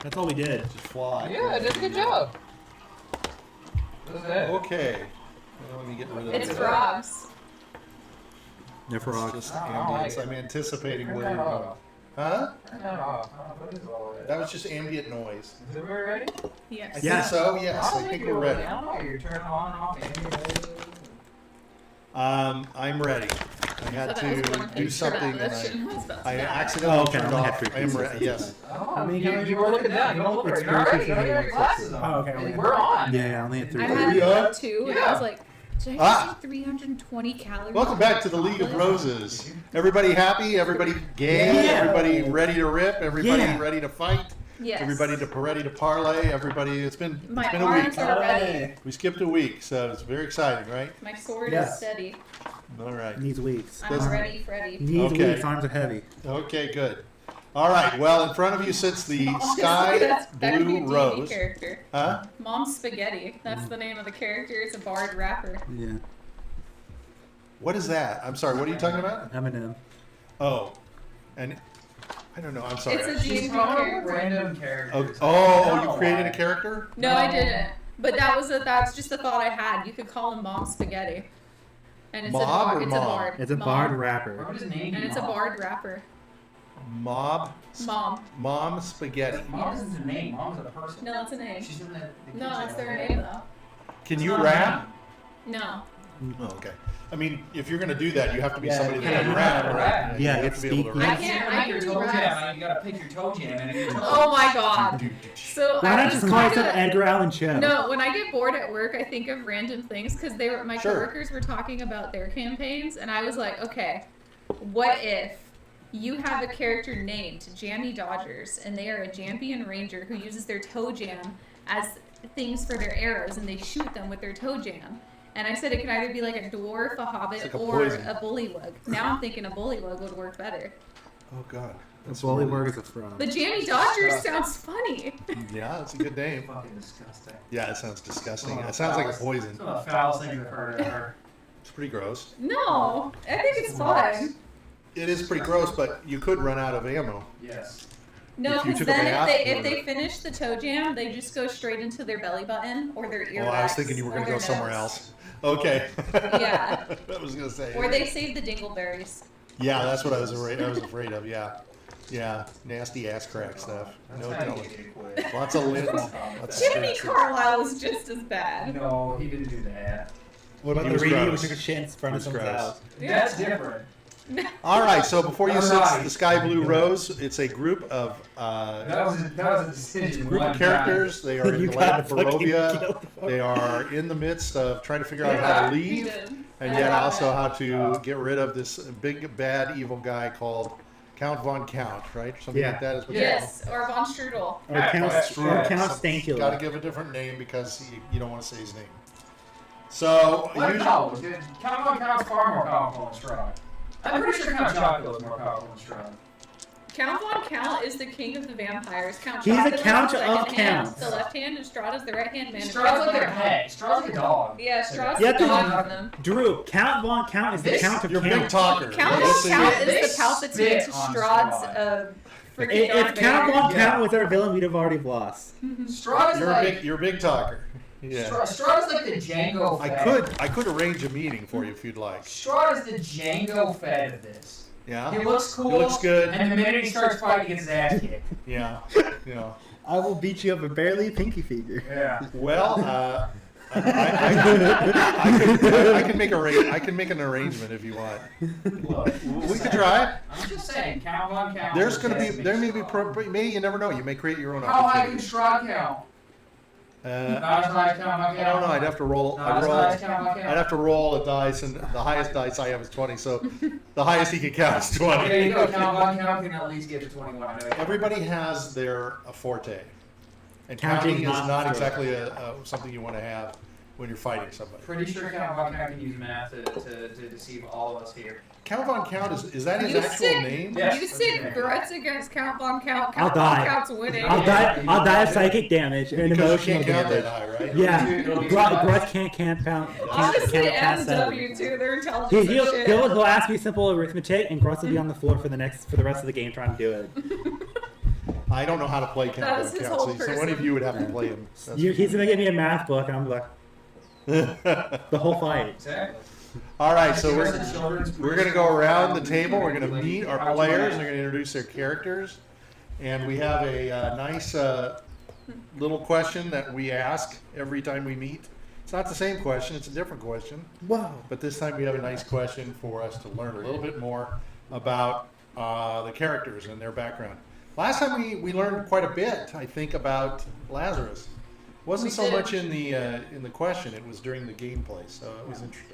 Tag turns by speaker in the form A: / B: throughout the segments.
A: That's all we did.
B: Just fly.
C: Yeah, I did a good job.
B: Okay. Now let me get rid of
D: It's
B: that.
D: frogs.
A: They're frogs.
B: Just ambience. I'm anticipating where you're going. Huh? That was just ambient noise.
C: Is it ready?
D: Yes.
B: I think so, yes. I think we're ready.
C: I don't know, you're turning on and off ambient.
B: I'm ready. I had to do something and I accidentally turned off. I am ready, yes.
C: Oh, you were looking down. You don't look ready. You're not ready. You don't have your glasses on.
A: Oh, okay.
C: We're on.
A: Yeah, I only had 3.
D: I had 2, and I
C: Yeah.
D: was like, did I just say 320 calories?
B: Welcome back to the League of Roses. Everybody happy? Everybody gay?
A: Yeah.
B: Everybody ready to rip? Everybody
A: Yeah.
B: ready to fight?
D: Yes.
B: Everybody ready to parlay? Everybody, it's been
D: My
B: a week.
D: arms are ready.
B: We skipped a week, so it's very exciting, right?
D: My sword
A: Yes.
D: is steady.
B: All right.
A: Needs weeks.
D: I'm ready, Freddy.
A: Needs
B: Okay.
A: weeks. Arms are heavy.
B: Okay, good. All right. Well, in front of you sits the sky
D: That could be a
B: blue
D: D&D
B: rose.
D: character.
B: Huh?
D: Mom's Spaghetti. That's the name of the character. It's a bard rapper.
A: Yeah.
B: What is that? I'm sorry. What are you talking about?
A: Eminem.
B: Oh, and I don't know. I'm sorry.
D: It's a D&D character.
C: Random characters.
B: You created a character?
D: No, I didn't. But that's just a thought I had. You could call him Mom Spaghetti. And it's
B: Mob or
D: it's
B: mom?
D: a bard.
A: It's a
D: Mom.
A: bard
C: What
A: rapper.
C: would his name be?
D: And it's a bard rapper.
B: Mom spaghetti.
C: Mom isn't a name. Mom's a person.
D: No, it's a name.
C: She's in the
D: No, it's
C: kitchen.
D: their name though.
B: Can you rap?
D: No.
B: Oh, okay. I mean, if you're going to do that, you have to be
A: Yeah,
B: somebody
C: yeah,
B: that can
C: you
B: rap,
C: gotta
B: right?
C: rap.
A: Yeah,
B: you have
A: it's
B: to be able to
A: speaking.
B: rap.
D: I
C: your
D: can
C: toe
D: rap.
C: jam. You gotta pick your toe jam and your toe.
D: Oh my god. So
A: Why
D: I
A: not
D: was
A: just call
D: kinda-
A: yourself Edgar Allan Poe?
D: No, when I get bored at work, I think of random things because my
B: Sure.
D: coworkers were talking about their campaigns, and I was like, okay, what if you have a character named Jammy Dodgers, and they are a Jambian ranger who uses their toe jam as things for their arrows, and they shoot them with their toe jam. And I said it could either be like a dwarf, a hobbit,
B: It's like a
D: or
B: poison.
D: a bullywug. Now I'm thinking a bullywug would work better.
B: Oh, God.
A: The Bullywug is a frog.
D: The Jammy Dodgers sounds funny.
B: Yeah, that's a good name.
C: Fucking disgusting.
B: Yeah, it sounds disgusting. It sounds like a poison.
C: It's one of the foulest things I've heard ever.
B: It's pretty gross.
D: No, I think it's fun.
B: It is pretty gross, but you could run out of ammo.
C: Yes.
D: No,
B: If you
D: because
B: took a
D: then
B: bath,
D: if
B: or-
D: they finish the toe jam, they just go straight into their belly button or their ear.
B: Oh, I was thinking you were going to go somewhere else. Okay.
D: Yeah.
B: I was going to say.
D: Or they save the dingleberries.
B: Yeah, that's what I was afraid of. Yeah. Yeah. Nasty ass crack stuff. No
C: That's how you
B: telling.
C: get quick.
B: Lots of lint. Lots of
D: Jimmy
B: stretching.
D: Carlisle is just as bad.
C: No, he didn't do that.
A: What about
B: He
A: the
B: was
A: radio who
B: gross.
A: took a shit in front of
B: He was
A: someone's
B: gross.
A: house?
C: That's different.
B: All right, so before you
C: All
B: sits
C: right.
B: the Sky Blue Rose. It's a group of
C: That was a decision.
B: group
C: one
B: of characters. They are in
A: You
B: the land of
A: got fucking
B: Barovia.
A: killed.
B: They are in the midst of trying to figure out how to
D: He
B: leave,
D: did.
B: and yet also how to get rid of this big bad evil guy called Count Von Count, right? Something
A: Yeah.
B: like that is what
D: Yes, or Von Strudel.
A: Or Count
B: Got to
A: Stankula.
B: give a different name because you don't want to say his name. So
C: What?
B: usually,
C: No, dude. Count Von Count's far more powerful than Strahd. I'm pretty sure Count Chocula is more powerful than Strahd.
D: Count Von Count is the king of the vampires. Count
A: He's
D: Chocula
A: the
D: is
A: count
D: the
A: of
D: second hand,
A: counts.
D: the left hand, and Strahd is the right hand man.
C: Strahd's like a pet. Strahd's like a dog.
D: Yeah, Strahd's
A: Yeah,
D: the
A: dude.
D: dog of them.
A: Drew, Count Von Count is the
C: This-
A: count of
B: you're a big
A: count.
B: talker.
D: Count
B: Let's
D: Von
B: see.
D: Count
C: They
D: is the Palpatine
C: spit
D: to
C: on
D: Strahd's
C: Strahd.
D: freaking
A: If
D: Darth
A: Count
D: Vader.
A: Von
C: Yeah.
A: Count was our villain, we'd have already lost.
C: Strahd's like
B: You're a big talker. Yeah.
C: Strahd's like the Django Fett.
B: I could arrange a meeting for you if you'd like.
C: Strahd is the Django Fett of this.
B: Yeah.
C: He looks cool.
B: He looks good.
C: And the minute he starts fighting, he gets his ass kicked.
B: Yeah. Yeah.
A: I will beat you up a barely pinky finger.
C: Yeah.
B: Well, I can make an arrangement if you want.
C: Look,
B: We could try.
C: I'm just saying, Count Von Count.
B: There's gonna be
C: Yes,
B: there may be
C: Strahd.
B: you never know. You may create your own
C: How high can
B: opportunity.
C: Strahd count? Not as high as Count Von Count.
B: I don't know. I'd have to roll.
C: Not as high as Count Von Count.
B: I'd have to roll a dice, and the highest dice I have is 20. So the highest he can count is
C: There you
B: 20.
C: go. Count Von Count can at least get to 21. I know you-
B: Everybody has their forte, and
A: Counting
B: counting is
A: not
B: not
A: forte.
B: exactly something you want to have when you're fighting somebody.
C: Pretty sure Count Von Count can use math to deceive all of us here.
B: Count Von Count is that his
D: You
B: actual
D: said-
B: name?
C: Yes,
D: You
C: that's
D: said
C: okay.
D: Grutz against Count Von Count.
A: I'll
D: Count
A: die.
D: Von Count's winning.
A: I'll die of psychic damage and
B: Because you
A: emotional
B: can't count that
A: damage.
B: high, right?
A: Yeah,
C: It'll be too much.
A: Grudge can't count.
D: Honestly,
A: Can't
D: and
A: cast
D: W too. They're intelligent
A: He,
D: as
A: he'll,
D: shit.
A: he'll ask me simple arithmetic, and Grutz will be on the floor for the rest of the game trying to do it.
B: I don't know how to play
D: That was
B: Count
D: his
B: Count,
D: whole
B: so one of
D: person.
B: you would have to play him.
A: He's gonna give me a math book, and I'm like the whole fight.
C: Exactly.
B: All right, so
C: Here's the children's
B: we're going to go around the table. We're going to meet our players. They're going to introduce their characters. And we have a nice little question that we ask every time we meet. It's not the same question. It's a different question.
A: Wow.
B: But this time we have a nice question for us to learn a little bit more about the characters and their background. Last time we learned quite a bit, I think, about Lazarus. Wasn't
D: We
B: so
D: did.
B: much in the question. It was during the gameplay, so it was interesting.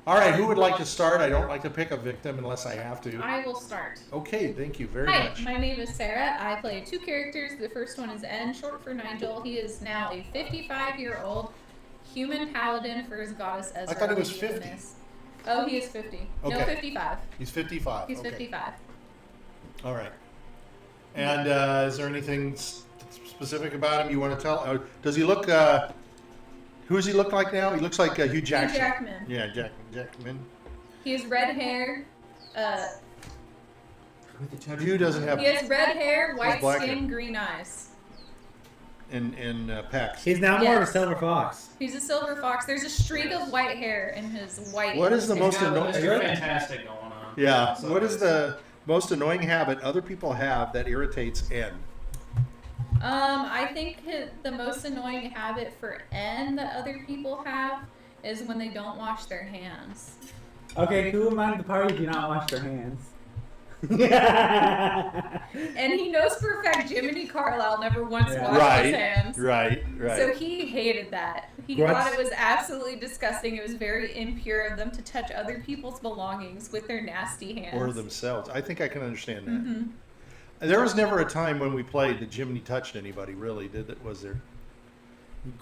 B: All right, who would like to start? I don't like to pick a victim unless I have to.
D: I will start.
B: Okay, thank you very
D: Hi,
B: much.
D: my name is Sarah. I play two characters. The first one is N, short for Nigel. He is now a 55-year-old human paladin for his goddess Ezra.
B: I thought he was
D: Lady of
B: 50.
D: Mist. Oh, he is 50. No,
B: Okay.
D: 55.
B: He's 55.
D: He's
B: okay.
D: 55.
B: All right. And is there anything specific about him you want to tell? Does he look? Who does he look like now? He looks like Hugh Jackson.
D: Hugh Jackman.
B: Yeah, Jackman.
D: He has red hair.
B: Hugh doesn't have
D: He has red hair, white
B: black
D: skin,
B: hair.
D: green eyes.
B: in pecs.
A: He's now more of a
D: Yes.
A: silver fox.
D: He's a silver fox. There's a streak of white hair in his white.
B: What is the
C: He's
B: most
C: got
B: annoying?
C: Mr. Fantastic going on.
B: Yeah.
C: So
B: What is the most annoying habit other people have that irritates N?
D: I think the most annoying habit for N that other people have is when they don't wash their hands.
A: Okay, who among the party do not wash their hands?
D: And he knows for a fact Jiminy Carlisle never once
A: Yeah.
D: washed his hands.
B: Right.
D: So he hated that. He
A: Grutz.
D: thought it was absolutely disgusting. It was very impure of them to touch other people's belongings with their nasty hands.
B: Or themselves. I think I can understand that.
D: hmm
B: There was never a time when we played that Jiminy touched anybody. Really, did it? Was there?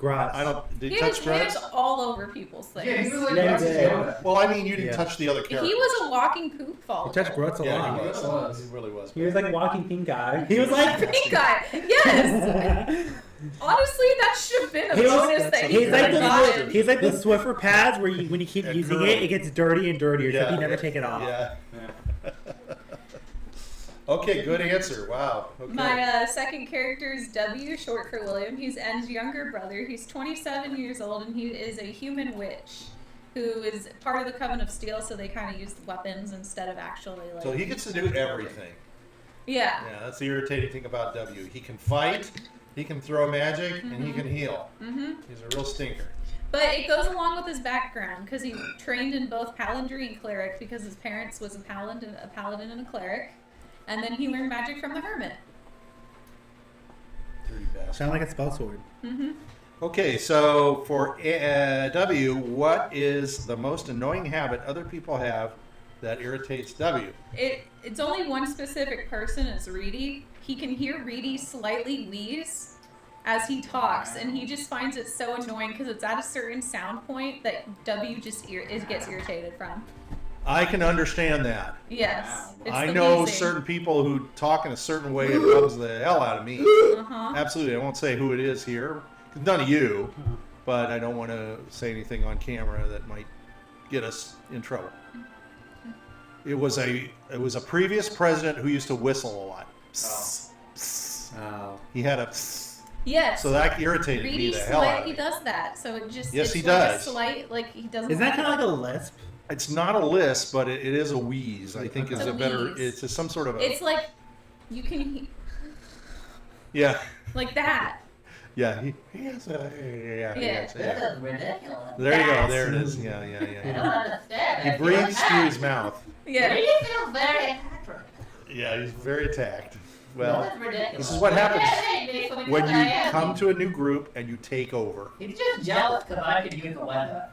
A: Grutz.
B: I don't. Did
D: He
B: he
D: had
B: touch
D: his hands
B: Grutz?
D: all over people's things.
C: Yeah, he was like
A: Yeah, he
C: Grutz
A: did.
C: Yoda.
B: Well, I mean, you didn't
A: Yeah.
B: touch the other
D: He
B: characters.
D: was a walking poop
A: He
D: fault.
A: touched Grutz a
B: Yeah,
A: lot.
B: he was. He really was.
A: He was like walking pink eye. He was like
D: Pink guy. Yes. Honestly, that should have been a
A: He was-
D: bonus that he
A: He's like
D: could have gotten.
A: he's like the Swiffer pads where when you keep
B: Yeah,
A: using
B: curly.
A: it gets dirty and dirtier.
B: Yeah.
A: So you never take it off.
B: Yeah.
C: Yeah.
B: Okay, good answer. Wow. Okay.
D: My second character is W, short for William. He's N's younger brother. He's 27 years old, and he is a human witch who is part of the Coven of Steel, so they kind of use weapons instead of actually, like...
B: So he gets to do everything.
D: Yeah.
B: Yeah, that's the irritating thing about W. He can fight, he can throw magic, and he can heal.
D: hmm
B: He's a real stinker.
D: But it goes along with his background, because he trained in both paladin and cleric, because his parents was a paladin and a cleric. And then he learned magic from the hermit.
B: Dirty bastard.
A: Sound like a spell sword.
D: hmm
B: Okay, so for W, what is the most annoying habit other people have that irritates W?
D: It's only one specific person, it's Reedy. He can hear Reedy slightly wheeze as he talks, and he just finds it so annoying because it's at a certain sound point that W just gets irritated from.
B: I can understand that.
D: Yes. It's
B: I
D: the
B: know
D: wheezing.
B: certain people who talk in a certain way it bugs the hell out of me.
D: Uh-huh.
B: Absolutely. I won't say who it is here. None of you. But I don't want to say anything on camera that might get us in trouble. It was a previous president who used to whistle a lot. Psst, psst.
A: Oh.
B: He had a psst.
D: Yes.
B: So that irritated me
D: Reedy
B: the hell out of
D: he
B: me.
D: does that, so it just
B: Yes,
D: it's
B: he
D: like
B: does.
D: a slight like he doesn't.
A: Isn't that
D: like
A: kind of like a lisp?
B: It's not a lisp, but it is a wheeze. I think
D: It's
B: is
D: a
B: a better.
D: wheeze.
B: It's some sort of a.
D: It's like you can
B: Yeah.
D: like that.
B: Yeah. He has a. Yeah.
D: Yeah.
B: yeah.
E: Ridiculous.
B: There you go.
D: Yes.
B: There it is. Yeah.
E: I
B: Yeah.
E: don't
B: Yeah.
E: understand.
B: He breathes through his mouth.
D: Yeah.
E: Really feel very accurate.
B: Yeah, he's very attacked. Well,
E: That's ridiculous.
B: this is what happens
E: You can't hate me for
B: when
E: because
B: you
E: I am.
B: come to a new group and you take over.
E: He's just jealous because I could use the weather.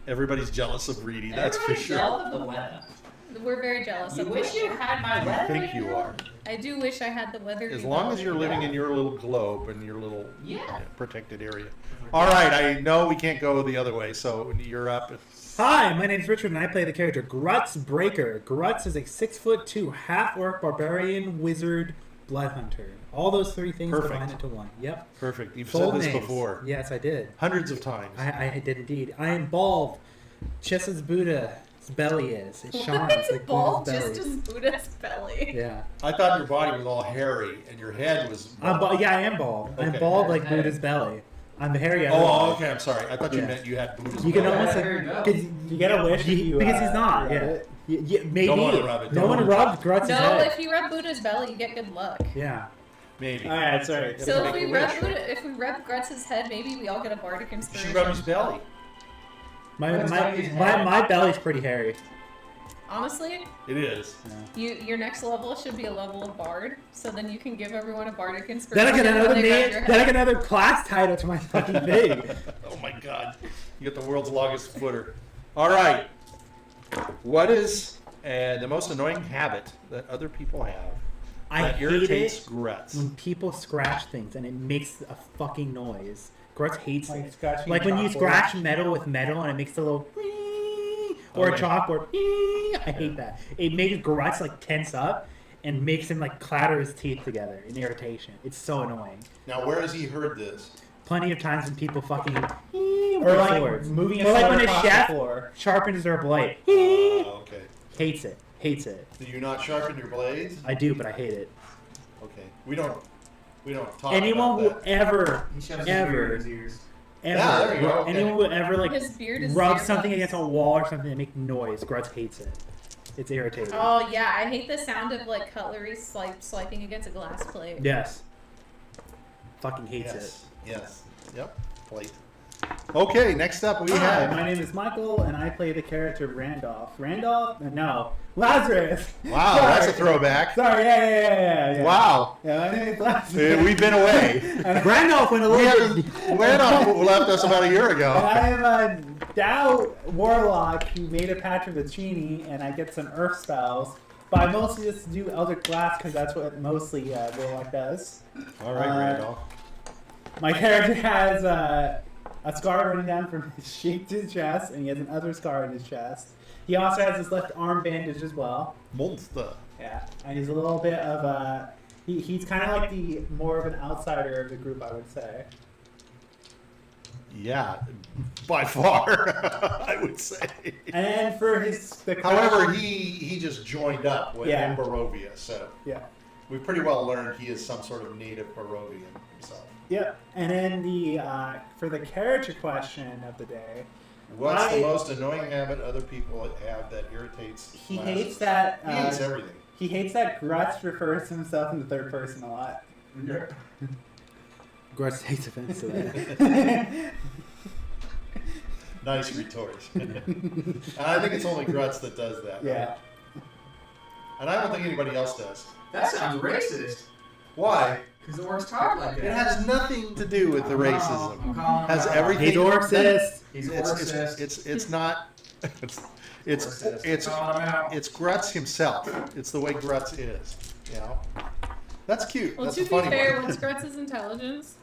B: Everybody's jealous of Reedy, that's for
E: Everybody's
B: sure.
E: jealous of the weather.
D: We're very jealous
E: You
D: of
E: wish you had my
B: I
E: weather.
B: think you are.
D: I do wish I had the weather.
B: As long as you're living in your little globe and your little
E: Yeah.
B: protected area. All right, I know we can't go the other way, so you're up.
A: Hi, my name's Richard, and I play the character Grutz Breaker. Grutz is a 6'2" half-orc barbarian wizard blood hunter. All those three things
B: Perfect.
A: combined into one. Yep.
B: Perfect. You've
A: Full
B: said this
A: names.
B: before.
A: Yes, I did.
B: Hundreds of times.
A: I did indeed. I am bald. Ches's Buddha. His belly is. It's
D: What
A: Sean.
D: is
A: It's like
D: bulges
A: Buddha's belly.
D: just Buddha's belly?
A: Yeah.
B: I thought your body was all hairy and your head was.
A: Yeah, I am bald. I'm
B: Okay.
A: bald like Buddha's belly. I'm hairy.
B: Oh, okay. I'm sorry. I thought you
A: Yeah.
B: meant you had Buddha's
A: You can
B: belly.
A: almost
C: there you go.
A: because
F: You get a wish
A: because he's not. Yeah. Maybe.
B: Don't wanna rub it.
A: No
B: Don't
A: one
B: wanna-
A: rubbed Grutz's
D: No,
A: head.
D: if you rub Buddha's belly, you get good luck.
A: Yeah.
B: Maybe.
F: Alright, sorry.
B: Gotta
D: So
B: make
D: if
B: a
D: we rub
B: wish.
D: if we rub Grutz's head, maybe we all get a bardic
B: You
D: inspiration.
B: should rub his belly.
A: My belly's pretty hairy.
D: Honestly,
B: It is.
D: your next level should be a level of bard, so then you can give everyone a bardic
A: Then
D: inspiration.
A: I get another
D: when they grab
A: name.
D: your
A: Then I
D: head.
A: get another class title to my fucking thing.
B: Oh my god. You get the world's longest footer. All right. What is the most annoying habit that other people have
A: I
B: that
A: hate
B: irritates
A: it
B: Grutz?
A: when people scratch things and it makes a fucking noise. Grutz hates
F: Like
A: it.
F: scratching
A: Like when you
F: chalkboard.
A: scratch metal with metal and it makes a little or a
B: Okay.
A: chalkboard. I hate that. It makes Grutz like tense up and makes him like clatter his teeth together in irritation. It's so annoying.
B: Now, where has he heard this?
A: Plenty of times when people fucking
F: Or like
A: swords.
F: moving a
A: Or like
F: sword
A: when a
F: across
A: chef
F: the floor.
A: sharpens their blade.
B: Okay.
A: Hates it. Hates it.
B: Do you not sharpen your blades?
A: I do, but I hate it.
B: Okay. We don't talk
A: Anyone who
B: about that.
A: ever,
C: He shoves his
A: ever,
C: beard in his ears.
A: ever,
B: Yeah, there you go, okay.
A: anyone who ever like
D: His beard is
A: rub
D: earbuds.
A: something against a wall or something and make noise, Grutz hates it. It's irritating.
D: Oh yeah, I hate the sound of like cutlery swiping against a glass plate.
A: Yes. Fucking hates
B: Yes. Yes. Yep. Plate. Okay. Next up, we
A: it. Hi,
B: have.
A: my name is Michael, and I play the character Randolph. Randolph? No, Lazarus.
B: Wow,
A: Sorry.
B: that's a throwback.
A: Sorry, yeah.
B: Wow.
A: Yeah, my name is Lazarus.
B: We've been away.
A: And Randolph went a
B: We
A: little
B: haven't.
A: bit.
B: Randolph left us about a year ago.
A: I am a Dow warlock who made a patch with a genie, and I get some earth spells. But I mostly just do Elder Glass because that's what mostly warlock does.
B: All right, Randolph.
A: My character has a scar running down from his cheek to his chest, and he has another scar in his chest. He also has his left arm bandaged as well.
B: Monster.
A: Yeah, and he's a little bit of a. He's kind of like the more of an outsider of the group, I would say.
B: Yeah, by far, I would say.
A: And then for
B: However, he just joined up with
A: Yeah.
B: in Barovia, so
A: yeah.
B: we pretty well learned he is some sort of native Barovian himself.
A: Yeah, and then for the character question of the day,
B: What's
A: I-
B: the most annoying habit other people have that irritates?
A: he
B: Lazarus?
A: hates that.
B: He hates everything.
A: He hates that Grutz refers to himself in the third person a lot. Grutz takes offense to that.
B: Nice retort. And I think it's only Grutz that does that.
A: Yeah.
B: And I don't think anybody else does.
C: That sounds racist.
B: Why?
C: Because the orcs talk like that.
B: It has nothing to do with the racism.
C: I'm calling him
B: Has
C: out.
B: everything.
A: He's orcsist.
C: He's
B: It's
C: orcsist.
B: it's not. It's
C: Calling him out.
B: it's Grutz himself. It's the way Grutz is. You know. That's cute.
D: Well,
B: That's
D: to
B: a
D: be
B: funny
D: fair,
B: one.
D: what's Grutz's intelligence?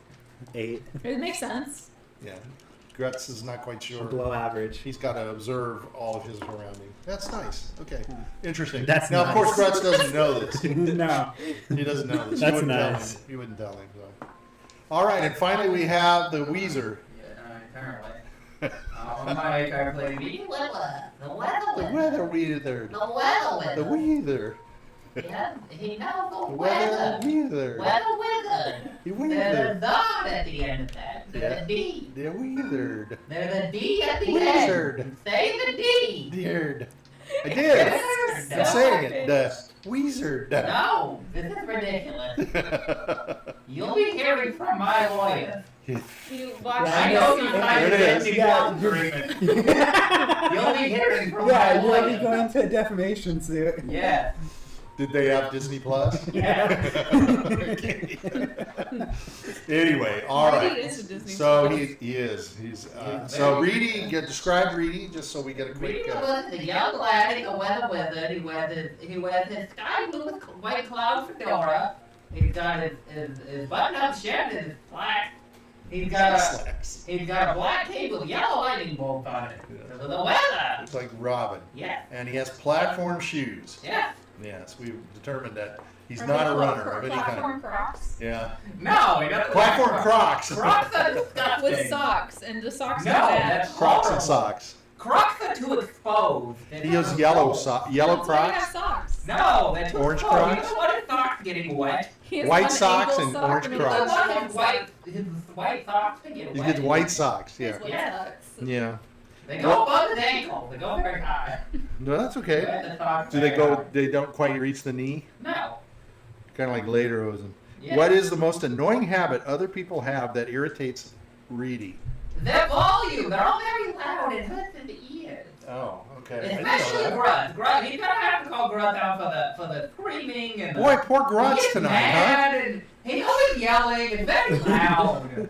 A: 8.
D: It makes sense.
B: Yeah. Grutz is not quite sure.
A: Below average.
B: He's got to observe all of his surroundings. That's nice. Okay. Interesting.
A: That's
B: now,
A: nice.
B: of course, Grutz doesn't know this.
A: No.
B: He doesn't know this.
A: That's
B: you wouldn't
A: nice.
B: Tell him. You wouldn't tell him. So. All right, and finally we have the Weezer.
C: Yeah, apparently. On my mic, I play
E: The
C: the
E: weather.
B: The
E: The
B: weather Weezer.
E: weather.
B: The Weezer.
E: Yeah, he knows
B: The
E: the
B: weather
E: weather.
B: Weezer.
E: Weather.
B: The
E: There's a
B: Weezer.
E: dot at the end of that. There's
B: Yeah.
E: a D.
B: The Weezered.
E: There's a D at the
B: Wizard.
E: end. Say the D.
B: Deard. I did. I'm saying it. The Weezered.
E: No, this is ridiculous. You'll be hearing from my lawyer.
D: You watch.
E: I know you
A: There
E: signed
B: it
E: an
B: is.
A: Yeah.
E: agreement. You'll be hearing from
A: Yeah,
E: my
A: you'll be
E: lawyer.
A: going to a defamation suit.
E: Yeah.
B: Did they have Disney Plus? Anyway, all
D: Reedy
B: right.
D: is a Disney
B: So
D: Plus.
B: he is. He's
E: He's
B: so
E: very
B: Reedy.
E: good.
B: Get describe Reedy just so we get a quick.
E: Reading was the young lad, a weather wizard. He wears his sky blue white cloud fedora. He's got his button-up shirt is black. He's got a black cape with yellow lightning bolt on it.
B: Yeah.
E: For the weather.
B: It's like Robin,
E: Yeah.
B: and he has platform shoes.
E: Yeah.
B: Yes, we've determined that he's
D: Are
B: not
D: they
B: a
D: called
B: runner of any kind.
D: platform Crocs
B: Yeah,
E: No, he doesn't.
B: platform
E: wear
B: Crocs.
E: Crocs are disgusting.
D: with socks, and the socks
E: No,
D: are bad.
E: that's
B: Crocs and
E: horrible.
B: socks.
E: Crocs are too exposed.
B: He has yellow
D: That's why I have
B: Crocs,
D: socks.
E: No, they're too
B: Orange
E: exposed. You
B: Crocs?
E: don't want his socks getting wet.
D: He has
B: White
D: one
B: socks
D: ankle
B: and
D: sock
B: orange
D: a
E: You don't
B: Crocs.
E: want
D: sock.
E: his white socks to get
B: he
E: wet.
B: gets white socks.
D: His
B: Yeah,
D: white
E: Yeah.
D: socks.
B: yeah.
E: They go above his ankle. They go very high.
B: No, that's okay.
E: The socks
B: Do they
E: very
B: go?
E: high.
B: They don't quite reach the knee.
E: No.
B: Kind of like lederhosen.
E: Yeah.
B: What is the most annoying habit other people have that irritates Reedy?
E: Their volume. They're all very loud. It hurts in the ears.
B: Oh, okay.
E: Especially Grutz. Grutz. You're gonna have to call Grutz out for the screaming and
B: Boy, poor
E: he
B: Grutz
E: gets
B: tonight,
E: mad and he's always yelling. It's very loud. Very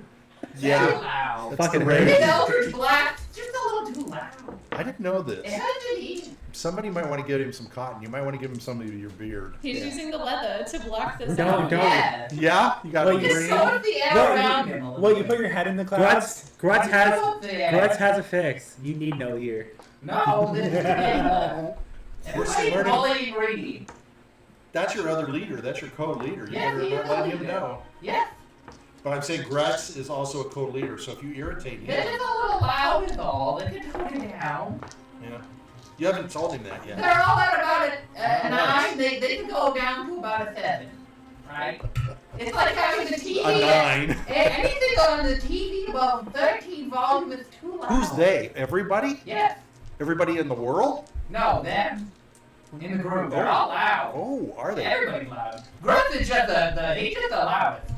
B: Yeah.
E: loud.
B: That's
F: Fucking
B: the rage.
E: His Eldritch Blast just a little too loud.
B: I didn't know
E: It
B: this.
E: hurts in the ears.
B: Somebody might want to give him some cotton. You might want to give him some of your beard.
D: He's using the leather to block this
F: Don't-
D: out.
F: don't.
E: Yeah.
B: Yeah, you got
F: Well,
B: it
F: you
E: Just
B: green.
E: sort the air
F: Well,
E: around him a little
A: Well, you
E: bit.
A: put your head in the clouds.
F: Grutz
E: Sort the air.
F: has a fix. You need no ear.
E: No, this is everybody's
B: learning.
E: bullying Reedy.
B: That's your other leader. That's your co-leader. You
E: Yeah, he
B: better
E: is
B: let
E: a
B: him
E: leader.
B: know.
E: Yes.
B: But I'm saying Grutz is also a co-leader. So if you irritate
E: They're
B: him,
E: just a little loud is all. They can tone it down.
B: yeah, you haven't told him that yet.
E: They're all at about a 9. They can go down to about a 7. Right? It's like having the TV.
B: A 9.
E: Anything on the TV above 13 volume is too loud.
B: Who's they? Everybody?
E: Yes.
B: Everybody in the world?
E: No, them. In the group. They're all loud.
B: Oh, are they?
E: Everybody's loud. Grutz is just he's just the loudest.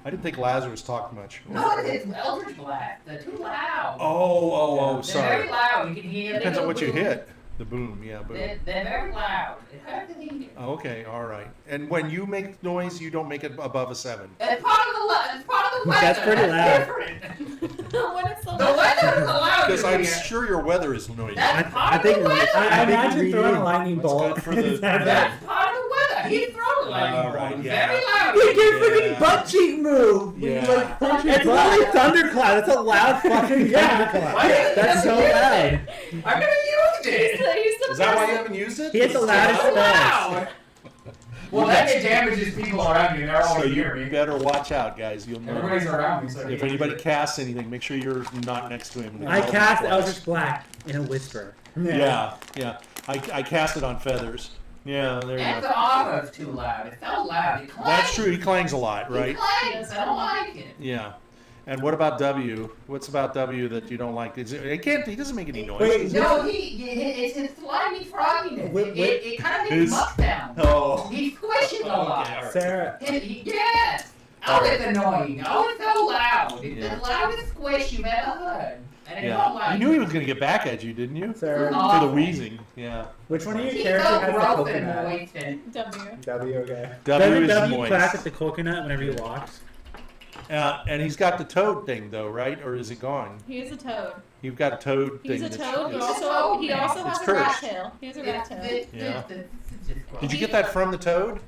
B: I didn't think Lazarus talked much.
E: No, it's Eldritch Blast. They're too loud.
B: Oh,
E: They're
B: sorry.
E: very loud. You can hear them.
B: Depends on what you
E: boom.
B: hit. The boom, yeah, boom.
E: They're very loud. It hurts to hear.
B: Okay, all right. And when you make noise, you don't make it above a 7.
E: It's part of the weather.
F: That's pretty loud.
E: Different.
D: When it's the
E: The weather is allowed
B: Because
E: to
B: I'm
E: be.
B: sure your weather is noisy.
E: That's part
F: I
E: of
F: think
E: the weather.
A: I
F: think
A: imagine
F: Reedy
A: throwing a
F: is-
A: lightning
B: That's
A: bolt.
B: good for the-
E: That's part of the weather. He's thrown like
B: All right, yeah.
E: very loud.
A: You get
B: Yeah.
A: freaking butt cheek move. When
B: Yeah.
A: you like punch your
F: It's
A: butt.
F: literally thundercloud. It's a loud fucking
A: Yeah.
F: thundercloud.
E: Why didn't
F: That's
E: you
F: so
E: use
F: loud.
E: it? I'm gonna use it.
D: He's the
B: Is that why you
D: person-
B: haven't used it?
F: He hits the loudest
E: So
F: spells.
E: loud. Well, that it damages people around you. They're all
B: So
E: hear
B: you
E: me.
B: better watch out, guys. You'll know.
C: Everybody's around me, so
B: If anybody casts anything, make sure you're not next to him.
F: I cast Eldritch Black in a whisper.
B: Yeah, yeah. I cast it on feathers. Yeah, there you
E: And
B: go.
E: the armor's too loud. It's so loud. It clangs.
B: That's true. He clangs a lot, right?
E: It clangs. I don't like it.
B: Yeah. And what about W? What's about W that you don't like? Is it, it can't. He doesn't make any noise.
A: Wait,
E: No, it's his slimy frogginess.
A: Wait, wait.
E: It kind of
B: His-
E: makes muck down.
B: Oh.
E: He squishes a lot.
B: Okay.
A: Sarah,
E: Yes. Oh, it's annoying. Oh, it's so loud. It's
B: Yeah.
E: the loudest squish you've ever heard. And I don't
B: Yeah.
E: like
B: You knew he
E: it.
B: was going to get back at you, didn't you?
A: Sarah,
B: For the wheezing. Yeah.
A: which one of your
E: He's
A: characters
E: so
A: has the
E: gross and
A: coconut?
E: moist and
D: W.
A: W, okay.
B: W
F: Doesn't
B: is
F: W
B: moist.
F: clap at the coconut whenever he walks?
B: And he's got the toad thing, though, right? Or is it gone?
D: He is a toad.
B: You've got a toad
D: He's
B: thing.
D: a
B: that's-
D: toad. He
B: it's-
D: also
B: It's
D: has a rat
B: cursed.
D: tail. He has a rat tail.
B: Yeah.
E: It's just gross.
B: Did you get that from the toad?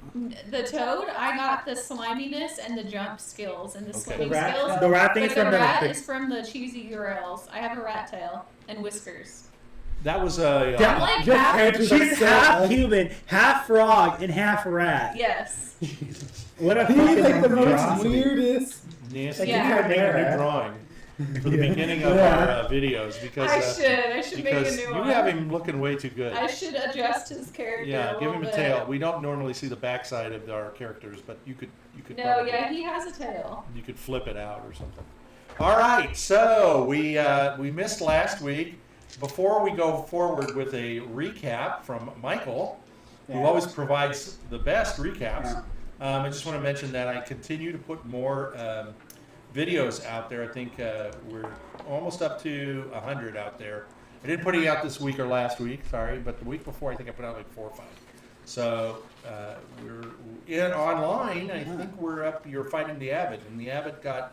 D: The toad, I got the sliminess and the jump skills and the
B: Okay.
D: swimming
A: The rat-
D: skills.
F: The rat
D: But
F: thing's
D: the
F: from
D: rat
F: the.
D: is from the cheesy URLs. I have a rat tail and whiskers.
B: That was a.
F: Yeah.
D: I'm like
A: Your
D: half.
A: characters are
F: She's
A: so
F: half
A: ugly.
F: human, half frog, and half rat.
D: Yes.
F: What a
A: He's
F: fucking
A: like the most
F: monstrosity.
A: weirdest.
B: Nancy,
D: Yeah.
B: you gotta make a new drawing for the beginning of our videos because
D: I should make a
B: because
D: new
B: you
D: one.
B: have him looking way too good.
D: I should adjust his character.
B: Yeah,
D: a
B: give him
D: little
B: a
D: bit.
B: tail. We don't normally see the backside of our characters, but you could
D: No,
B: probably,
D: yeah, he has a tail.
B: you could flip it out or something. All right, so we missed last week. Before we go forward with a recap from Michael, who
A: Yeah.
B: always provides the best recaps, I just want to mention that I continue to put more videos out there. I think we're almost up to 100 out there. I didn't put it out this week or last week, sorry, but the week before I think I put out like 4 or 5. So we're online. I think we're up. You're fighting the Abbot, and the Abbot got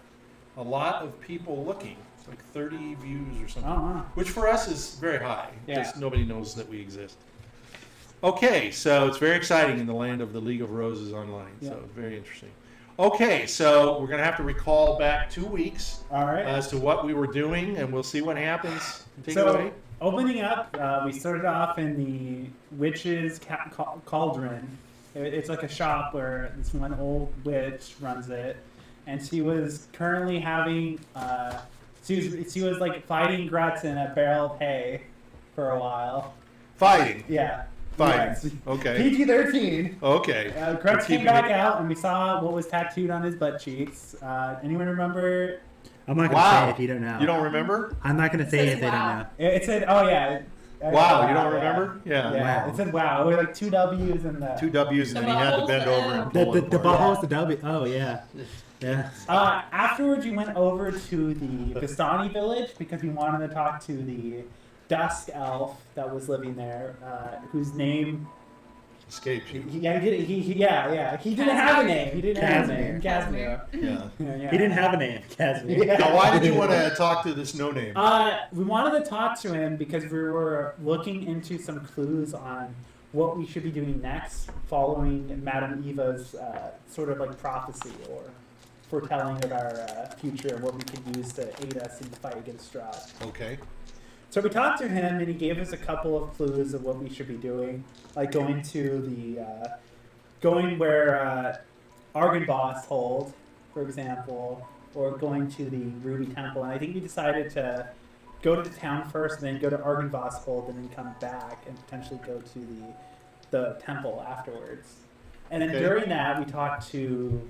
B: a lot of people looking. It's like 30 views or something,
A: Oh, wow.
B: which for us is very high because
A: Yeah.
B: nobody knows that we exist. Okay, so it's very exciting in the land of the League of Roses online.
A: Yeah.
B: So very interesting. Okay, so we're gonna have to recall back 2 weeks
A: All right.
B: as to what we were doing, and we'll see what happens. Take it away.
A: Opening up, we started off in the witch's cauldron. It's like a shop where this one old witch runs it, and she was currently having She was like fighting Grutz in a barrel of hay for a while.
B: Fighting.
A: Yeah.
B: Fighting.
A: Yes.
B: Okay.
A: PG-13.
B: Okay.
A: Grutz
B: We're
A: came
B: keeping
A: back
B: it-
A: out, and we saw what was tattooed on his butt cheeks. Anyone remember?
F: I'm not gonna
B: Wow.
F: say if you don't know.
B: You don't remember?
F: I'm not gonna say
D: It
F: if
D: says
F: they
D: wow.
F: don't know.
A: It said, "Oh yeah."
B: Wow, you don't
A: yeah.
B: remember? Yeah.
A: Yeah,
F: Wow.
A: it said "Wow" with like 2 W's and the.
B: 2 W's, and
D: The
B: then he had to
D: bubbles
B: bend
D: and-
B: over and
F: The
B: pull
F: the,
B: it
F: the
B: apart.
F: bubbles, the W. Oh yeah, yeah.
A: Afterwards, we went over to the Vistani village because we wanted to talk to the dusk elf that was living there, whose name.
B: Escaped you.
A: He didn't have a name. He didn't have a name.
D: Casimir.
A: Casimir.
B: Yeah.
A: Yeah.
F: He didn't have a name, Casimir.
A: Yeah.
B: Now, why did you want to talk to this no name?
A: We wanted to talk to him because we were looking into some clues on what we should be doing next, following Madame Eva's sort of like prophecy or foretelling of our future and what we could use to aid us in the fight against Strahd.
B: Okay.
A: So we talked to him, and he gave us a couple of clues of what we should be doing, like going to going where Argynvost hold, for example, or going to the Ruby Temple. And I think we decided to go to the town first, and then go to Argynvost hold, and then come back and potentially go to the temple afterwards. And then
B: Okay.
A: during that, we talked to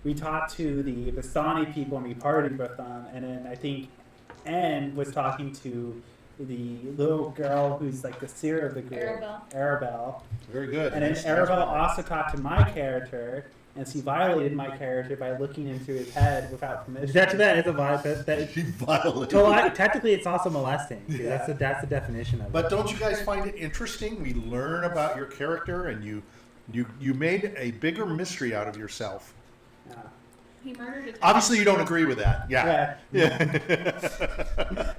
A: the Vistani people, and we partied with them. And then I think Anne was talking to the little girl who's like the seer of the group, Arabelle.
B: Very good.
A: And then
B: Nice.
A: Arabelle also talked to my character, and she violated my character by looking into his head without permission.
F: That's a vibe. That
B: She violated.
F: well, technically, it's also molesting. 'Cause that's the definition of it.
B: But don't you guys find it interesting? We learn about your character, and you made a bigger mystery out of yourself.
A: Yeah.
D: He murdered a
B: Obviously, you don't agree with that. Yeah.
A: Yeah.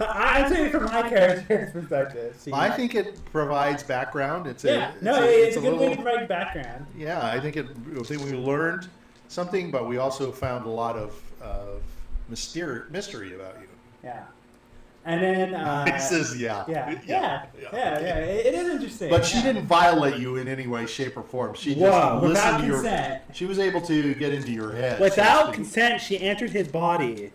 A: I'm saying from my character's perspective. See,
B: I think it provides background. It's
A: yeah,
B: a,
A: no,
B: it's
A: it's a good way to write background.
B: Yeah, I think we learned something, but we also found a lot of mystery about you.
A: Yeah. And then
B: He says, yeah.
A: Yeah. It is interesting.
B: But she
A: yeah.
B: didn't violate you in any way, shape, or form. She just
F: Whoa,
B: listened
A: without
B: to your.
A: consent.
B: She was able to get into your head. so to
F: Without
B: speak.
F: consent, she entered his body.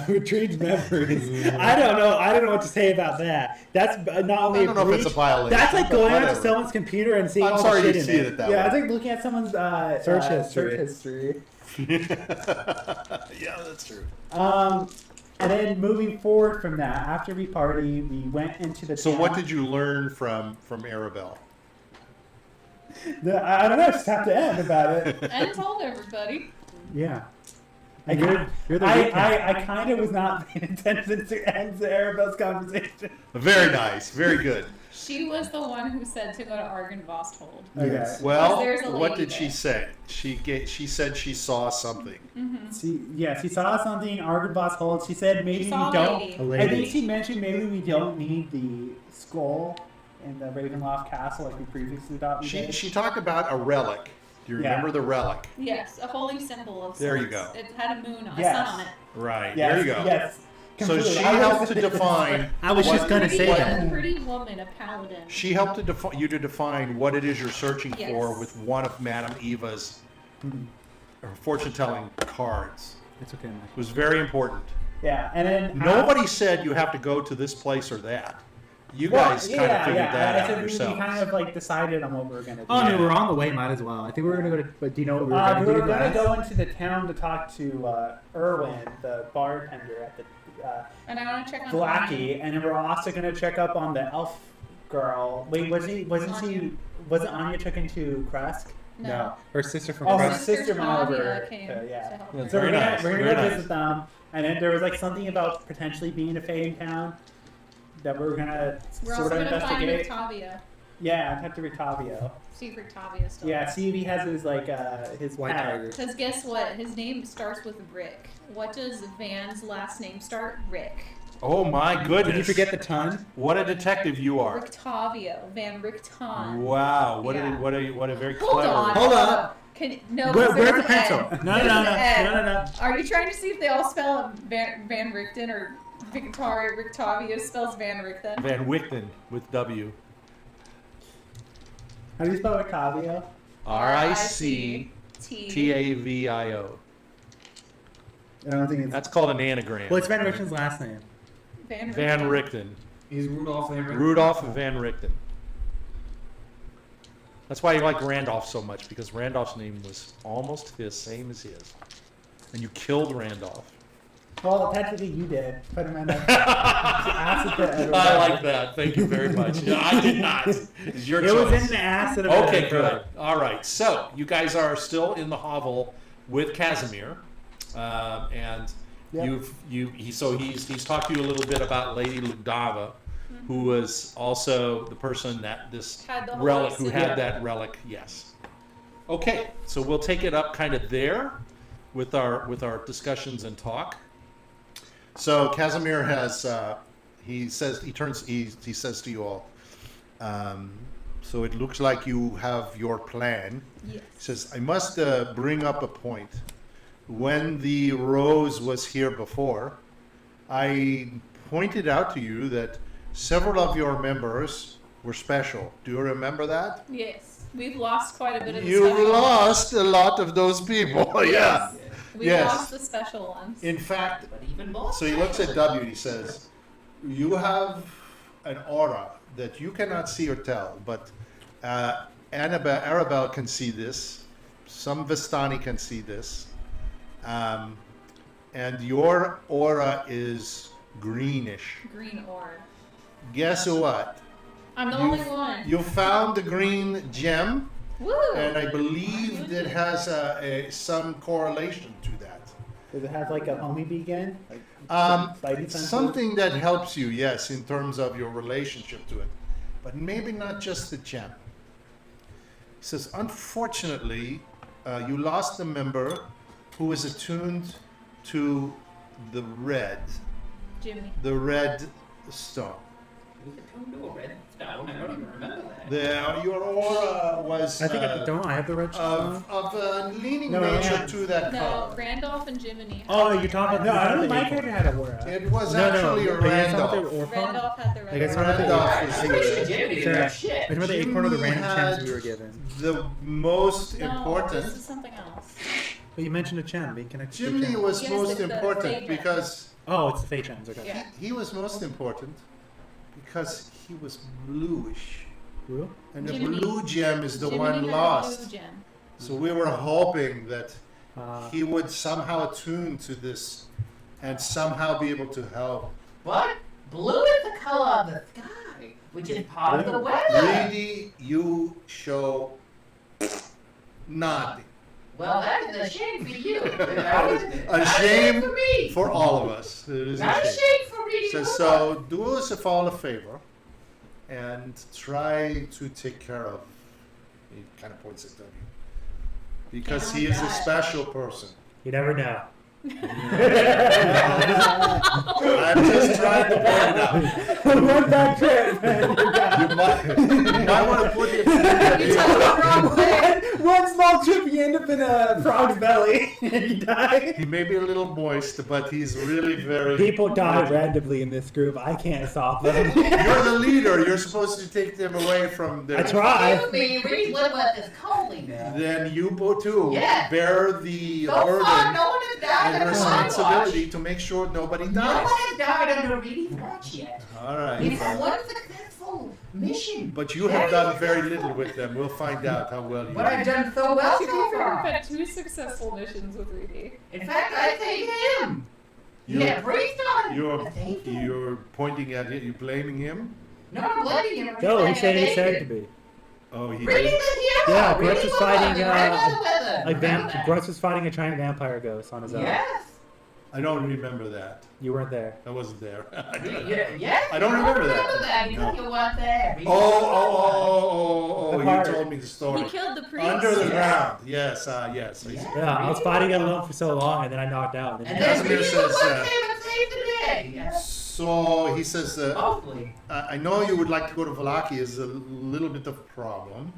F: Retrieved memories. I don't know what to say about that. That's not only
B: I don't know if
F: breach,
B: it's a violation.
F: That's like
B: but
F: going onto
B: whatever.
F: someone's computer and seeing
B: I'm
F: all
B: sorry
F: the
B: you
F: shit
B: see
F: in
B: it
F: it.
B: that
A: Yeah,
B: way.
A: it's like looking at someone's
F: Search history.
A: Search history.
B: Yeah, that's true.
A: And then moving forward from that, after we party, we went into the
B: So
A: town.
B: what did you learn from Arabelle?
A: I don't know, just have to end about it.
D: And told everybody.
A: Yeah.
F: You're the
A: I
F: recap.
A: kind of was not paying attention to end Arabelle's conversation.
B: Very nice. Very good.
D: She was the one who said to go to Argynvost hold.
A: Okay.
F: Yes.
B: Well,
D: There's a
B: what
D: lady
B: did she
D: there.
B: say? She said she saw something.
A: She saw something, Argynvost hold. She said maybe
D: She saw
A: we
D: a
A: don't.
D: lady.
F: A
A: I
F: lady.
A: think she mentioned maybe we don't need the skull in the Ravenloft castle like we previously thought we did.
B: She talked about a relic. Do you
A: Yeah.
B: remember the relic?
D: Yes, a holy symbol of
B: There you
D: sorts.
B: go.
D: It had a moon, a
A: Yes.
D: sun on it.
B: Right.
A: Yes,
B: There you go.
A: Yes.
B: So
A: completely.
B: she
A: I was-
B: helped to define.
F: I was just gonna say
B: what-
F: that.
D: A pretty woman, a paladin.
B: She helped to you to define what it is you're searching for
D: Yes.
B: with one of Madame Eva's fortune-telling cards.
F: It's okay, Mike.
B: It was very important.
A: Yeah, and then
B: Nobody said you have to go to this place or that. You guys kind of figured that
A: I
B: out
A: said
B: yourselves.
A: we kind of like decided on what we were gonna do.
F: Oh, I mean, we're on the way. Might as well. I think we were gonna go to. But do you know what we were
A: We
F: gonna do?
A: were gonna
F: last?
A: go into the town to talk to Erwin, the bartender at the
D: And I want to check on
A: Vallaki, and then we're also gonna check up on the elf girl. Wait, wasn't Anya checking to Kresk?
D: No.
F: Her sister from.
A: Oh, her
F: Crest.
A: sister went
D: Tavia
A: over.
D: came
A: Yeah.
D: to help
F: Yeah,
D: her.
A: So
B: Very
A: we're gonna,
B: nice,
A: we're gonna
B: very
A: go
B: nice.
A: visit them, and then there was like something about potentially being a fae in town that we're gonna
D: We're
A: sort
D: also
A: of
D: going to find
A: investigate.
D: Rictavia.
A: Yeah, I have to Rictavio.
D: See if Rictavia still
A: Yeah, see if he has his like his
F: White
A: pet.
F: tiger.
D: Because guess what? His name starts with Rick. What does Van's last name start? Rick.
B: Oh my goodness!
F: Did you forget the ton?
B: What a detective you are!
D: Rictavio. Van Rickton.
B: Wow, what
D: Yeah.
B: what a very
D: Hold
B: clever.
D: on.
F: Hold on.
D: No,
F: Where's
D: there's
F: the
D: an
F: pencil?
D: N.
F: No,
D: There's
F: no,
D: an
F: no,
D: N.
F: no, no, no.
D: Are you trying to see if they all spell Van Richten or Victoria Rictavio spells Van Richten?
B: Van Wichten with W.
A: How do you spell Rictavio?
B: R-I-C-T-A-V-I-O.
F: I don't think it's.
B: That's called an anagram.
F: What's Van Richten's last name?
B: Van Richten.
C: He's Rudolph Van Richten.
B: Rudolph Van Richten. That's why you like Randolph so much, because Randolph's name was almost the same as his. And you killed Randolph.
A: Well, technically you did. Put him in a acid pit.
B: I like that. Thank you very much. Yeah, I did not. It's your
F: It
B: choice.
F: was in the acid.
B: Okay, good. All right. So you guys are still in the hovel with Casimir, and
A: Yep.
B: he's talked to you a little bit about Lady Ludava, who was also the person that this
D: Had the whole
B: relic, who
D: city.
B: had that relic. Yes. Okay. So we'll take it up kind of there with our discussions and talk. So Casimir has he says to you all. So it looks like you have your plan.
D: Yes.
B: He says, I must bring up a point. When the Rose was here before, I pointed out to you that several of your members were special. Do you remember that?
D: Yes. We've lost quite a bit of the
B: You
D: special
B: lost a lot of those people. Yeah.
D: ones. We
B: Yes.
D: lost the special ones.
B: In fact,
E: But even more.
B: so he looks at W and he says, you have an aura that you cannot see or tell, but Arabelle can see this. Some Vistani can see this. And your aura is greenish.
D: Green orb.
B: Guess what?
D: I'm the only one.
B: You found the green gem,
D: Woo!
B: and I believe it has some correlation to that.
A: Does it have like a homie beacon? Like spidey
B: It's
A: senses?
B: something that helps you, yes, in terms of your relationship to it, but maybe not just the gem. He says, unfortunately, you lost a member who is attuned to the red stone.
E: To a red stone. I don't even remember that.
B: Your aura was
F: I think I have the red stone.
B: of a leaning
A: No,
B: nature
A: yeah.
B: to that
D: No,
B: color.
D: Randolph and Jiminy.
F: Oh, you're talking about
A: No, I don't think
F: the
A: my
F: acorn.
A: character had a aura.
B: It was
F: No,
B: actually a
F: but you're talking about
B: Randolph.
F: the orphan?
D: Randolph had the red
F: Like I
D: orb.
F: saw the
B: Randolph
E: I'm
B: is
E: pretty sure
B: the,
E: Jimmy didn't
F: Sarah,
E: know shit.
F: I remember the acorn of the
B: Jimmy
F: random
B: had
F: gems we were given.
B: the most
D: No,
B: important.
D: this is something else.
F: But you mentioned a gem being connected to a
B: Jimmy
F: gem.
B: was
D: Yes,
B: most
D: it's the
B: important
D: fake
B: because
F: Oh, it's the fey gems. Okay.
D: Yeah.
B: he was most important because he was bluish,
F: Blue?
B: and the
D: Jiminy-
B: blue gem is the
D: Jiminy
B: one
D: had a
B: lost.
D: blue gem.
B: So we were hoping that he
F: Uh,
B: would somehow attune to this and somehow be able to help.
E: What? Blue is the color of the sky, which is part of the weather.
B: Really, you show nothing.
E: Well, that is a shame for you.
B: A shame
E: for me.
B: for all of us. It is a
E: Not a
B: shame.
E: shame for me.
B: So do us all a favor and try to take care of. He kind of points at W. Because he is a special person.
F: you never know.
B: I'm just trying to point it out.
A: One bad trip.
B: You might want to put it.
D: You took the wrong way.
A: One small trip, you end up in a frog's belly and you die.
B: He may be a little moist, but he's really very.
F: People die randomly in this group. I can't stop them.
B: You're the leader. You're supposed to take them away from their.
F: I try.
E: Excuse me, really live with this coldly now.
B: Then you too
E: Yeah.
B: bear the
E: So far,
B: burden
E: no one has died
B: and
E: under my watch.
B: responsibility to make sure nobody
E: No
B: dies.
E: one has died under Reedy's watch yet.
B: All right.
E: It's one successful mission.
B: But you have done very little with them. We'll find out how well you
E: But I've
B: do.
E: done so well
D: To be
E: so
D: fair,
E: far.
D: I've had 2 successful missions with Rudy.
E: In fact, I saved him.
B: You-
E: Yeah, priest on him.
B: You're
E: I saved him.
B: you're pointing at him. You're blaming him.
E: No, I'm blaming him.
F: No, he said he
E: saved
F: said
E: him.
F: to be.
B: Oh, he
E: Reedy
B: did.
E: the hero.
F: Yeah,
E: Reedy
F: Grutz was
E: was
F: fighting,
E: right by the weather.
F: Like
E: Remember that?
F: Grutz was fighting a giant vampire ghost on his own.
E: Yes.
B: I don't remember that.
F: You weren't there.
B: I wasn't there.
E: Yes.
B: I don't remember that.
E: that. You know you weren't there. Reedy
B: Oh,
E: was
B: oh,
A: The
B: you
A: heart.
B: told me the story.
D: He killed the priest.
B: Under the
E: Yeah.
B: ground. Yes, yes. I see.
F: Yeah, I was fighting it alone for so long, and then I knocked out.
E: And
F: And
E: then
B: Casimir
E: Reedy
B: says,
E: was what came and saved the day. Yes.
B: So he says,
E: Hopefully.
B: I know you would like to go to Vallaki is a little bit of a problem.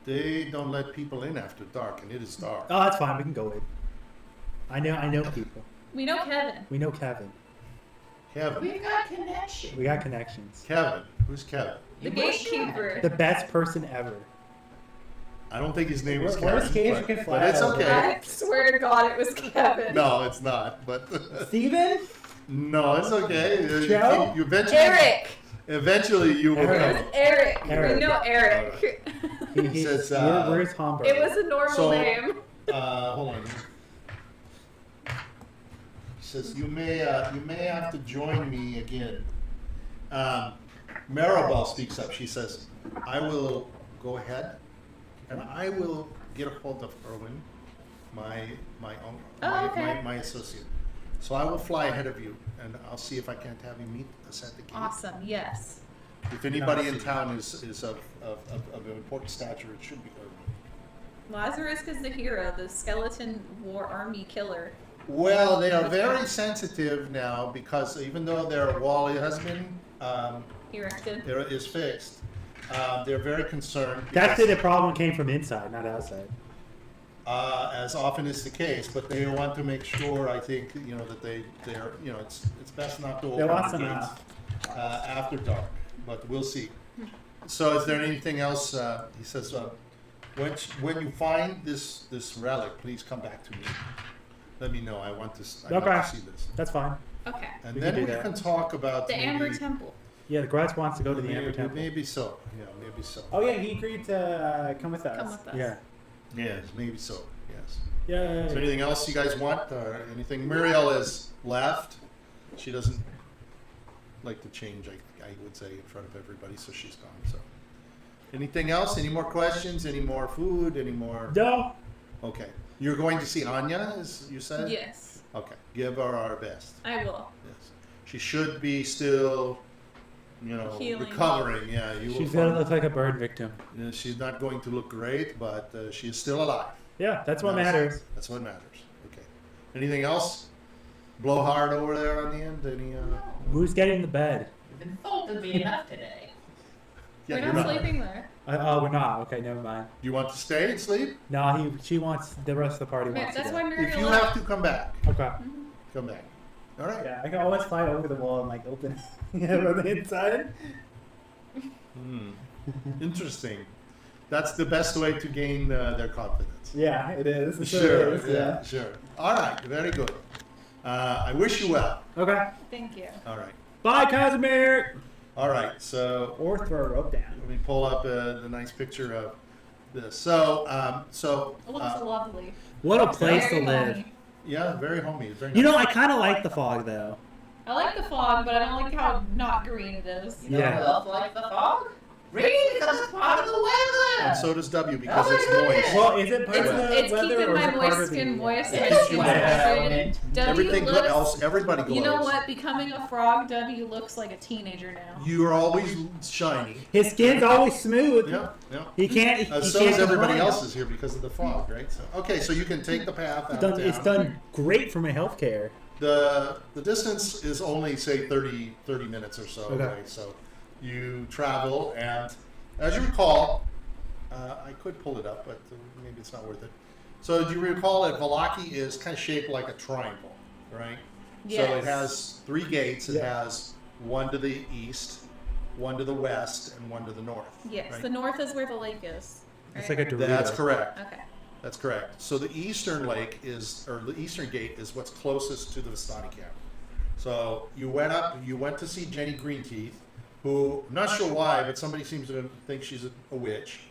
B: They don't let people in after dark, and it is dark.
F: oh, that's fine. We can go in. I know people.
D: We know Kevin.
F: We know Kevin.
B: Kevin.
E: We've got connection.
F: We got connections.
B: Kevin. Who's Kevin?
D: The
E: You wish you
D: gatekeeper.
F: The best person ever.
B: I don't think his name was
A: Worst
B: Kevin.
A: case, you can
B: But
A: fly
B: it's
A: over.
B: okay.
D: I swear to God, it was Kevin.
B: No, it's not. But
A: Steven?
B: no, it's okay.
A: Joe?
B: You eventually,
D: Eric.
B: Eventually, you will
A: Eric.
D: It
B: come.
D: was Eric.
A: Eric.
D: We know Eric.
B: He says,
A: where's Homburg?
D: It was a normal
B: So-
D: name.
B: Hold on. He says you may have to join me again. Maribel speaks up. She says, "I will go ahead, and I will get a hold of Erwin, my
D: okay.
B: my associate. So I will fly ahead of you, and I'll see if I can't have you meet us at the gate.
D: Awesome. Yes.
B: If anybody in town is of important stature, it should be Erwin."
D: Lazarus is the hero, the skeleton war army killer.
B: Well, they are very sensitive now because even though their wall has been
D: Erected.
B: there is fixed, they're very concerned.
F: That's
B: because,
F: the problem came from inside, not outside.
B: as often is the case, but they want to make sure. I think that they're it's best not to
A: They
B: open
A: want
B: the
A: some
B: gates after dark, but we'll see. So, is there anything else? He says, when you find this relic, please come back to me. Let me know. I want to see this.
F: That's fine.
D: Okay.
B: And
F: We
B: then
F: can
B: we
F: do that.
B: can talk about
D: The Amber
B: maybe-
D: Temple.
F: Yeah, the Grutz wants to go to the Amber Temple.
B: Maybe so. Yeah, maybe so.
A: Oh yeah, he agreed to come with us.
D: Come with us.
F: Yeah.
B: Yes, maybe so. Yes.
F: Yeah.
B: Is there anything else you guys want, or anything? Muriel has left. She doesn't like to change. I would say in front of everybody, so she's gone. So, anything else? Any more questions? Any more food? Any more?
F: No.
B: Okay. You're going to see Anya, as you said.
D: Yes.
B: Okay. Give her our best.
D: I will.
B: Yes. She should be still,
D: Healing.
B: recovering. Yeah. You will
F: She's gonna
B: find-
F: look like a burn victim.
B: She's not going to look great, but she is still alive.
F: Yeah, that's what
B: Nice.
F: matters.
B: That's what matters. Okay. Anything else? Blowhard over there on the end? Any?
F: Who's getting the bed?
E: You've insulted me enough today.
B: Yeah,
D: We're
B: you're
D: not
B: not.
D: sleeping there.
F: Oh, we're not. Okay, never mind.
B: You want to stay and sleep?
F: No, she wants the rest of the party
D: Yeah,
F: wants
D: that's
F: to
D: why
F: go.
D: Muriel
B: If you
D: left.
B: have to, come back.
F: Okay.
B: Come back. All right.
A: Yeah, I can always fly over the wall and like open it from the inside.
B: Interesting. That's the best way to gain their confidence.
A: Yeah, it is. It
B: Sure.
A: is,
B: Yeah. Sure. All right. Very good. I wish you well.
F: Okay.
D: Thank you.
B: All right.
F: Bye, Casimir.
B: All right. So
A: Or throw a rope down.
B: let me pull up the nice picture of this. So
D: It looks lovely.
F: What a place to
D: Very
F: live.
D: homey.
B: yeah, very homey. Very
F: You know,
B: nice.
F: I kind of like the fog though.
D: I like the fog, but I don't like how not green it is.
E: You know
F: Yeah.
E: who else likes the fog? Really? Because it's part of the weather.
B: And so does W because
E: Oh,
B: it's
E: my goodness.
B: moist.
A: Well, is it part
D: It's,
A: of the
D: it's
A: weather
D: keeping
A: or is
D: my
A: it part
D: moist
A: of
D: skin
A: the,
D: moist
E: Yeah,
D: and
E: it's
D: it's
E: keeping
D: hydrated. W
B: Everything
D: looks,
B: else, everybody glows.
D: you know what? Becoming a frog, W looks like a teenager now.
B: You are always shiny.
F: His skin's always smooth.
B: Yeah, yeah.
F: He can't. He
B: So
F: can't
B: is everybody
F: complain.
B: else's here because of the fog, right? So, okay, so you can take the path out of town.
F: It's done great for my healthcare.
B: The distance is only say 30 minutes or so
F: Okay.
B: away. So you travel, and as you recall, I could pull it up, but maybe it's not worth it. So do you recall that Vallaki is kind of shaped like a triangle, right? So it
D: Yes.
B: has 3 gates. It
A: Yeah.
B: has one to the east, one to the west, and one to the north.
D: Yes,
B: right?
D: the north is where the lake is.
F: It's
D: right?
F: like a Dorito.
B: That's correct.
D: Okay.
B: That's correct. So the eastern lake is, or the eastern gate is what's closest to the Vistani camp. So you went to see Jenny Greenteeth, who, I'm not sure why, but somebody seems to think she's a witch.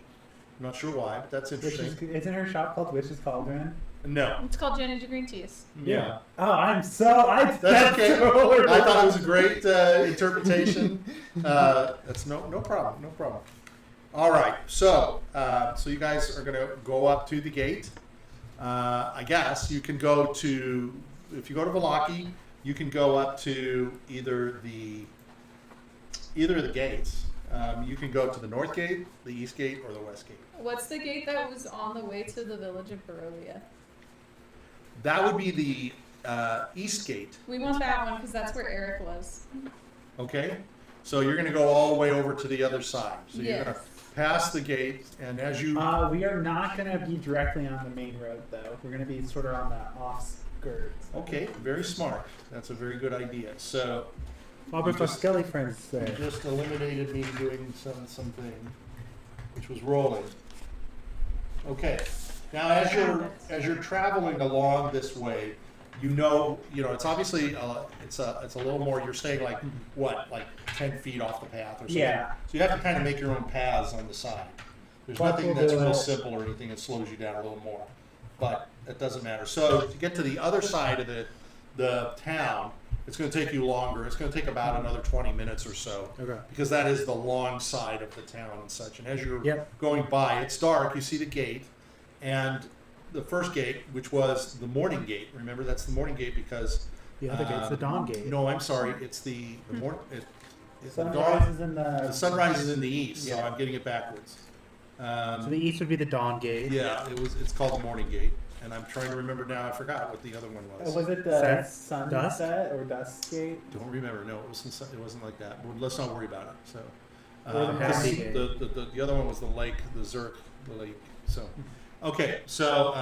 B: I'm not sure why, but that's
A: Which is,
B: interesting.
A: isn't her shop called Witch's Cauldron?
B: No.
D: It's called Jenny Green Teas.
B: Yeah.
A: Oh, that's
B: okay.
A: so
B: I thought it was a great interpretation. That's no problem. No problem. All right. So you guys are gonna go up to the gate. I guess you can go to, if you go to Vallaki, you can go up to either of the gates. You can go to the north gate, the east gate, or the west gate.
D: What's the gate that was on the way to the village of Barovia?
B: That would be the east gate.
D: We want that one because that's where Eric was.
B: Okay, so you're going to go all the way over to the other side. So you're going to
D: Yes.
B: pass the gate, and as you
A: We are not going to be directly on the main road, though. We're going to be sort of on the offskirts.
B: okay, very smart. That's a very good idea. So
F: All of our skelly friends
B: you
F: there.
B: just eliminated me doing something, which was rolling. Okay. Now, as you're traveling along this way, it's obviously it's a little more. You're staying like 10 feet off the path or something.
A: Yeah.
B: So you have to kind of make your own paths on the side. There's nothing that's real simple or anything that slows you down a little more, but it doesn't matter. So to get to the other side of the town, it's going to take you longer. It's going to take about another 20 minutes or so.
F: Okay.
B: Because that is the long side of the town and such. And as you're
F: Yep.
B: going by, it's dark. You see the gate, and the first gate, which was the morning gate. Remember, that's the morning gate because
F: The other gate's the dawn gate.
B: No, I'm sorry. It's the morning. It's the
A: Sunrise
B: dawn.
A: is in
B: The sunrise is in the east, so
A: Yeah.
B: I'm getting it backwards.
F: So the east would be the dawn gate.
B: Yeah, it's called the morning gate, and I'm trying to remember now. I forgot what the other one was.
A: Was it the
F: Sun-
A: sunset or dusk gate?
B: Don't remember. No, it wasn't like that. Well, let's not worry about it. So,
A: Or the
B: this-
F: Happy Gate.
B: the other one was the lake, the Zerk, the lake. So, okay. So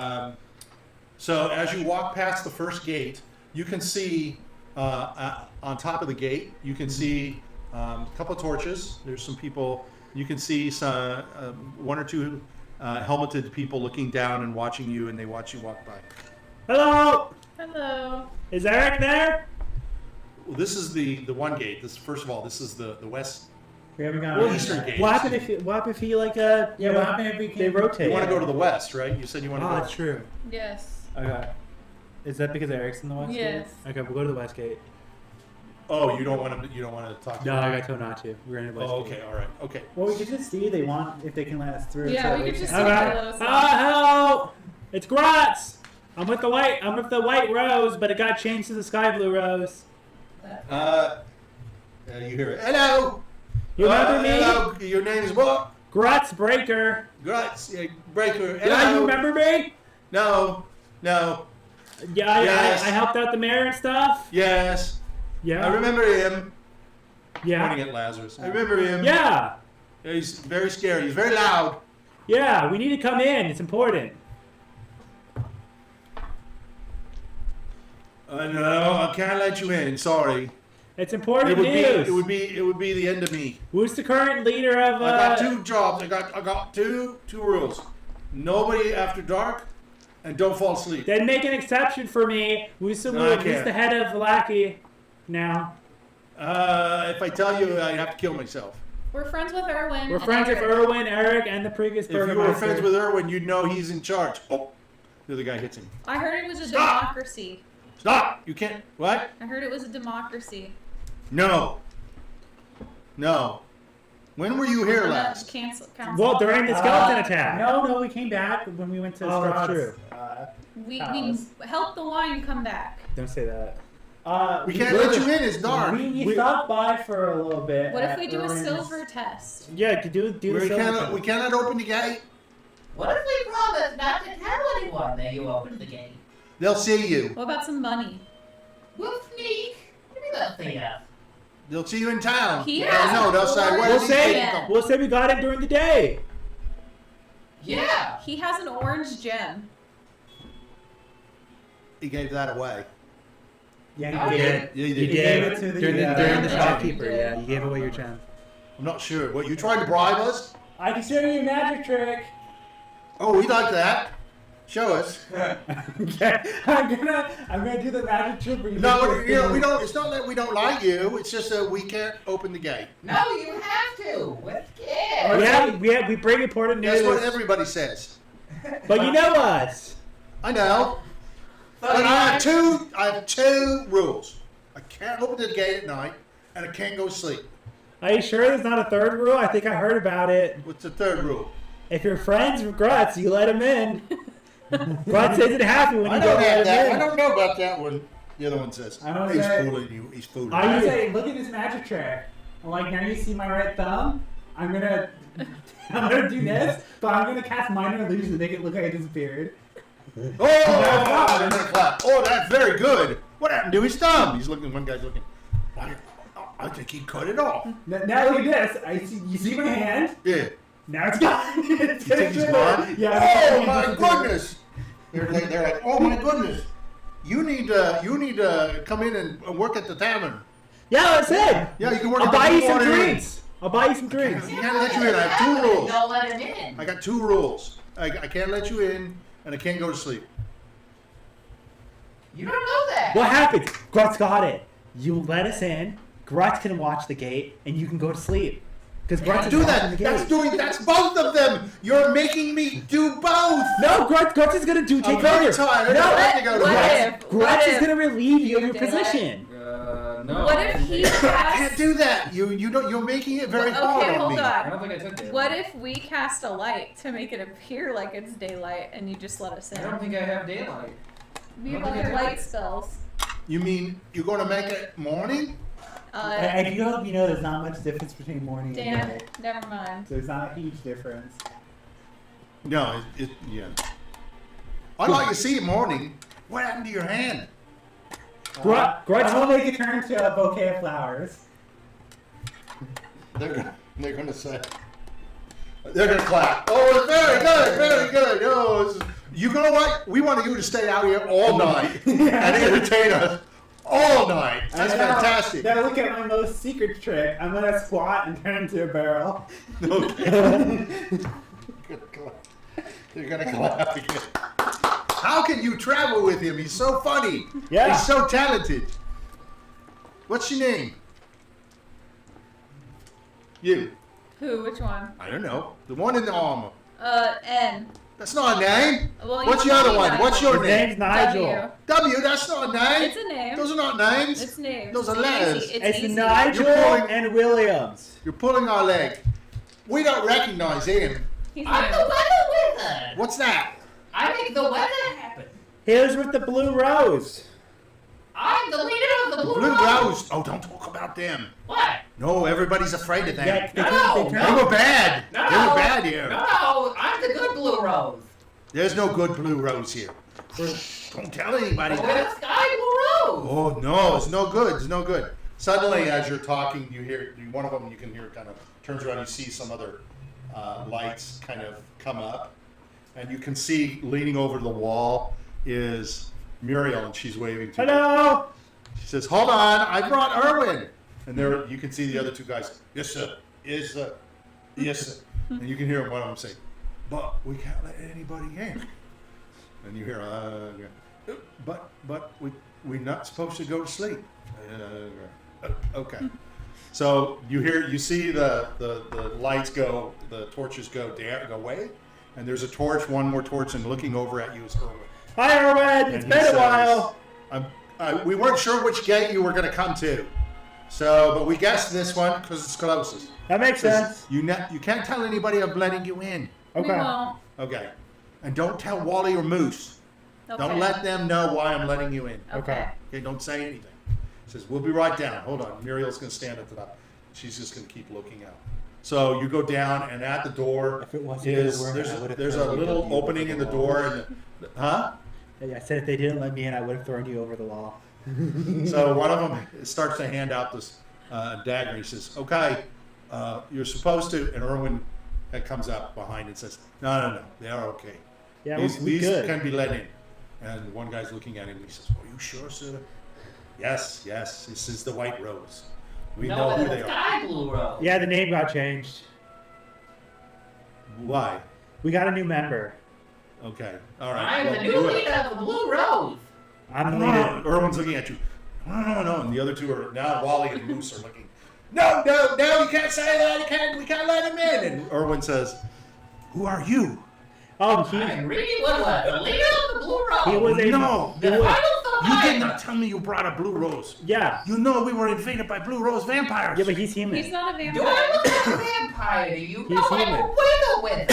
B: as you walk past the first gate, you can see on top of the gate, you can see a couple of torches. There's some people. You can see some one or two helmeted people looking down and watching you, and they watch you walk by.
F: Hello!
D: Hello.
F: Is Eric there?
B: Well, this is the one gate. This first of all, this is the west.
A: We haven't gone.
B: Well,
A: on
B: Eastern
A: yet.
B: gate.
F: What happened if he like
A: Yeah, what happened if we
F: they
A: can't-
F: rotate?
B: You want to go to the west, right? You said you want to
F: Oh,
B: go.
F: that's true.
D: Yes.
F: Okay. Is that because Eric's in the west
D: Yes.
F: gate? Okay, we'll go to the west gate.
B: Oh, you don't want to talk.
F: No, I got told not to. We're in the west
B: Oh,
F: gate.
B: okay, all right, okay.
A: Well, we could just see if they want if they can let us through.
D: Yeah,
A: so
D: we could just
A: can-
D: see.
F: Okay. Hello! It's Grutz! I'm with the white rose, but it got changed to the sky blue rose.
B: You hear it. Hello.
F: You remember me?
B: Hello. Your name is what?
F: Grutz Breaker.
B: Grutz Breaker.
F: Yeah,
B: Hello.
F: you remember me?
B: No.
F: Yeah,
B: Yes.
F: I helped out the mayor and stuff.
B: Yes.
F: Yeah.
B: I remember him.
F: Yeah.
B: Pointing at Lazarus. I remember him.
F: Yeah.
B: He's very scary. He's very loud.
F: Yeah, we need to come in. It's important.
B: No, I can't let you in. Sorry.
F: It's important
B: It would
F: news.
B: be the end of me.
F: Who's the current leader of?
B: I got two jobs. I got two rules. Nobody after dark, and don't fall asleep.
F: Then make an exception for me. Who's
B: No, I
F: who's
B: can't.
F: the head of Vallaki now?
B: If I tell you, I have to kill myself.
D: We're friends with Erwin.
F: We're
D: and
F: friends with
D: Eric.
F: Erwin, Eric, and the previous
B: If you were
F: burgomaster.
B: friends with Erwin, you'd know he's in charge. Oh, the other guy hits him.
D: I heard it was a
B: Stop!
D: democracy.
B: Stop! You can't. What?
D: I heard it was a democracy.
B: No. When were you here
D: I'm a
B: last?
D: council.
F: Well, during the skeleton attack.
A: No, we came back when we went to
F: Oh, that's
A: Strahd's,
F: true.
D: we
A: Palace.
D: helped the wine come back.
F: Don't say that.
B: We can't let you in. It's dark.
A: We stopped by for a little bit.
D: What if
A: at
D: we do a
A: Erwin's-
D: silver test?
F: Yeah, do the
B: We
F: silver.
B: cannot open the gate.
E: What if we promise not to tell anyone that you opened the gate?
B: They'll see you.
D: What about some money?
E: We'll sneak. Maybe they'll see us.
B: They'll see you in town.
D: He
B: They'll
D: has
B: know. They'll say,
D: orange
B: "Where
F: We'll
B: did these
F: say
B: people come?"
F: we'll say we got it during the day.
E: Yeah.
D: He has an orange gem.
B: He gave that away.
A: Yeah,
E: Oh,
A: he
E: yeah.
A: did.
B: Yeah, he
A: He
B: did.
A: gave it to the
F: during the
D: Yeah.
F: shopkeeper.
D: Yeah.
F: Yeah, you gave away your gem.
B: I'm not sure. What, you trying to bribe us?
A: I can show you a magic trick.
B: Oh, we like that. Show us.
A: Okay, I'm gonna do the magic trick. Where you
B: No,
A: put your
B: we
A: finger-
B: don't. It's not that we don't like you. It's just that we can't open the gate.
E: No, you have to. We're
A: Or
E: scared.
F: We bring important news.
B: That's what everybody says.
F: But you know us.
B: I know. But I have two rules. I can't open the gate at night, and I can't go to sleep.
F: Are you sure there's not a third rule? I think I heard about it.
B: What's the third rule?
F: If you're friends with Grutz, you let him in. Grutz isn't happy when
B: I
F: you
B: don't
F: don't
B: have
F: let
B: that.
F: him
B: I
F: in.
B: don't know about that one. The other one says,
A: I don't
B: he's
A: say-
B: fooling you. He's fooling
F: I-
B: you.
A: I say, look at this magic trick. I'm like, now you see my right thumb. I'm gonna do this, but I'm gonna cast minor illusion to make it look like I disappeared.
B: Oh, I'm gonna clap. Oh, that's very good. What happened to his thumb? He's looking. One guy's looking. I think he cut it off.
A: Now look at this. You see my hand?
B: Yeah.
A: Now it's gone. It's
B: You think he's
A: gone.
B: gone?
A: Yeah.
B: Oh my goodness. They're like, oh my goodness. You need to come in and work at the tavern.
F: Yeah, that's it.
B: Yeah, you can work.
F: I'll
B: at
F: buy
B: the
F: you some
B: water inn.
F: drinks. I'll buy you some drinks.
B: You can't let you in. I have two rules.
E: Don't let him in.
B: I got two rules. I can't let you in, and I can't go to sleep.
E: You don't know that.
F: What happens? Grutz got it. You let us in. Grutz can watch the gate, and you can go to sleep. Because Grutz is
B: Do
F: watching the
B: that.
F: gate.
B: That's both of them. You're making me do both.
F: No, Grutz is gonna take
B: I'm very
F: over.
B: tired.
F: No,
B: I have to go to bed.
F: Grutz is gonna relieve you of your
D: Daylight?
F: position.
C: No.
D: What if he
B: I can't
D: casts?
B: do that. You're making it very hard
D: Okay,
B: on
D: hold
B: me.
C: I
D: on.
C: don't think I took daylight.
D: What if we cast a light to make it appear like it's daylight, and you just let us
C: I don't
D: in?
C: think I have daylight.
D: We have
C: I don't think
D: other
C: I do.
D: light spells.
B: You mean you're going to make it morning?
A: I do hope you know there's not much difference between morning
D: Damn
A: and
D: it.
A: night.
D: Never mind.
A: There's not a huge difference.
B: No, yeah. I'd like to see it morning. What happened to your hand?
F: Grutz
A: I'll make it turn into a bouquet of flowers.
B: They're gonna say. They're gonna clap. Oh, very good, very good. Oh, you know what? We want you to stay out here all night and entertain us all night. That's
A: And now-
B: fantastic.
A: Now look at my most secret trick. I'm gonna squat and turn into a barrel.
B: Okay. They're gonna clap again. How can you travel with him? He's so funny.
F: Yeah.
B: He's so talented. What's your name? You.
D: Who? Which one?
B: I don't know. The one in the armor.
D: N.
B: That's not a name.
D: Well,
B: What's
D: you
B: the other
D: told me
B: one? What's your
F: His
B: name?
F: name's Nigel.
D: W.
B: W. That's not a name.
D: It's a name.
B: Those are not names.
D: It's names.
B: Those are
D: It's
B: letters.
D: easy.
F: It's
D: easy.
F: Nigel
B: You're pulling-
F: and Williams.
B: You're pulling our leg. We don't recognize him.
D: He's
E: I'm the
D: new.
E: weather wizard.
B: What's that?
E: I make the weather happen.
F: Here's with the blue rose.
E: I'm the leader of the Blue,
B: Blue Rose. Oh, don't talk about them.
E: What?
B: No, everybody's afraid of them.
F: Yeah, they
E: No,
F: turn-
B: They were bad.
E: No.
B: They were bad here.
E: No, I'm the good Blue Rose.
B: There's no good Blue Rose here. Don't tell anybody
E: We're
B: that.
E: the Sky Blue Rose.
B: Oh no, it's no good. It's no good. Suddenly, as you're talking, you hear one of them. You can hear kind of turns around. You see some other lights kind of come up, and you can see leaning over the wall is Muriel, and she's waving to you.
F: Hello.
B: She says, "Hold on, I brought Erwin." And there, you can see the other two guys. Yes, sir. Yes, sir. Yes, sir. And you can hear one of them say, "But we can't let anybody in." And you hear, yeah. But we're not supposed to go to sleep. Okay. So you see the lights go, the torches go down, go away, and there's a torch, one more torch, and looking over at you is Erwin.
F: Hi, Erwin. It's
B: And he
F: been a
B: says,
F: while.
B: We weren't sure which gate you were going to come to, but we guessed this one because it's closest.
F: That makes sense.
B: You can't tell anybody I'm letting you in.
D: We
F: Okay.
D: won't.
B: Okay. And don't tell Wally or Moose.
D: Okay.
B: Don't let them know why I'm letting you in.
D: Okay.
B: Okay, don't say anything. He says, we'll be right down. Hold on. Muriel's going to stand at the top. She's just going to keep looking out. So you go down, and at the door
F: If it wasn't gonna
B: is
F: work, I would've
B: there's a
F: thrown you
B: little
F: over
B: opening
F: the
B: in the
F: wall.
B: door. And huh?
F: Yeah, I said if they didn't let me in, I would have thrown you over the wall.
B: So one of them starts to hand out this dagger. He says, okay, you're supposed to, and Erwin comes up behind and says, no, they're okay.
F: Yeah,
B: These
F: we good.
B: can be let in. And one guy's looking at him and he says, are you sure, sir? Yes, this is the White Rose. We know who
E: it's
B: they
E: the
B: are.
E: Sky Blue Rose.
F: Yeah, the name got changed.
B: Why?
F: We got a new member.
B: Okay, all right.
E: I'm
B: Well,
E: the new
B: do it.
E: leader of the Blue Rose.
F: I'm the leader.
B: Erwin's looking at you. No. And the other two are, now Wally and Moose are looking. No, you can't say that. We can't let him in. And Erwin says, who are you?
F: Oh,
E: I'm Reedy Woodward, the leader of the Blue Rose.
F: he was a
B: No,
F: he
E: The
F: was-
E: final
B: you did
E: survivor.
B: not tell me you brought a Blue Rose.
F: Yeah,
B: You know we were invaded by Blue Rose vampires.
F: yeah, but he's human.
D: He's not a
E: Do
D: vampire.
E: I look like a vampire to you?
F: He's
E: No, I'm
F: human.
E: a weather wizard.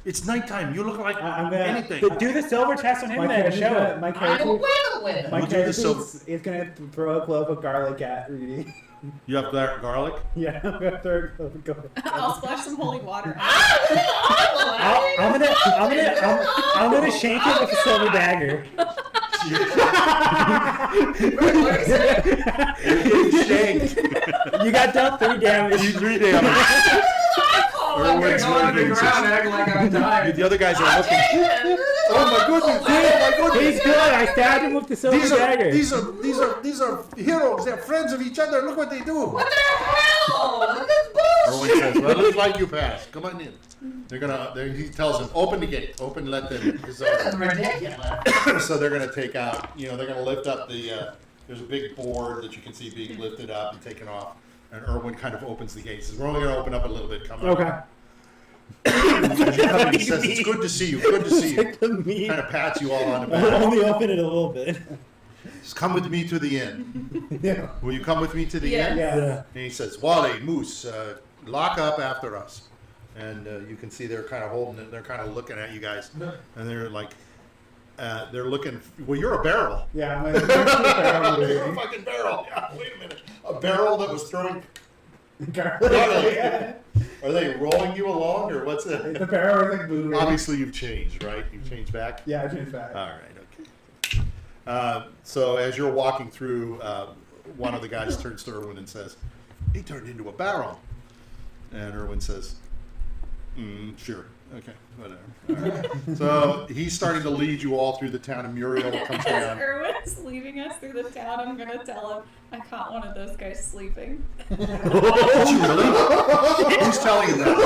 B: It's nighttime. You look like
A: I'm gonna-
B: anything.
F: Do the silver test on him
A: My
F: then and
A: character's
F: show
A: gonna,
F: it.
A: my
E: I'm a
A: character,
E: weather wizard.
A: my
B: We'll do
A: character
B: this so-
A: is gonna throw a clove of garlic at Rudy.
B: You have garlic?
A: Yeah, I'm gonna throw a clove of garlic.
D: I'll splash some holy water.
F: I'm gonna shank him with a silver dagger.
B: Shanked.
F: You got dealt 3 damage.
B: You 3 damage.
C: I'm
B: Erwin's
C: going on the
B: moving.
C: ground acting like I'm tired.
B: The other guys are looking. Oh my goodness! Oh my
F: He's good. I stabbed him with the silver dagger.
B: These are heroes. They're friends of each other. Look what they do.
E: What the hell? This is bullshit.
B: Erwin says, "Well, it looks like you passed. Come on in." He tells them, "Open the gate. Open. Let them."
E: This is ridiculous.
B: So they're gonna take out. They're gonna lift up the. There's a big board that you can see being lifted up and taken off. And Erwin kind of opens the gate. He says, "We're only gonna open up a little bit. Come on."
F: Okay.
B: He says, "It's good to see you. Good to see you."
F: Like the meat.
B: Kind of pats you all on the
F: I'll
B: back.
F: only open it a little bit.
B: Says, "Come with me to the inn.
F: Yeah.
B: Will you come with me to the
D: Yeah.
B: inn?"
F: Yeah.
B: And he says, "Wally, Moose, lock up after us." And you can see they're kind of holding it. They're kind of looking at you guys, and they're like, they're looking. Well, you're a barrel.
A: Yeah, I'm
B: You're a fucking barrel. Yeah, wait a minute. A barrel that was throwing.
A: like,
B: Are they rolling you along, or what's it?
A: the barrel is like moving.
B: Obviously, you've changed, right? You've changed back.
A: Yeah, I changed back.
B: All right, okay. So as you're walking through, one of the guys turns to Erwin and says, "He turned into a barrel." And Erwin says, "Sure, okay, whatever." All right. So he's starting to lead you all through the town, and Muriel comes
D: As
B: down.
D: Erwin's leaving us through the town, I'm gonna tell him I caught one of those guys sleeping.
B: Did you really? Who's telling him that?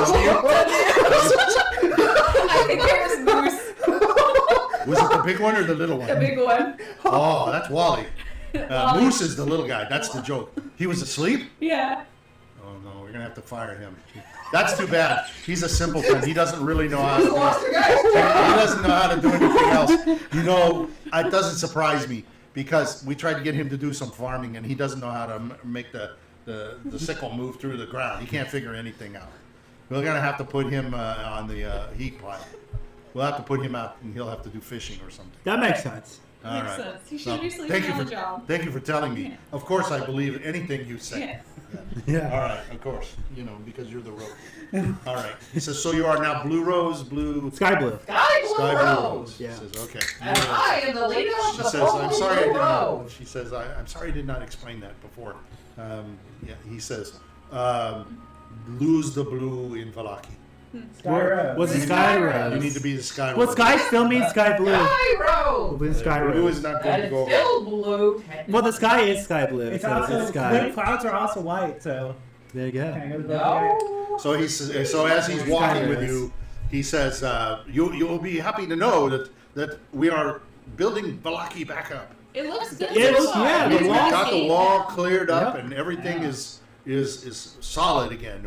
D: I think it was Moose,
B: Was it the big one or the little
D: the
B: one?
D: big one.
B: Oh, that's Wally.
D: Wally.
B: Moose is the little guy. That's the joke. He was asleep?
D: Yeah.
B: Oh no, we're gonna have to fire him. That's too bad. He's a simpleton. He doesn't really know how to do it. He doesn't know how to do anything else. It doesn't surprise me because we tried to get him to do some farming and he doesn't know how to make the sickle move through the ground. He can't figure anything out. We're gonna have to put him on the heat pile. We'll have to put him out and he'll have to do fishing or something.
F: That makes sense.
B: All
D: Makes
B: right.
D: sense. He should be sleeping
B: thank you
D: on
B: for
D: the job.
B: thank you for telling me.
D: Yeah.
B: Of course, I believe anything you say.
D: Yes.
F: Yeah.
B: All right, of course, because you're the rogue. All right. He says, "So you are now Blue Rose, Blue
F: Sky blue.
E: Sky Blue
B: Sky Blue
E: Rose.
B: Rose." He
F: Yeah.
B: says, "Okay."
E: And I am the leader of
B: She
E: the
B: says, "I'm
E: Holy
B: sorry I
E: Blue
B: did not."
E: Rose.
B: She says, "I'm sorry I did not explain that before." He says, "Lose the blue in Vallaki.
F: What's the
D: Blue
F: sky
D: Sky
F: rose?
D: Rose.
B: You need to be the Sky
F: Well,
B: Rose."
F: sky still means sky blue.
E: Sky Rose.
F: Blue sky
B: Blue
F: rose.
B: is not going
E: And
B: to
E: it's
B: go.
E: still blue.
F: Well, the sky is sky blue.
A: It's
F: So
A: also
F: it's
A: the
F: sky.
A: clouds are also white, so
F: There you go.
A: kind of goes both ways.
E: No.
B: So he says, so as he's walking with you, he says, "You'll be happy to know that we are building Vallaki back up.
D: It looks good.
F: It
D: so
F: looks-
D: far.
F: yeah,
B: We
F: the wall-
B: got the wall cleared up,
F: Yep.
B: and everything is solid again,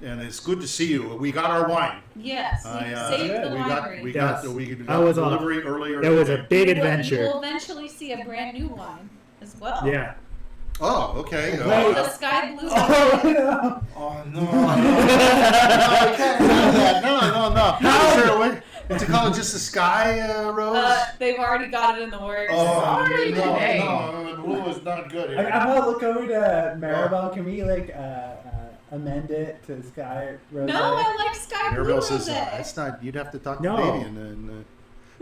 B: and it's good to see you. We got our wine.
D: Yes.
B: I,
D: Save the
B: we
D: library.
B: got
F: That
B: got
F: was
B: delivery earlier.
F: It was a
B: today.
F: big
D: You will
F: adventure.
D: eventually see a brand new one as well.
F: Yeah.
B: Oh, okay.
F: Wait.
D: The sky blue.
B: Oh no! I can't have that. No. Is there a way to call it just the Sky Rose?
D: They've already got it in the works.
E: Already today.
B: no, blue is not good.
A: I'm gonna look over to Maribel. Can we amend it to Sky Rose?
D: No, I like sky blue
B: Mirabelle
D: rose.
B: says, "That's not. You'd have to talk
F: No.
B: to Fabian and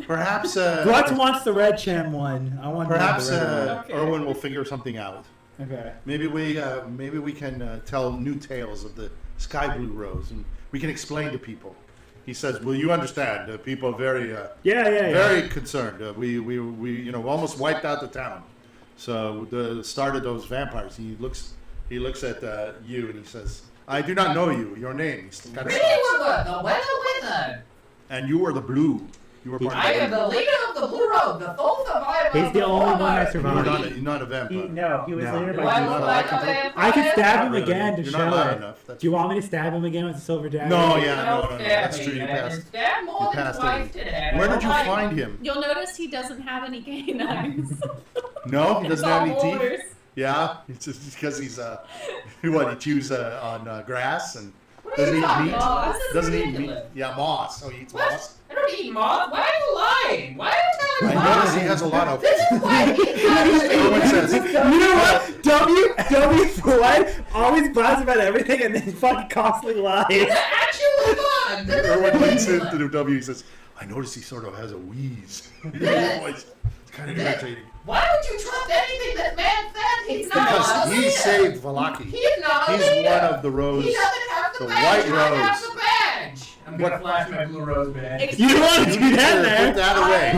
B: perhaps."
F: Grutz wants the red Chem one. I want
B: Perhaps
F: the red one.
D: Okay.
B: Erwin will figure something out.
A: Okay.
B: Maybe we can tell new tales of the Sky Blue Rose, and we can explain to people. He says, "Well, you understand. People are very
F: Yeah.
B: very concerned. We almost wiped out the town. So the start of those vampires." He looks at you and he says, "I do not know you. Your name." He's kind of
E: Really,
B: stops.
E: the weather wizard.
B: And you were the blue. You were part
E: I am
B: of the
E: the leader of the Blue Rose, the sole survivor.
F: He's
E: of
F: the only one that
E: Warlock.
B: You're
F: survived.
B: not a vampire.
A: He was
F: No.
A: later
E: Do
A: by
E: I
B: You're not
E: look
B: a
E: like a
B: lycanthrope.
E: vampire?
F: I can stab
B: Not
F: him
B: really.
F: again to
B: You're
F: show
B: not loud
F: it.
B: enough. That's
F: Do you want me to stab him again with the silver dagger?
B: No, yeah, no.
E: Don't
B: That's
E: stab
B: true.
E: me.
B: You
E: I've been
B: passed.
E: stabbed more
B: You
E: than
B: passed
E: twice
B: it.
E: today.
B: Where did you
E: I don't like
B: find him?
D: You'll notice he doesn't have any canines.
B: No, he
D: It's
B: doesn't have
D: all
B: any teeth.
D: molars.
B: Yeah, it's just because he's he chews on grass and
E: What are
B: doesn't
E: you
B: eat
E: talking
B: meat.
E: about? This is
B: Doesn't eat meat.
E: ridiculous.
B: Yeah, moss. Oh, he eats
E: What?
B: moss.
E: I don't eat moth. Why are you lying? Why are you telling
B: I notice he
E: lies?
B: has a lot of.
E: This is why he's
B: Everyone says,
F: You know what? W for what? Always brags about everything and then fucking constantly lies.
E: It's actually fun. This is
B: Erwin leans
E: ridiculous.
B: into the W. He says, "I notice he sort of has a wheeze."
E: Yes.
B: It's kind of irritating.
E: Why would you trust anything this man says? He's not
B: Because
E: a
B: he
E: leader.
B: saved Vallaki.
E: He's not a
B: He's
E: leader.
B: one of the Rose.
E: He doesn't have the
B: The
E: badge.
B: white
E: I have
B: rose.
E: the badge.
C: I'm gonna flash my blue rose badge.
F: You don't want to do that,
B: Put
F: man.
B: that away.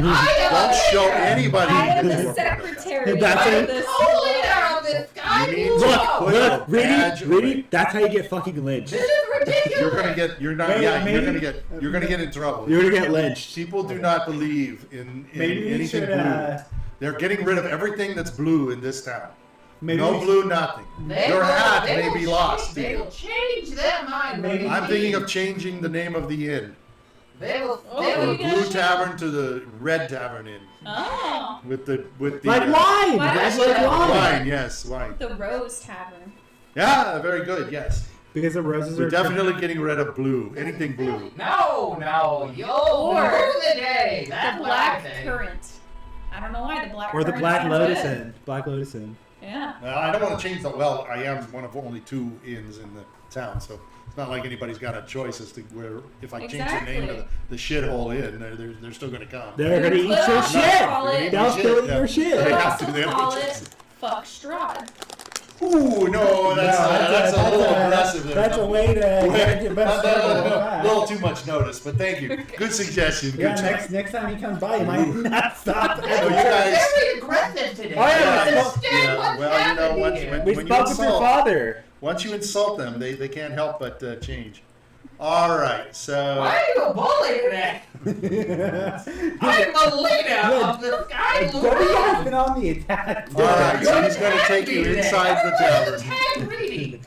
B: Don't show anybody.
D: I am
B: your
D: the secretary
F: That's
D: of
F: it.
D: this.
E: Whole leader of this sky
B: You need
E: blue
B: to
E: rose.
B: put
F: Look,
B: a badge
F: Reedy,
B: away.
F: that's how you get fucking lynched.
E: This is ridiculous.
B: You're gonna get. You're not.
A: Wait,
B: Yeah,
A: maybe-
B: you're gonna get in trouble.
F: You're gonna get lynched.
B: People do not believe in
A: Maybe we
B: anything
A: should.
B: blue. They're getting rid of everything that's blue in this town.
A: Maybe
B: No
A: we should-
B: blue, nothing. Your hat
E: they
B: may
E: will
B: be
E: change-
B: lost.
E: They will change their mind.
A: Maybe-
B: I'm thinking of changing the name of the inn
E: They will.
D: Oh,
E: They
B: from
E: will
B: the
D: you
B: Blue
D: guys-
B: Tavern to the Red Tavern Inn
D: Oh,
B: with the
F: Like
B: uh,
F: wine.
D: Why
F: That's
D: don't
F: like
D: you-
F: wine.
B: wine. Yes, wine.
D: the Rose Tavern.
B: Yeah, very good. Yes,
F: Because the roses
B: we're
F: are
B: definitely getting rid of blue. Anything blue.
E: No, you'll
D: Or
E: rue the day.
D: The
E: That's what I
D: Black
E: think.
D: Currant. I don't know why the Black
F: or the
D: Currant
F: black
D: sounds
F: lotus
D: good.
F: inn. Black lotus inn.
D: Yeah.
B: I don't want to change the. Well, I am one of only 2 inns in the town, so it's not like anybody's got a choice as to where. If I change the name of the shithole inn, they're still going to come.
F: They're gonna eat
D: Could
F: your
D: also
F: shit.
D: call it-
F: They'll still eat
B: Yeah.
F: your shit.
D: Could
B: They have
D: also
B: to, they have
D: call
B: to.
D: it Fuck Strahd.
B: Ooh, no, that's a little aggressive there.
A: That's a way to get your best
B: A
A: friend.
B: little too much notice, but thank you. Good suggestion. Good
A: Yeah,
B: job.
A: next time he comes by, you might not stop.
B: So you guys.
E: Very aggressive today.
F: Oh, yeah,
E: I
F: well,
E: understand
B: yeah,
E: what's
B: well, you know,
E: happening
B: once
E: here.
B: when-
F: We
B: you
F: spoke with your
B: insult-
F: father.
B: Once you insult them, they can't help but change. All right, so
E: Why are you a bully today? I'm the leader of the Sky Blue
A: What have you guys
E: Rose.
A: been on the attack?
B: all right, so
E: You're
B: he's going to take you
E: attacking
B: inside the
E: me today.
B: tavern.
E: Everyone is attack-reading.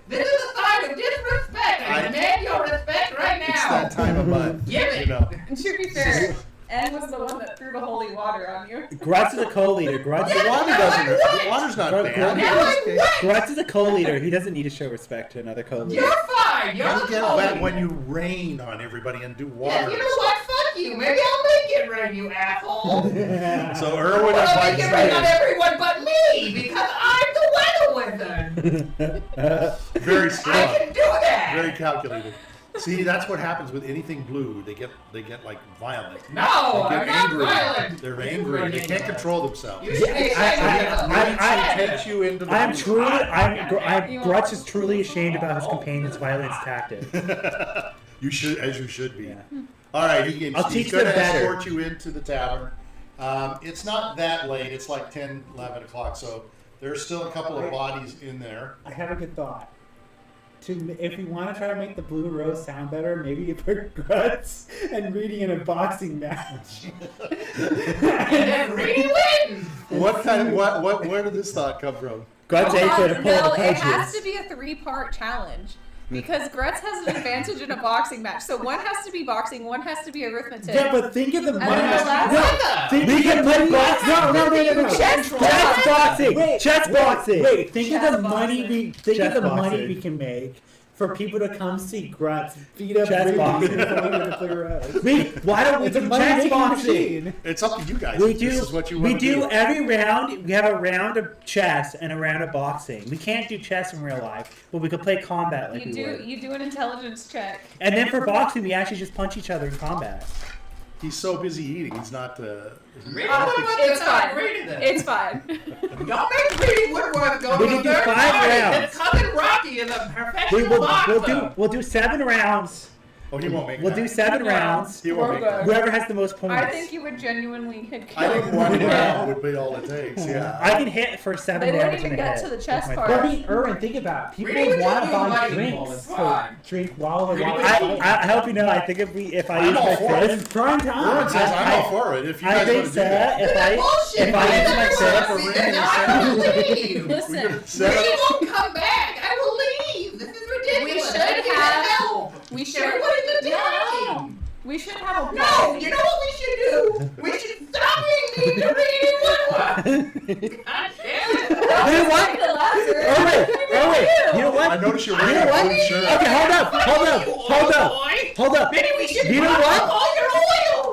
E: This is a sign of disrespect. I demand your respect right
B: It's
E: now.
B: that time of month.
E: Give it.
B: You know.
D: And to be fair, Ed was the one that threw the holy water on you.
F: Grutz is a co-leader. Grutz,
B: The water doesn't. The water's not
F: Bro,
B: bad.
E: Now I win.
F: Grutz is a co-leader. He doesn't need to show respect to another co-leader.
E: You're fine. You're
B: You
E: the
B: get
E: bully.
B: wet when you rain on everybody and do
E: Yeah,
B: water.
E: you know what? Fuck you. Maybe I'll make it rain, you asshole.
B: So Erwin
E: Well, I'll
B: invites
E: make it rain on
B: you
E: everyone but me because I'm the weather wizard.
B: in. Very
E: I
B: strong.
E: can do that.
B: Very calculated. See, that's what happens with anything blue. They get like violent.
E: No,
B: They
E: I'm
B: get
E: not
B: angry.
E: violent.
B: They're angry. They can't control themselves.
E: You should be ashamed of
F: I-
E: that.
B: Takes you into the
F: I'm
B: blue.
F: truly, Grutz is truly ashamed about his companion's violence tactic.
B: You should, as you should be.
F: Yeah.
B: All right, he's
F: I'll teach
B: going
F: them
B: to
F: better.
B: escort you into the tavern. It's not that late. It's like 10, 11 o'clock, so there's still a couple of bodies in there.
A: I have a good thought. If we want to try to make the Blue Rose sound better, maybe you put Grutz and Reedy in a boxing match.
E: And then Reedy wins.
B: What kind of where did this thought come from?
F: Grutz ain't gonna pull
D: No,
F: the
D: it has
F: punches.
D: to be a 3-part challenge. Because Grutz has an advantage in a boxing match. So one has to be boxing, one has to be arithmetic.
A: Yeah, but think of the money.
D: then the last-
A: Think
F: We
A: of
F: can
A: the
F: play
A: money-
F: boxing.
A: No.
D: Chess
F: Chess boxing.
A: Wait,
F: Chess boxing.
A: Wait, think
D: Chess
A: of the money
D: boxing.
A: we think
F: Chess
A: of the
F: boxing.
A: money we can make for people to come see Grutz beat up
F: Chess
A: Reedy
F: boxing.
A: before we go to Blue Rose.
F: Why don't we
A: It's a
F: do
A: money
F: chess
A: making
F: boxing?
A: machine.
B: It's up to you guys.
F: We
B: if this
F: do.
B: is what you
F: We
B: want to
F: do every round. We have a round of chess and a round of boxing. We can't do chess in real life, but we could play combat like we would.
D: You do an intelligence check.
F: And then for boxing, we actually just punch each other in combat.
B: He's so busy eating. He's not.
E: Reedy
D: Oh,
E: Woodworth
D: it's
E: is not
D: fine.
E: Reedy then.
D: It's fine.
E: Don't make Reedy Woodworth go
F: We
E: to
F: can
E: the
F: do
E: third
F: 5
E: party.
F: rounds.
E: His cousin Rocky is a professional boxer.
F: We'll do 7 rounds.
B: Oh, he won't make
F: We'll
B: that.
F: do 7
D: No.
F: rounds.
B: He won't make
D: We're
B: that.
D: good.
F: Whoever has the most points.
D: I think you would genuinely hit
B: I
D: kill.
B: think one round would be all it takes. Yeah.
F: I can hit for 7
D: They wouldn't
F: damage in
D: even
F: the
D: get
F: head.
D: to the chest
F: with my
D: part.
A: But I
F: thumb.
A: mean, Erwin, think about it. People
E: Reedy would
A: want
E: do
A: to buy
E: fighting
A: drinks
E: ball, it's
A: for
E: fine.
A: drink while they're
E: Reedy
A: watching.
E: would-
A: fight.
F: I hope you know. I think if I
B: I'm
F: use
B: all
F: my
B: for it.
F: fist,
A: Prime
B: Erwin
A: time.
B: says I'm all for it. If you
F: I
B: guys
F: think
B: want to
F: so.
B: do that.
F: If
E: That's
F: I
E: bullshit.
F: if I use my
E: Reedy
F: fist,
E: Woodworth
B: for
E: says,
B: Reedy,
E: I will leave.
D: Listen,
B: Set
E: Reedy
B: up-
E: won't come back. I will leave. This is ridiculous.
D: We should
E: I need
D: have-
E: help.
D: we should.
E: Everybody's attacking.
D: No. We should have a
E: No, you know what we should do? We should stop being mean to Reedy Woodworth. God damn it.
F: You know what? You know what?
B: I noticed you're
F: You
B: wearing
F: know
B: a
F: what?
B: blue shirt.
F: Okay, hold up.
E: Maybe we should
F: You know what?
E: all your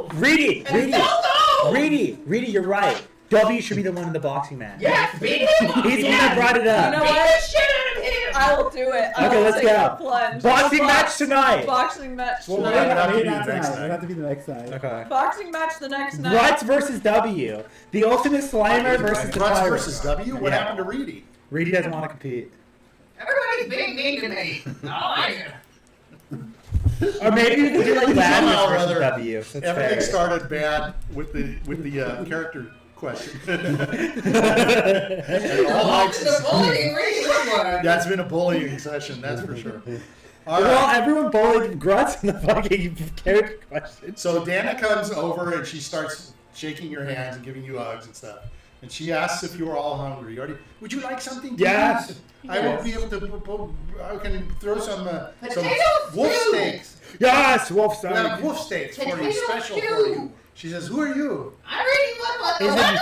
E: oil.
F: Reedy,
E: And so.
F: Reedy, you're right. W should be the one in the boxing match.
E: Yes, beat him up.
F: He's the one that brought it up.
D: You know
E: Beat
D: what?
E: the shit out of him.
D: I will do it. I
F: Okay,
D: will
F: let's
D: take
F: go.
D: the plunge.
F: Boxing
D: Box-
F: match tonight.
D: Boxing match
B: Well,
D: tonight.
B: we're gonna have to
A: Maybe
B: be
A: not
B: the next
A: tonight.
B: night.
A: It'll have to be the next night.
F: Okay.
D: Boxing match the next night.
F: Grutz versus W. The ultimate slimer versus the
B: Grutz
F: pirate.
B: versus W? What
F: Yeah.
B: happened to Reedy?
F: Reedy doesn't want to compete.
E: Everybody's being mean to me. I don't like it.
F: Or maybe we could do like Lazarus
B: Somehow or
F: versus
B: other,
F: W. That's
B: everything
F: fair.
B: started bad with the character question. And all
E: The bullying really was one.
B: that's been a bullying session, that's for sure. All
F: Well,
B: right.
F: everyone bullied Grutz in the fucking character question.
B: So Dana comes over and she starts shaking your hands and giving you hugs and stuff. And she asks if you are all hungry. Would you like something to
F: Yes.
B: eat? I will be able to. I can throw some
E: Potato
B: wolf
E: stew.
B: steaks.
F: Yes, wolf
B: We have
F: stomach.
B: wolf steaks for you,
E: Potato
B: special
E: stew.
B: for you. She says, "Who are you?
E: I'm reading what the
F: Isn't-
E: leader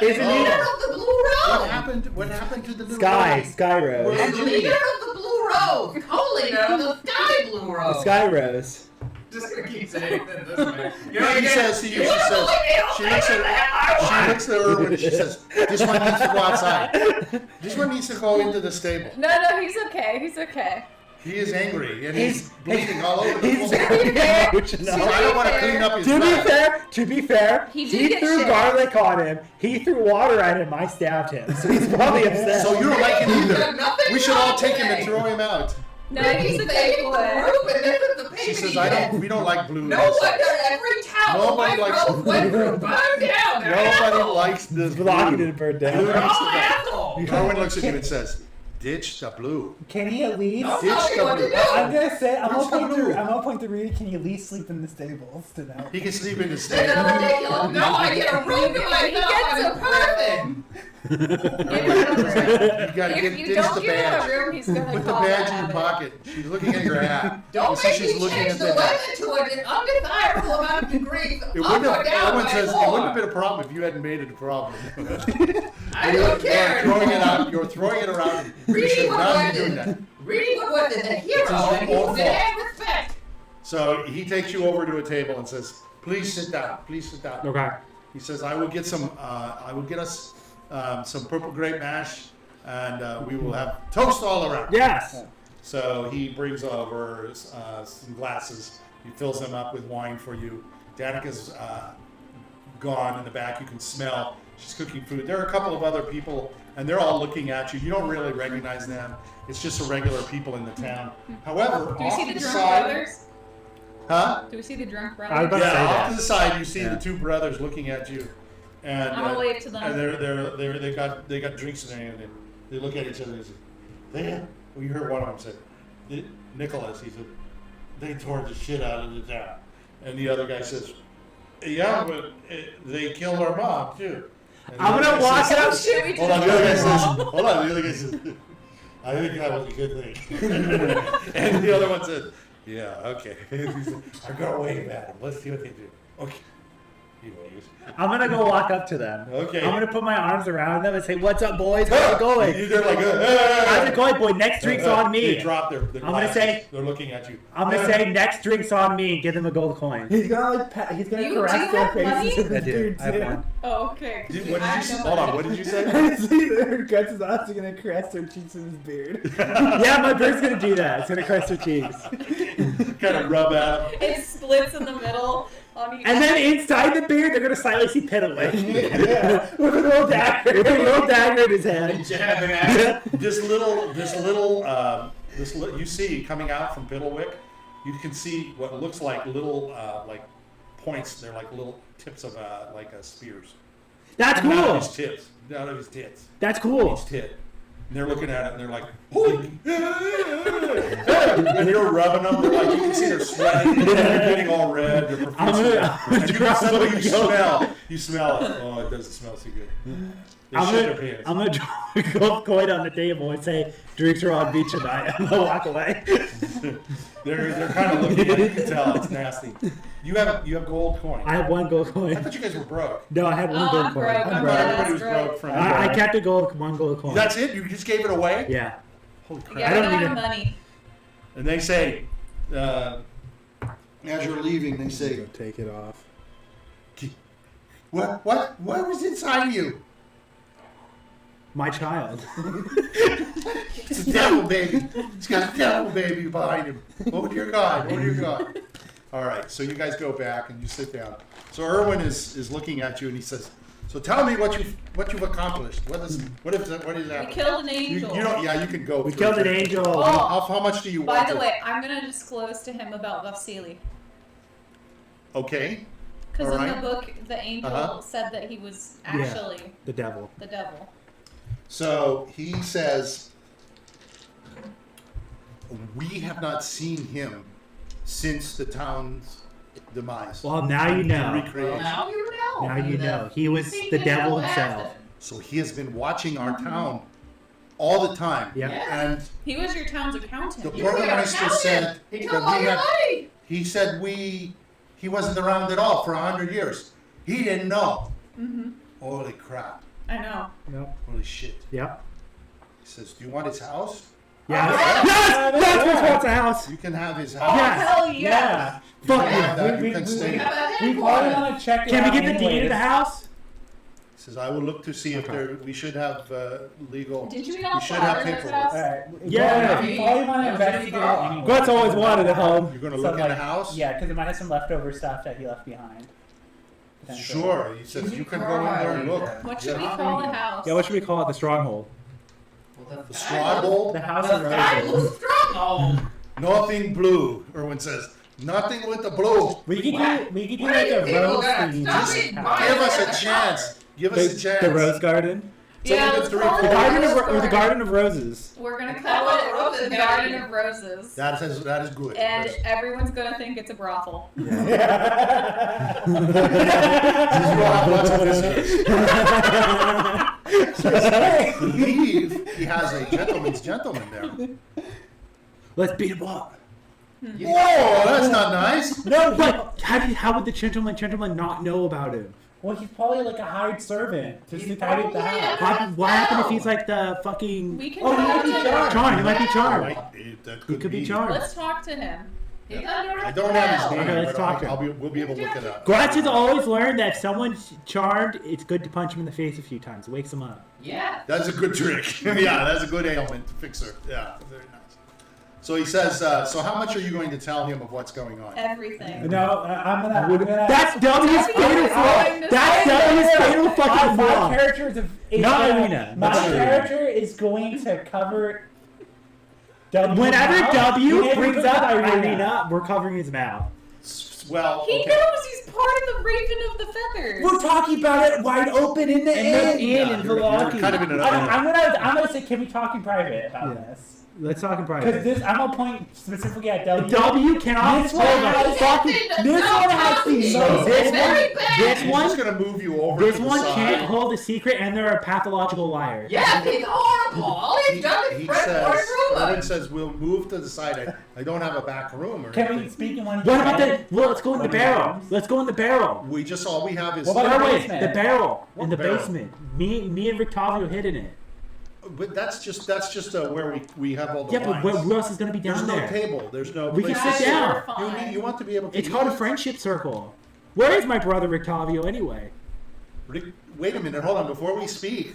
F: isn't
E: of the Blue
B: What
E: Rose.
B: happened? What happened to the little
F: Sky,
B: lady?
F: Sky Rose.
B: Where-
E: The leader of the Blue Rose. Co-leader of the Sky Blue Rose.
F: Sky Rose.
C: Just gonna keep saying that this way. You know,
B: She
C: you
B: says to you, she looks at Erwin and she says, "This one needs to go outside. This one needs to go into the stable."
D: No, he's okay. He's okay.
B: He is angry and he's bleeding all over the
F: He's
B: floor.
F: very
B: So
F: emotional.
B: I don't want to clean up his
F: To
B: mess.
F: be fair,
D: He
F: he
D: did get
F: threw
D: shit.
F: garlic on him. He threw water at him. I stabbed him, so he's probably upset.
B: So you don't like him either.
E: Nothing
B: We should all
E: wrong
B: take him and
E: with
B: throw him out.
D: No, he's a good boy.
B: She says, we don't like blue.
E: No wonder every town
B: Nobody
E: White
B: likes
E: Rose went through burned down. They're
B: Nobody
E: assholes.
B: likes this
F: Vallaki
B: blue.
F: didn't burn
B: Blue
F: down.
E: They're
B: needs
E: all
B: to go.
E: assholes.
B: Erwin looks at you and says, "Ditch the blue."
F: Can he at least?
E: Don't
B: Ditch
E: tell me
B: the
E: what to
B: blue.
E: do.
F: I'm gonna say I'm
B: Where's
F: gonna point
B: the
F: to
B: blue?
F: I'm gonna point to Reed. Can you at least sleep in the stables tonight?
B: He can sleep in the
E: This is
B: stable.
E: ridiculous. No, I get a room to myself.
D: gets
E: I'm
D: a
E: perfect.
B: You gotta
D: If
B: get
D: you
B: ditch
D: don't
B: the
D: give him a
B: badge.
D: room, he's gonna
B: Put the
D: call
B: badge
D: that
B: in your
D: habit.
B: pocket. She's looking at your hat.
E: Don't
B: You see
E: make
B: she's
E: me
B: looking
E: change
B: at
E: the
B: the
E: weather
B: hat.
E: to an undesirable amount of degrees.
B: It
E: Up
B: wouldn't
E: or
B: have,
E: down
B: Erwin
E: by
B: says, it
E: four.
B: wouldn't have been a problem if you hadn't made it a problem.
E: I don't care.
B: You're throwing it out. You're throwing it around. You
E: Reading
B: should
E: what
B: not
E: was
B: be doing that.
E: Reading what was a hero
B: It's his own
E: and he
B: fault.
E: demand respect.
B: So he takes you over to a table and says, "Please sit down. Please sit down."
F: Okay.
B: He says, "I will get some. I will get us some purple grape mash, and we will have toast all around."
F: Yes.
B: So he brings over some glasses. He fills them up with wine for you. Danica's gone in the back. You can smell. She's cooking food. There are a couple of other people, and they're all looking at you. You don't really recognize them. It's just the regular people in the town. However,
D: Do we
B: off
D: see
B: to
D: the
B: the
D: drunk
B: side,
D: brothers?
B: huh?
D: Do we see the drunk
F: I was
D: brothers?
F: about to say
B: Yeah, off
F: that.
B: to the side, you see
F: Yeah.
B: the two brothers looking at you, and
D: I'm gonna wave to them.
B: and they got drinks in their hand. And they look at each other and say, "Well, you heard one of them say, Nicholas." He said, "They tore the shit out of the town," and the other guy says, "Yeah, but they killed our mom too." And the
F: I'm
B: other
F: gonna
B: guy
F: walk
B: says-
F: up.
D: Oh shit, we
B: Hold on,
D: just
B: the other guy
D: killed
B: says,
D: them all.
B: hold on, the other guy says, "I think that was a good thing." And the other one says, "Yeah, okay." He said, "I'm gonna wave at them. Let's see what they do." Okay. He waves.
F: I'm gonna go walk up to them.
B: Okay.
F: I'm gonna put my arms around them and say, "What's up, boys? How's it going?
B: They're like,
F: How's it going, boy? Next drink's on
B: They
F: me."
B: drop their
F: I'm gonna
B: glasses.
F: say-
B: They're looking at you.
F: I'm gonna say, "Next drink's on me," and give them a gold coin.
A: He's gonna like he's gonna
D: You
A: caress
D: do
A: their
D: have money?
A: faces with his beard
F: I have
A: too.
F: one.
D: Oh, okay.
B: What did
D: I
B: you
D: have
B: say?
D: no
B: Hold on,
D: money.
B: what did you say?
A: I see that Grutz is also gonna caress their cheeks with his beard.
F: Yeah, my bird's gonna do that. It's gonna caress their cheeks.
B: Kind of rub at them.
D: It splits in the middle on each
F: And then inside the beard, they're gonna slightly pit away. With a little dagger. With a little dagger in his hand.
C: Jabbing at it.
B: This little, you see coming out from Piddlewick, you can see what looks like little, like points. They're like little tips of, spears.
F: That's
B: Coming out
F: cool.
B: of his tips. Out of his tits.
F: That's cool.
B: Each tit. And they're looking at it and they're like, holy. And you're rubbing them. They're like, you can see they're sweating. They're getting all red. They're
F: I'm
B: profusely. And you can suddenly
F: gonna
B: smell. You smell it. Oh, it doesn't smell so good. They
F: I'm
B: shit their
F: gonna,
B: pants.
F: I'm gonna drop a gold coin on the table and say, "Drinks are on me tonight." I'm gonna walk away.
B: They're kind of looking at it. You can tell it's nasty. You have gold coin.
F: I have one gold
B: I
F: coin.
B: thought you guys were broke.
F: No, I had one
D: Oh,
F: gold
D: I'm
F: coin.
D: broke.
B: I
D: I'm
B: thought
D: broke.
B: everybody was
D: That's
B: broke
D: right.
B: from.
F: I kept one gold coin.
B: That's it. You just gave it away.
F: Yeah.
B: Holy crap!
D: Yeah,
F: I don't
D: I don't
F: need
D: have
F: it.
D: money.
B: And they say, as you're leaving, they say,
A: Take it off.
B: What was inside of you?
F: My child.
B: It's a devil baby. He's got a devil baby behind him. Oh dear God. Oh dear God. All right, so you guys go back and you sit down. So Erwin is looking at you and he says, So tell me what you've accomplished. What is
D: We
B: happening?
D: killed an angel.
B: You don't. Yeah, you can go.
F: We
B: through
F: killed
B: it.
F: an angel.
D: Oh.
B: How much do you
D: By
B: want?
D: the
B: to-
D: way, I'm gonna disclose to him about Vasily.
B: Okay.
D: Because in
B: Alright.
D: the book, the angel
B: Uh-huh.
D: said that he was actually
F: The devil.
D: the devil.
B: So he says, we have not seen him since the town's demise.
F: Well, now you know.
B: Recreation.
E: Now you know.
F: Now you know. He was
E: Think
F: the
E: it
F: devil
E: will
F: himself.
E: happen.
B: So he has been watching our town all the time.
F: Yeah.
E: Yeah.
B: And
D: He was your town's
B: the
D: accountant.
E: You were
B: burgomaster
E: accountant.
B: said
E: He took
B: that
E: all
B: we
E: your
B: had.
E: money.
B: He said he wasn't around at all for 100 years. He didn't know.
D: Mm-hmm.
B: Holy crap!
D: I know.
F: Nope.
B: Holy shit!
F: Yep.
B: He says, "Do you want his house?
F: Yeah. Yes! That's what wants a house.
B: You can have his
D: Oh,
B: house.
F: Yes.
D: hell yeah.
A: Yeah.
B: You
F: Fuck
B: can
F: you.
B: have that.
A: We-
B: You can
A: we-
B: stay.
E: We have a
A: We probably
E: headquarters.
A: want to check it
F: Can we
A: out
F: get the deed of
A: anyways.
F: the house?
B: He says, "I will look to see if we should have legal.
D: Did you
B: We
D: know
B: should have
D: Lazarus'
B: paperwork.
D: house?
A: Alright.
F: Yeah.
A: We probably want to investigate it anyway.
F: Grutz always wanted a home.
B: You're gonna
A: So,
B: look in
A: like,
B: the house.
A: Yeah, because it might have some leftover stuff that he left behind. Potentially.
B: Sure." He says, "You can go in there and look."
D: What should
B: Yeah.
D: we call the house?
F: Yeah, what should we call it? The stronghold.
E: Well,
B: The Strahd.
A: The house
E: The
A: of
E: sky
A: roses.
E: blue stronghold.
B: Nothing blue. Irwin says, "Nothing with the blue.
A: We could
E: What?
A: do
E: What
A: like
E: are
A: a
E: you people
A: rose
E: gonna
A: theme.
E: stop
A: to
E: it?
A: the
E: Why
A: house.
B: Give us a chance. Give us a chance."
F: The rose garden.
B: It's only
D: Yeah,
B: been
D: let's
B: 3
D: call
B: or
D: it
F: The
B: 4
F: garden
B: years.
F: of the garden of roses.
D: We're gonna
E: It's
D: call
E: called
D: it
E: Roses
D: the
E: Garden.
D: Garden of Roses.
B: That is good.
D: And
B: Yes.
D: everyone's gonna think it's a brothel.
B: We'll have lots of visitors. I believe he has a gentleman there.
F: Let's beat him up.
B: Whoa, that's not nice.
F: No, but how would the gentleman not know about him?
A: Well, he's probably like a hired servant to
E: He's
A: tidy up the
E: probably
A: house.
F: What happened if he's like the fucking
D: We can
A: Oh, he
D: talk
A: might be
D: to him.
A: charmed.
F: charmed? He might be charmed.
B: Right, that
F: He could be charmed.
D: Let's talk to him.
E: He's under
B: I don't have his
E: spell.
B: name,
F: Okay, let's
B: but
F: talk to him.
B: we'll be able to look it up.
F: Grutz has always learned that if someone's charmed, it's good to punch him in the face a few times. It wakes him up.
E: Yeah.
B: That's a good trick. Yeah, that's a good ailment to fix her. Yeah, very nice. So he says, so how much are you going to tell him of what's going on?
D: Everything.
A: No, I'm gonna.
F: That's W's fatal flaw.
D: going to
F: That's
D: say
F: W's fatal fucking
A: my
F: flaw.
A: character is
F: Not
A: gonna-
F: Irina.
A: My
F: Not Irina.
A: character is going to cover. W
F: Whenever
A: mouth.
F: W
A: He
F: brings
A: never
F: up
A: brings
F: Irina, we're covering his mouth.
B: Well,
D: He
B: okay.
D: knows he's part of the Raven of the Feathers.
A: We're talking about it wide open in the inn.
B: Yeah, you're kind of in an
A: I'm gonna say, can we talk in private about this?
F: Let's talk in
A: Because
F: private.
A: this, I'm gonna point specifically at W.
F: W cannot
A: This
F: hold
A: one
F: a
A: has
F: fucking.
A: This one has the
F: So
A: most.
F: this
E: Very
F: one,
E: bad.
F: this
B: He's
F: one,
B: just going to move you over
F: this
B: to the
F: one
B: side.
F: can't hold a secret, and they're a pathological liar.
E: Yeah, he's horrible. All he's done is
B: He
E: spread more
B: says, Irwin
E: rumors.
B: says, we'll move to the side. I don't have a back room or
A: Can we
B: anything.
A: speak in one?
F: What about the? Well, let's go in the barrel. Let's go in the barrel.
B: We just, all we have is...
A: What about
F: No,
A: the
F: wait,
A: basement?
F: the barrel
B: What
F: in the
B: barrel?
F: basement. Me and Rictavio hid in it.
B: But that's just where we have all the
F: Yeah, but
B: wines.
F: who else is gonna be
B: There's
F: down
B: no
F: there?
B: table. There's no
F: We can
B: place
F: sit
B: to
F: down.
B: You want to be able to
F: It's
B: eat.
F: called a friendship circle. Where is my brother Rictavio anyway?
B: Wait a minute, hold on. Before we speak,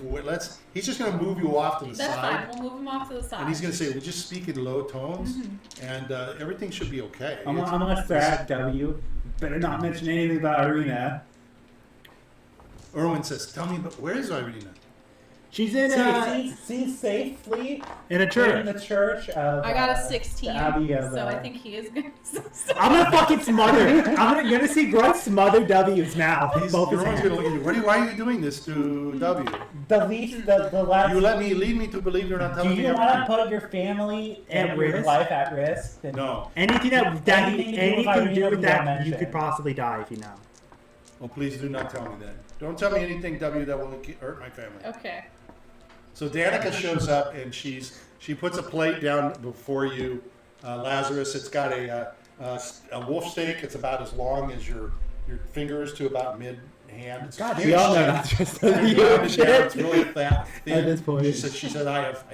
B: he's just going to move you off to the
D: That's
B: side.
D: fine. We'll move him off to the side.
B: And he's going to say, we'll just speak in low tones, and everything should be okay.
A: I'm gonna stare at W. Better not mention anything about Irina.
B: Irwin says, tell me, where is Irina?
F: She's in
A: She's safely
F: in a
A: in
F: church.
A: the church of.
D: I got a 16,
A: the Abbey of,
D: so I think he is gonna.
F: I'm gonna fucking smother. You're gonna see Grutz smother W's mouth with both his
B: Irwin's
F: hands.
B: going to look at you. Why are you doing this to W?
A: the least, the last.
B: You lead me to believe you're not
A: Do
B: telling me
A: you want to
B: everything.
A: put your family
F: At
A: and your
F: risk?
A: life at risk? Then
B: No.
F: Anything
A: Anything
F: to do with that,
A: mention.
F: you could possibly die if you know.
B: Oh, please do not tell me that. Don't tell me anything, W, that will hurt my family.
D: Okay.
B: So Danica shows up and she puts a plate down before you, Lazarus. It's got a wolf steak. It's about as long as your fingers to about mid hand. It's
F: God,
B: huge
F: we all know
B: steak.
F: that's just
B: And
F: you.
B: down and down, it's really fat, thin.
F: At this point.
B: She said, I have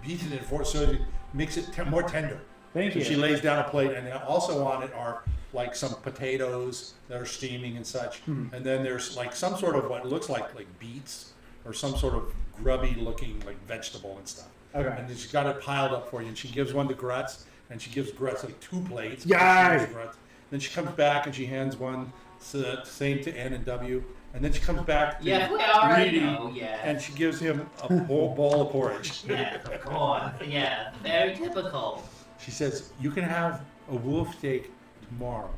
B: beaten it for so it makes it more tender.
A: Thank
B: So
A: you.
B: she lays down a plate, and also on it are like some potatoes that are steaming and such. And then there's like some sort of what looks like beets or some sort of grubby looking like vegetable and stuff.
A: Okay.
B: And then she's got it piled up for you, and she gives one to Grutz, and she gives Grutz like 2 plates.
F: Yay!
B: Then she comes back and she hands one saying to N and W, and then she comes back to
E: Yes, we already
B: Reedy,
E: know, yes.
B: and she gives him a bowl of porridge.
E: Yes, of course. Yes, very typical.
B: She says, "You can have a wolf steak tomorrow."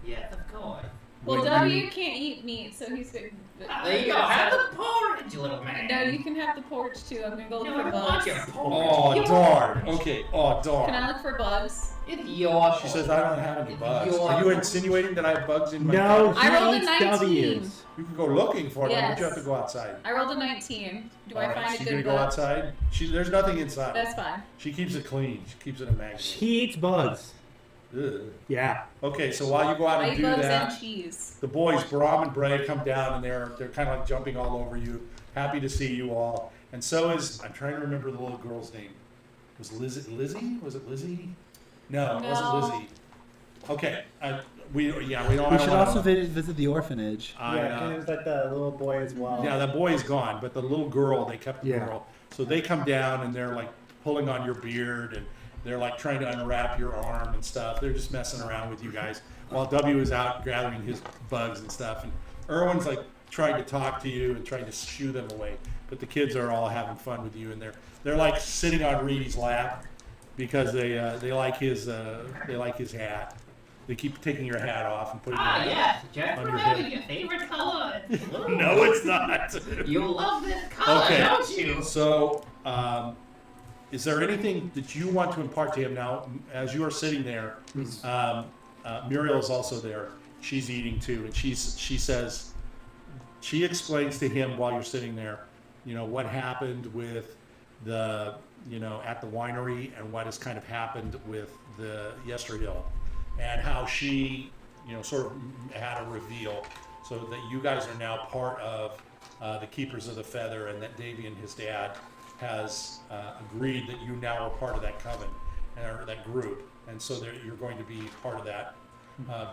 E: Yes, of course.
D: Well,
B: When
D: W
B: you-
D: can't eat meat, so he's good.
E: There you go. Have the porridge, little man.
D: No, you can have the porridge too. I'm gonna go look
E: You
D: for
E: don't
D: bugs.
E: want your porridge.
B: Oh
E: Your
B: darn.
E: porridge.
B: Okay. Oh darn.
D: Can I look for bugs?
E: It's your
B: She says, "I don't have any
E: It's
B: bugs."
E: your
B: Are you
E: porridge.
B: insinuating that I have bugs in my
F: No,
B: cabbage?
D: I rolled a
F: he eats
D: 19.
F: W's.
B: You can go looking for them, but you
D: Yes.
B: have to go outside.
D: I rolled a 19. Do I
B: All right,
D: find
B: so
D: a
B: you're
D: good
B: gonna go
D: bug?
B: outside? There's nothing inside.
D: That's fine.
B: She keeps it clean. She keeps it a magnet.
F: He eats bugs.
B: Ugh.
F: Yeah.
B: Okay, so while you go out
D: I
B: and
D: eat
B: do
D: bugs
B: that,
D: and cheese.
B: the boys Brom and Bray come down and they're kind of like jumping all over you, happy to see you all. And so is, I'm trying to remember the little girl's name. Was Lizzie? Was it Lizzie? No, it
D: No.
B: wasn't Lizzie. Okay, we don't.
F: We
B: I
F: should
B: don't
F: also
B: wanna-
F: visit the orphanage.
B: I,
A: Yeah, and it was like the little boy as well.
B: yeah, the boy is gone, but the little girl, they kept the
F: Yeah.
B: girl. So they come down and they're like pulling on your beard and they're like trying to unwrap your arm and stuff. They're just messing around with you guys while W is out gathering his bugs and stuff. And Erwin's like trying to talk to you and trying to shoo them away. But the kids are all having fun with you and they're like sitting on Reedy's lap because they like his hat. They keep taking your hat off and putting
E: Ah,
B: it
E: yes. Just
B: on your
E: remember
B: head.
E: your favorite color. It's blue.
B: No, it's not.
E: You love this color,
B: Okay.
E: don't you?
B: So, is there anything that you want to impart to him now? As you are sitting there, Muriel is also there. She's eating too, and she explains to him while you're sitting there, what happened with the, at the winery and what has kind of happened with the Yesterhill, and how she, sort of had a reveal, so that you guys are now part of the Keepers of the Feather, and that Davy and his dad has agreed that you now are part of that coven or that group, and so you're going to be part of that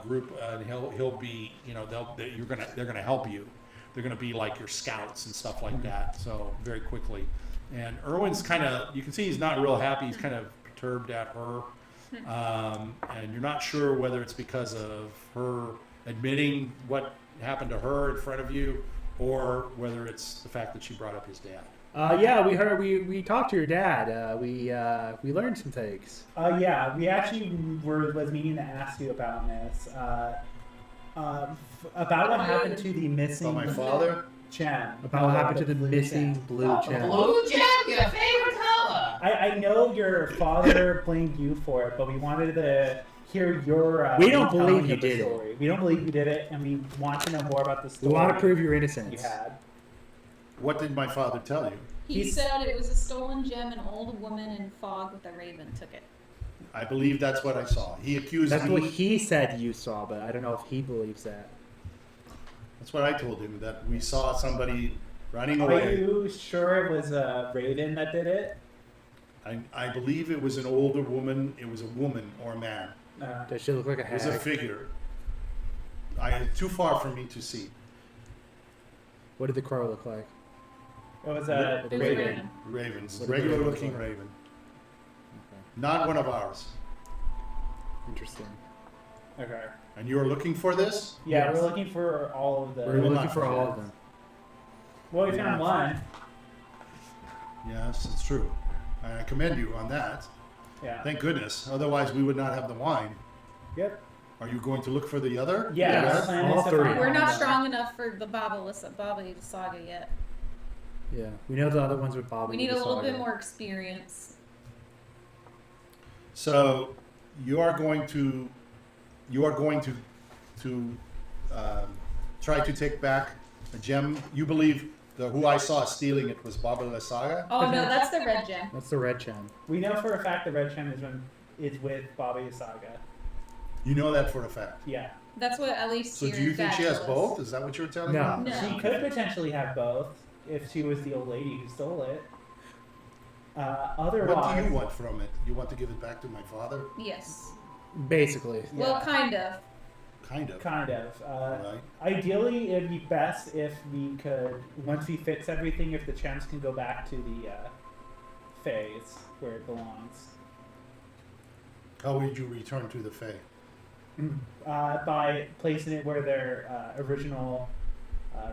B: group, and he'll be, they're gonna help you. They're gonna be like your scouts and stuff like that. So very quickly, and Erwin's kind of, you can see he's not real happy. He's kind of perturbed at her, and you're not sure whether it's because of her admitting what happened to her in front of you, or whether it's the fact that she brought up his dad.
F: Yeah, we talked to your dad. We learned some things.
A: Yeah, we actually was meaning to ask you about this. About what happened to the missing
B: About my father?
A: gem.
F: About what happened to the
A: blue
F: missing
A: gem.
F: blue gem.
E: Blue gem, your favorite color.
A: I know your father blamed you for it, but we wanted to hear your.
F: We don't
A: retelling
F: believe you
A: of the
F: did it.
A: story. We don't believe you did it, and we want to know more about the
F: We
A: story.
F: want to prove your
A: you
F: innocence.
A: had.
B: What did my father tell you?
D: He
A: He's-
D: said it was a stolen gem. An old woman in fog with a raven took it.
B: I believe that's what I saw. He accused
F: That's
B: me.
F: what he said you saw, but I don't know if he believes that.
B: That's what I told him, that we saw somebody running
A: Are
B: away.
A: you sure it was a raven that did it?
B: I believe it was an older woman. It was a woman or a man.
F: Does she look like a
B: It was a
F: hag?
B: figure. Too far for me to see.
F: What did the crow look like?
A: It was
F: It
A: a
F: was
D: a
A: raven.
D: raven.
B: Ravens,
F: What did
B: regular
F: the
B: looking
F: raven look like?
B: raven. Not one of ours.
F: Interesting.
A: Okay.
B: And you are looking for this?
A: Yeah,
F: Yes.
A: we're looking for all of the.
F: We're looking
B: not.
F: for all of them.
A: Well, we found one.
B: Yes, it's true. I commend you on that.
A: Yeah.
B: Thank goodness. Otherwise, we would not have the wine.
A: Yep.
B: Are you going to look for the other?
A: Yeah.
F: Yes.
A: our plan
F: All
A: is to
F: three.
A: find
D: We're
A: one
D: not
A: more.
D: strong enough for the Baba Saga yet.
F: Yeah, we know the other ones with Bobby.
D: We need a little
F: Saga.
D: bit more experience.
B: So you are going to try to take back a gem. You believe who I saw stealing it was Baba Saga?
D: Oh no, that's the red gem.
F: That's the red gem.
A: We know for a fact the red gem is with Baba Saga.
B: You know that for a fact.
A: Yeah.
D: That's what at least.
B: So
D: your
B: do you think
D: dad
B: she has
D: told us.
B: both? Is that what you're telling
F: No.
B: me?
D: No.
A: She could potentially have both if she was the old lady who stole it. Otherwise,
B: What do you want from it? You want to give it back to my father?
D: Yes.
F: Basically.
D: Well,
A: Yeah.
D: kind of.
B: Kind of.
A: Kind of.
B: Right.
A: Ideally, it'd be best if we could, once we fix everything, if the gems can go back to the phase where it belongs.
B: How would you return to the Fae?
A: By placing it where their original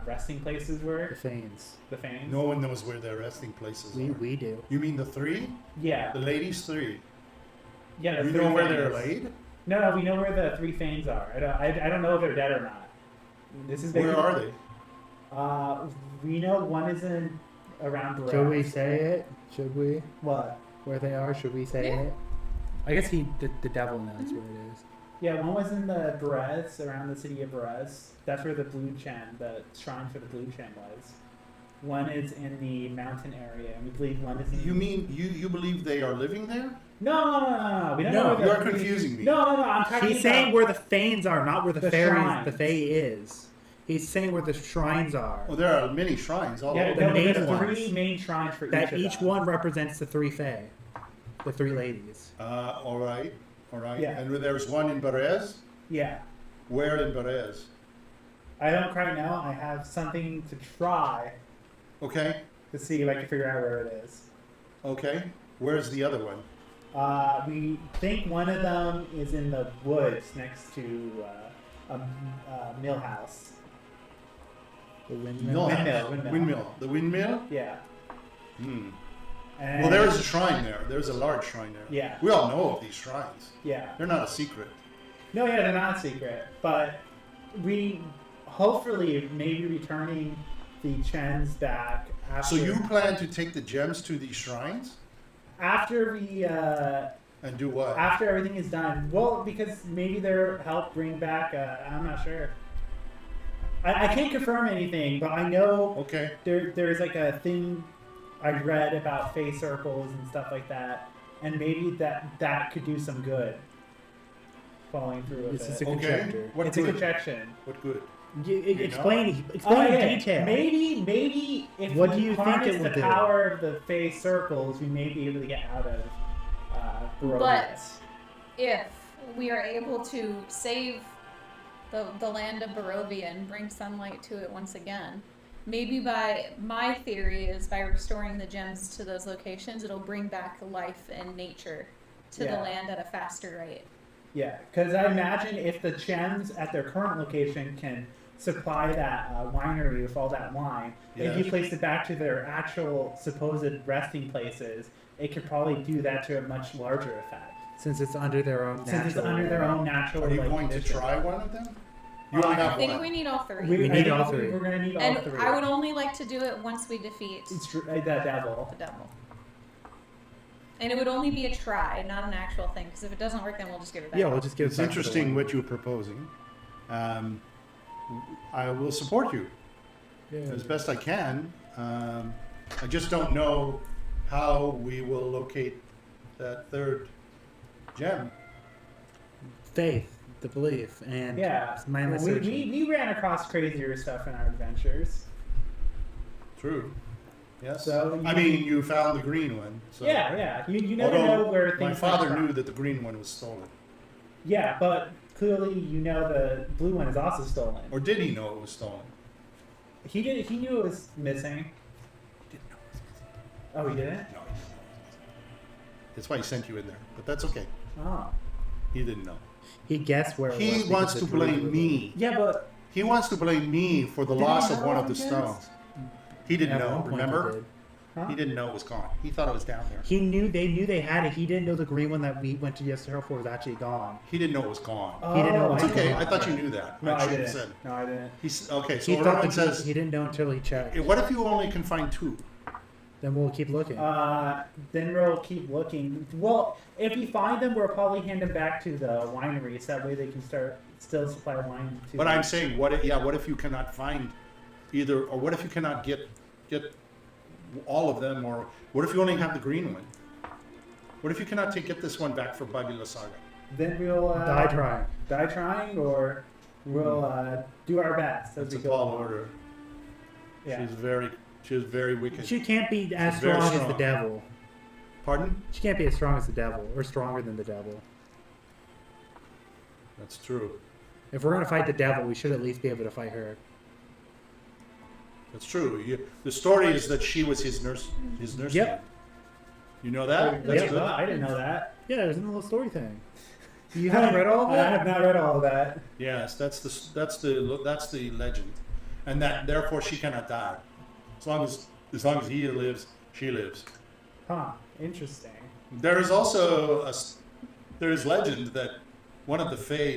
A: resting places were.
F: The Fanes.
A: The Fanes.
G: No one knows where their resting places are.
F: We do.
G: You mean the three?
A: Yeah.
G: The ladies three?
A: Yeah.
G: You
A: three
G: know where
A: Fanes.
G: they're laid?
A: No, we know where the 3 Fanes are. I don't know if they're dead or not. This is
G: Where are they?
A: We know one is in around Barrett.
F: Should we say it? Should we?
A: What?
F: Where they are? Should we say
D: Yeah.
F: it? I guess the devil knows where it is.
A: Yeah, one was in the Berez, around the city of Berez. That's where the Blue Chen, the shrine for the Blue Chen was. One is in the mountain area, and we believe one is in...
G: You mean you believe they are living there?
A: No. We don't
F: No,
A: know where
G: You're
A: the
G: confusing me.
A: No, I'm talking
F: He's
A: about...
F: saying where the Fanes are, not where the
A: The
F: fairies,
A: shrines.
F: the Fae is. He's saying where the shrines are.
G: Well, there are many shrines all
A: Yeah,
G: over.
F: the
A: no,
F: main
A: there's
F: ones.
A: 3 main shrines for
F: That
A: each
F: each
A: of them.
F: one represents the 3 Fae. The 3 ladies.
G: All right.
A: Yeah.
G: And there's one in Berez?
A: Yeah.
G: Where in Berez?
A: I don't quite know. I have something to try
G: Okay.
A: to see if I can figure out where it is.
G: Okay. Where's the other one?
A: We think one of them is in the woods next to a mill house.
F: The windmill.
A: Windmill.
G: The windmill?
A: Yeah.
G: Hmm.
A: And
G: Well, there is a shrine there. There's a large shrine there.
A: Yeah.
G: We all know of these shrines.
A: Yeah.
G: They're not a secret.
A: No, yeah, they're not secret. But we hopefully maybe returning the Chens back after.
G: So you plan to take the gems to these shrines
A: after we
G: and do what?
A: after everything is done. Well, because maybe they're help bring back. I'm not sure. I can't confirm anything, but I know
G: Okay.
A: there's like a thing I read about face circles and stuff like that, and maybe that could do some good. Following through with
F: This is
A: it.
F: a
G: Okay.
F: conjecture.
G: What
A: It's a
G: good?
A: conjecture.
G: What good?
F: Explain
A: Oh,
F: in
A: yeah.
F: detail.
A: Maybe if
F: What
A: we
F: do you think
A: harness
F: it would
A: the
F: do?
A: power of the face circles, we may be able to get out of Barovia.
D: But if we are able to save the land of Barovia and bring sunlight to it once again, maybe my theory is by restoring the gems to those locations, it'll bring back life and nature to
A: Yeah.
D: the land at a faster rate.
A: Yeah, because I imagine if the Chens at their current location can supply that winery with all that wine, if you
G: Yes.
A: place it back to their actual supposed resting places, it could probably do that to a much larger effect.
F: Since it's under their own
A: Since it's
F: natural-
A: under their own natural.
G: Are you
A: like,
G: going to
A: condition.
G: try one of them? You
A: I
G: only
D: I
G: have
D: think
G: one.
D: we need all 3.
F: We
A: I
F: need
A: think
F: all 3.
A: We're gonna need all
D: And
A: 3.
D: I would only like to do it once we defeat
A: The devil.
D: the devil. And it would only be a try, not an actual thing. Because if it doesn't work, then we'll just give it back.
F: Yeah, we'll just give
G: It's
F: it back to the
G: interesting
F: one.
G: what you're proposing. I will support you
F: Yeah.
G: as best I can. I just don't know how we will locate that third gem.
F: Faith, the belief, and
A: Yeah,
F: mindless
A: we
F: searching.
A: we ran across crazier stuff in our adventures.
G: True. Yes.
A: So
G: I mean, you found the green one. So.
A: Yeah. You never
G: Although
A: know where things
G: my father
A: come from.
G: knew that the green one was stolen.
A: Yeah, but clearly you know the blue one is also stolen.
G: Or did he know it was stolen?
A: He did. He knew it was missing.
G: Didn't know it was missing.
A: Oh, he didn't.
G: No, he didn't know it was missing. That's why he sent you in there. But that's okay.
A: Oh.
G: He didn't know.
F: He guessed where it was.
G: He
F: because
G: wants
F: the
G: to
F: druid
G: blame
F: was-
G: me.
A: Yeah, but
G: He wants to blame me for the
A: Did he
G: loss
A: know
G: of one of
A: it
G: the
A: was?
G: stones. He didn't
F: At
G: know,
F: one point he
G: remember?
F: did.
A: huh?
G: He didn't know it was gone. He thought it was down there.
F: He knew they had it. He didn't know the green one that we went to yesterday for was actually gone.
G: He didn't know it was gone.
A: Oh,
F: He didn't know
G: It's
F: I
G: okay.
F: didn't.
G: I thought you knew that.
A: No, I
G: should have
A: didn't.
G: said.
A: No, I didn't.
G: He's okay. So
F: He thought
G: Orlando
F: that
G: says,
F: he didn't know until he checked.
G: "What if you only can find 2?
F: Then we'll keep looking.
A: Then we'll keep looking. Well, if we find them, we'll probably hand them back to the wineries. That way they can still supply wine to
G: But
A: them.
G: I'm saying, what if you cannot find either, or what if you cannot get all of them, or what if you only have the green one? What if you cannot get this one back for Babila Saga?
A: Then we'll
F: Die trying.
A: Die trying, or we'll do our best as
G: That's a
A: we go
G: tall
A: along.
G: order.
A: Yeah.
G: She's very wicked.
F: She can't be as
G: She's very
F: strong as the
G: strong.
F: devil.
G: Pardon?
F: She can't be as strong as the devil, or stronger than the devil.
G: That's true.
F: If we're gonna fight the devil, we should at least be able to fight her.
G: That's true. The story is that she was his nurse.
F: Yep.
G: You know that? That's
A: Yeah,
G: good.
A: I didn't know that.
F: Yeah, there's a little story thing. You haven't read all of
A: I
F: that?
A: have not read all of that.
G: Yes, that's the legend, and that therefore she cannot die, as long as he lives, she lives.
A: Huh. Interesting.
G: There is also there is legend that one of the Fae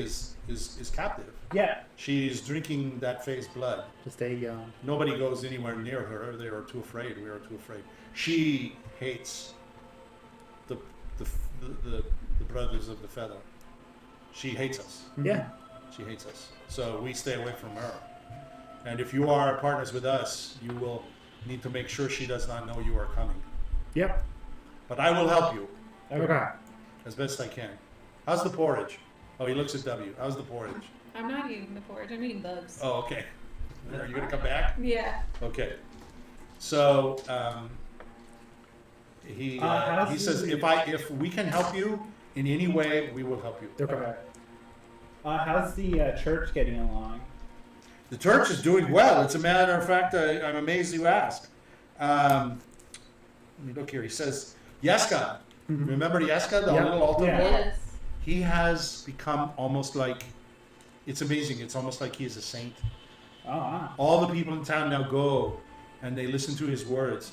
G: is captive.
A: Yeah.
G: She's drinking that Fae's blood.
F: To stay young.
G: Nobody goes anywhere near her. They are too afraid. We are too afraid. She hates the brothers of the feather. She hates us.
F: Yeah.
G: She hates us. So we stay away from her. And if you are partners with us, you will need to make sure she does not know you are coming.
F: Yep.
G: But I will help you
F: Okay.
G: as best I can. How's the porridge? Oh, he looks at W. How's the porridge?
D: I'm not eating the porridge. I'm eating bugs.
G: Oh, okay. Are you gonna come back?
D: Yeah.
G: Okay. So he
A: how's
G: says if we can help you in any way, we will help you.
F: Okay.
A: How's the church getting along?
G: The church is doing well. It's a matter of fact, I'm amazed you asked. Let me look here. He says, Yeska. Remember Yeska, the
F: Yeah.
G: little altar
A: Yeah.
G: boy?
D: Yes.
G: He has become almost like, it's amazing. It's almost like he is a saint.
A: Oh, wow.
G: All the people in town now go and they listen to his words.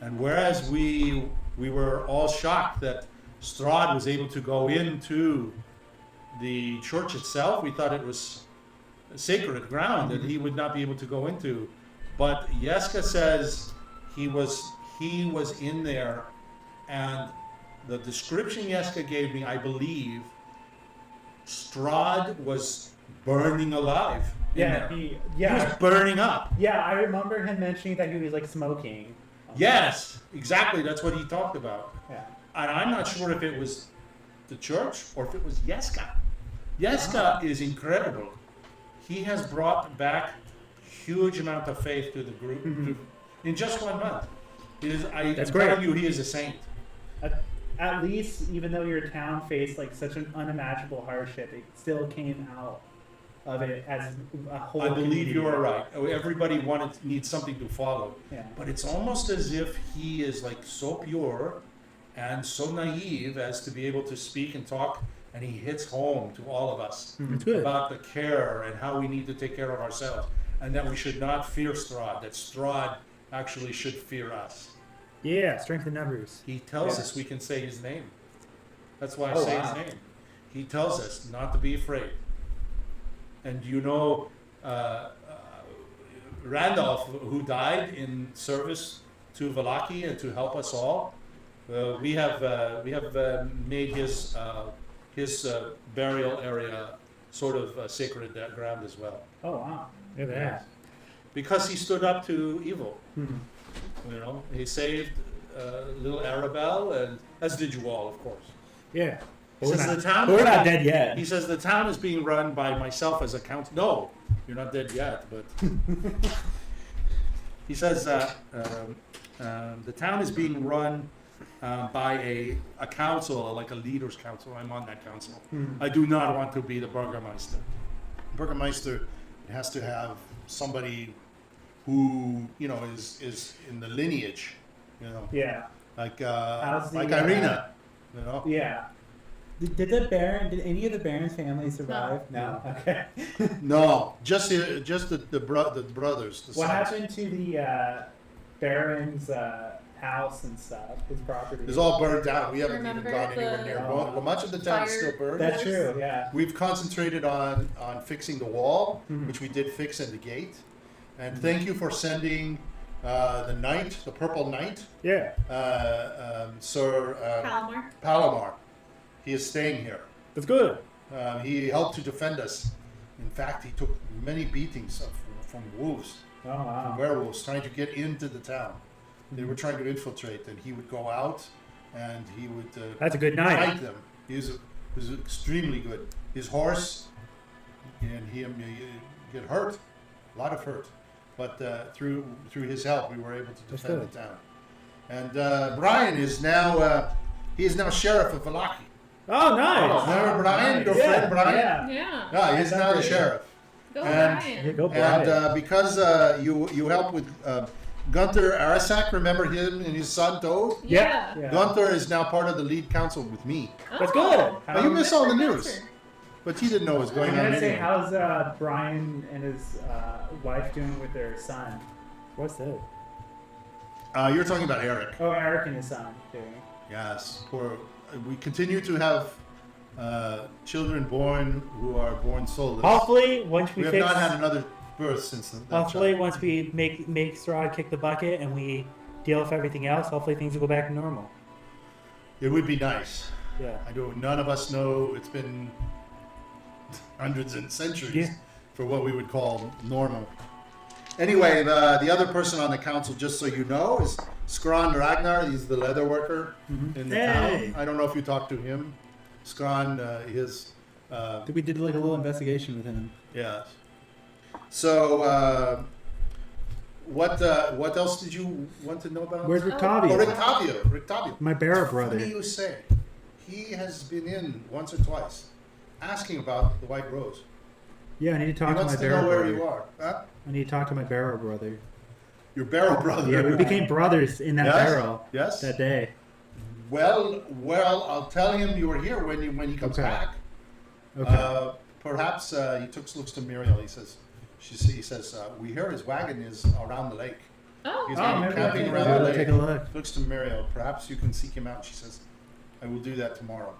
G: And whereas we were all shocked that Strahd was able to go into the church itself, we thought it was sacred ground that he would not be able to go into. But Yeska says he was in there, and the description Yeska gave me, I believe, Strahd was burning alive in
A: Yeah,
G: there.
A: he
G: He was burning up.
A: Yeah, I remember him mentioning that he was like smoking.
G: Yes, exactly. That's what he talked about.
A: Yeah.
G: And I'm not sure if it was the church or if it was Yeska. Yeska is incredible. He has brought back huge amount of faith to the group in just 1 month.
F: That's
A: I'm
F: great.
A: telling
G: You, he is a saint.
A: At least, even though your town faced like such an unimaginable hardship, it still came out of it as a whole.
G: I believe
A: community.
G: you are right. Everybody needs something to follow.
A: Yeah.
G: But it's almost as if he is like so pure and so naive as to be able to speak and talk, and he hits home to all of us
F: It's good.
G: about the care and how we need to take care of ourselves, and that we should not fear Strahd, that Strahd actually should fear us.
F: Yeah, strength in numbers.
G: He tells
A: Yeah.
G: us we can say his name. That's why I
A: Oh,
G: say
A: wow.
G: his name. He tells us not to be afraid. And you know, Randolph, who died in service to Vallaki and to help us all, we have made his burial area sort of sacred ground as well,
A: Oh wow.
F: Look at that.
G: because he stood up to evil.
A: Mhm.
G: You know, he saved little Arabelle, and as did you all, of course.
F: Yeah.
G: He says the town.
F: We're not dead yet.
G: He says the town is being run by myself as a council. No, you're not dead yet, but he says the town is being run by a council, like a leaders' council. I'm on that council. I do not want to be the burgermeister. Burgermeister has to have somebody who is in the lineage,
A: Yeah.
G: like
A: How's the,
G: Irina,
A: Yeah. Did any of the Baron's family survive? No. Okay.
G: No, just the brothers. The
A: What
G: sons.
A: happened to the Baron's house and stuff? His property.
G: It's all burned down. We haven't
D: Remember
G: even gone anywhere
D: the
G: near. Well, much of the town is still
D: fire-
G: burned.
A: That's true. Yeah.
G: We've concentrated on fixing the wall,
A: Mhm.
G: which we did fix in the gate. And thank you for sending the knight, the purple knight,
F: Yeah.
G: Sir
D: Palomar.
G: Palomar. He is staying here.
F: That's good.
G: He helped to defend us. In fact, he took many beatings from wolves,
A: Oh wow.
G: werewolves, trying to get into the town. They were trying to infiltrate, and he would go out and he would
F: That's a good night.
G: fight them. He was extremely good. His horse and him get hurt, a lot of hurt, but through his help, we were able to
F: That's
G: defend
F: good.
G: the town. And Brian is now he is now sheriff of Vallaki.
F: Oh, nice.
G: Remember Brian, your
A: Yeah,
G: friend Brian?
A: Yeah.
D: Yeah.
G: Yeah, he's now the sheriff.
D: Go
G: And-
D: Brian.
F: Yeah, go Brian.
G: And because you help with
B: Gunther Arasak, remember him and his son Toad?
D: Yeah.
A: Yeah.
B: Gunther is now part of the lead council with me.
A: That's good.
B: Oh, you missed all the
D: Mr.
B: news.
D: Gunther.
B: But you didn't know what was going
A: I'm
B: on
A: gonna say,
B: anyway.
A: how's Brian and his wife doing with their son?
F: What's that?
B: You're talking about Eric.
A: Oh, Eric and his son doing.
B: Yes. We continue to have children born who are born soulless.
F: Hopefully, once
B: We
F: we
B: have
F: fix.
B: not had another birth since that
F: Hopefully,
B: child.
F: once we make Strahd kick the bucket and we deal with everything else, hopefully things will go back to normal.
B: It would be nice.
F: Yeah.
B: I don't. None of us know. It's been hundreds and centuries
F: Yeah.
B: for what we would call normal. Anyway, the other person on the council, just so you know, is Strahd Ragnar. He's the leather worker in the
F: Hey.
B: town. I don't know if you talked to him. Strahd,
F: We did like a little investigation with him.
B: yeah. So, what else did you want to know about?
F: Where's
B: Oh,
F: Rictavio?
B: Rictavio.
F: My Barrow
B: Funny
F: brother.
B: you say. He has been in once or twice, asking about the White Rose.
F: Yeah, I need to
B: He
F: talk to
B: wants
F: my
B: to know
F: Barrow
B: where you
F: brother.
B: are. Huh?
F: I need to talk to my Barrow brother.
B: Your barrel brother.
F: Yeah, we became brothers in that
B: Yes?
F: barrel
B: Yes.
F: that day.
B: Well, I'll tell him you were here when he comes
F: Okay.
B: back.
F: Okay.
B: Perhaps he looks to Muriel. He says, we hear his wagon is around the lake.
D: Oh,
B: He's
A: Oh,
B: gonna be
A: maybe
B: camping
A: I'll
B: around
F: Yeah,
B: the
F: let's
B: lake.
F: take a look.
B: Looks to Muriel. Perhaps you can seek him out. She says, I will do that tomorrow.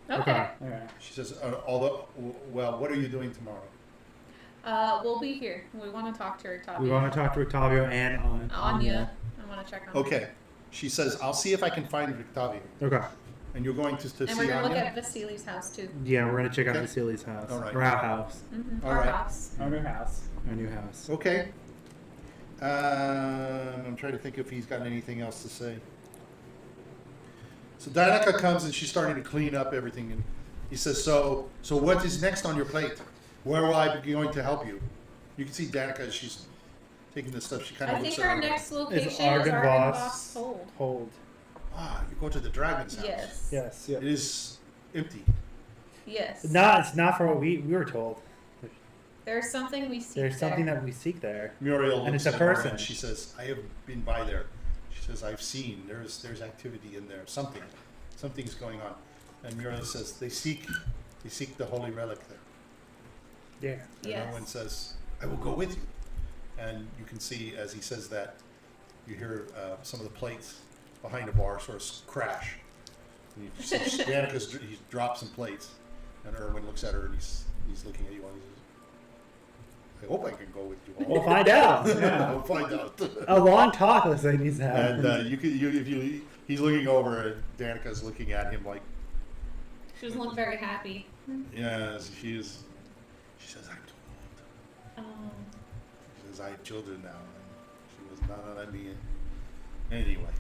D: okay.
A: All right.
B: She says, what are you doing tomorrow?
D: We'll be here. We want to talk to her.
F: We want to talk to Rictavio and
D: Anya. I want to check on her.
B: Okay. She says, I'll see if I can find Rictavio.
F: Okay.
B: And you're going to
D: And
B: see
D: we're gonna look
B: Anya?
D: at Vasili's house too.
F: Yeah, we're gonna check out
B: Okay.
F: Vasili's house.
B: All right.
F: Or our house.
D: Mm-hmm.
B: All
D: Our
B: right.
D: house.
A: Our new house.
F: Our new house.
B: Okay. I'm trying to think if he's got anything else to say. So Danica comes and she's starting to clean up everything, and he says, "So what is next on your plate? Where will I be going to help you?" You can see Danica as she's taking this stuff. She kind
D: I
B: of looks
D: think
B: at
D: our
B: her.
D: next location is
F: Argon
D: Argon
F: Boss.
D: Boss Hold.
F: Hold.
B: You go to the dragon's house.
D: Yes.
F: Yes.
B: It is empty.
D: Yes.
F: It's not for what we were told.
D: There's something we see.
F: There's something that we seek there.
B: Muriel
F: And
B: looks
F: it's a
B: at her
F: person.
B: and she says, "I have been by there." She says, "I've seen. There's activity in there. Something's going on." And Muriel says, "They seek the holy relic there."
F: Yeah.
B: And
D: Yes.
B: Erwin says, "I will go with you." And you can see as he says that, you hear some of the plates behind the bar sort of crash. And you see Danica's he drops some plates, and Erwin looks at her and he's looking at you and he says, "I hope I can go with you all."
F: We'll find out.
A: Yeah.
B: We'll find out.
F: A long talk looks like needs to happen.
B: And he's looking over and Danica's looking at him like,
D: She doesn't look very happy.
B: yes, she is. She says, "I'm too old."
D: Um,
B: She says, "I have children now." And she was not let me in. Anyway,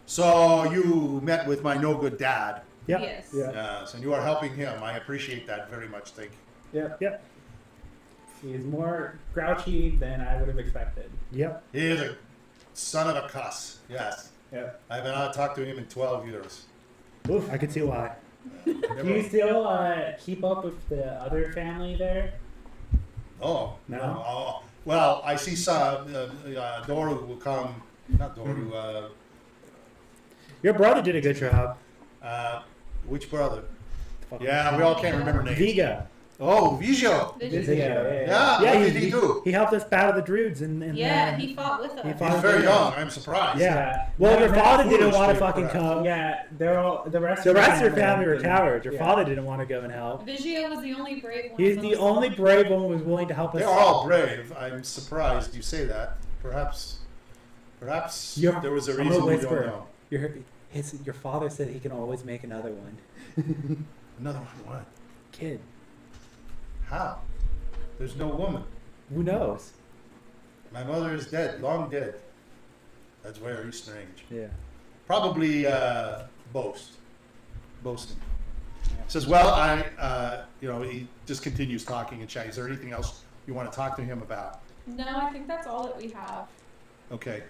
B: so you met with my no good dad.
F: Yep.
D: Yes.
F: Yeah.
B: Yes, and you are helping him. I appreciate that very much. Thank you.
A: Yep.
F: Yep.
A: He's more grouchy than I would have expected.
F: Yep.
B: He is a son of a cuss. Yes,
A: Yep.
B: I have not talked to him in 12 years.
F: Oof, I could see why.
A: Do you still keep up with the other family there?
B: Oh
A: No?
B: Oh, well, I see some Doru will come. Not Doru.
F: Your brother did a good job.
B: Which brother? Yeah, we all can't remember names.
F: Viga.
B: Oh, Vijay.
D: Vision.
A: Yeah.
B: Yeah,
F: Yeah,
B: what did he do?
F: He helped us battle the druids and
D: Yeah, he fought with us.
F: he fought-
B: He's very young. I'm surprised.
F: Yeah. Well, your
A: Yeah,
F: father didn't
B: foolish
F: want to
B: to
F: fucking
B: correct.
F: come.
A: Yeah, they're all the rest.
F: The
A: of
F: rest of your family were
A: didn't-
F: cowards. Your
A: yeah.
F: father didn't want to go and help.
D: Vigio was the only brave one.
F: He's
D: of
F: the
D: those.
F: only brave one who was willing to help us.
B: They're all brave. I'm surprised you say that. Perhaps
F: You're-
B: there was a
F: I'm gonna
B: reason we
F: whisper.
B: don't know.
F: Your father said he can always make another one.
B: Another one. What?
F: Kid.
B: How? There's no woman.
F: Who knows?
B: My mother is dead, long dead. That's very strange.
F: Yeah.
B: Probably boasting. Says, well, he just continues talking and chatting. Is there anything else you want to talk to him about?
D: No, I think that's all that we have.
B: Okay.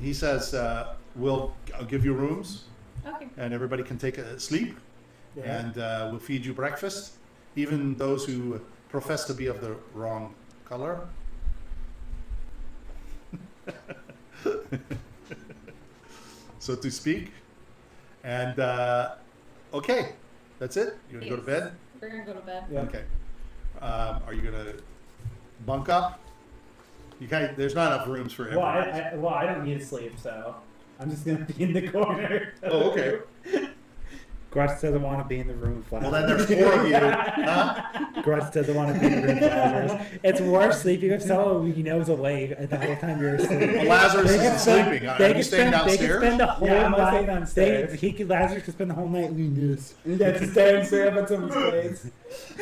B: He says, I'll give you rooms
D: Okay.
B: and everybody can take a sleep
F: Yeah.
B: and we'll feed you breakfast, even those who profess to be of the wrong color. So to speak. And, okay. That's it? You're going to go to bed?
D: We're gonna go to bed.
A: Yeah.
B: Okay. Are you going to bunk up? You can't, there's not enough rooms for
A: Well,
B: everyone.
A: I don't need to sleep, so I'm just gonna be in the corner.
B: Oh, okay.
F: Grutz doesn't want to be in the room with
B: Well,
F: Lazarus.
B: then there's 4 of you. Huh?
F: Grutz doesn't want to be in the room with Lazarus. It's worse sleeping with someone he knows awake the whole time you're asleep.
B: Well, Lazarus
F: They could
B: isn't
F: spend-
B: sleeping. Are
F: They
B: you
F: could
B: staying
F: spend, they could
B: downstairs?
F: spend the whole
A: Yeah, I'm gonna stay
F: night.
A: downstairs.
F: Lazarus could spend the whole night doing this.
A: Yeah, just stare at someone's face.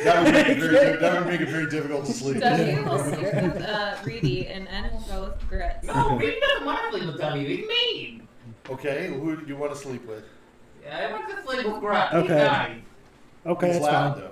B: That would make it very difficult to sleep.
D: W will sleep with Reedy, and N will go with Grutz.
E: No, Reed doesn't want to sleep with W. He's mean.
B: Okay, who do you want to sleep with?
E: Yeah, I want to sleep with Grutz.
F: Okay.
E: He's nice.
F: Okay,
B: He's
F: that's
B: loud,
F: fine.
B: though.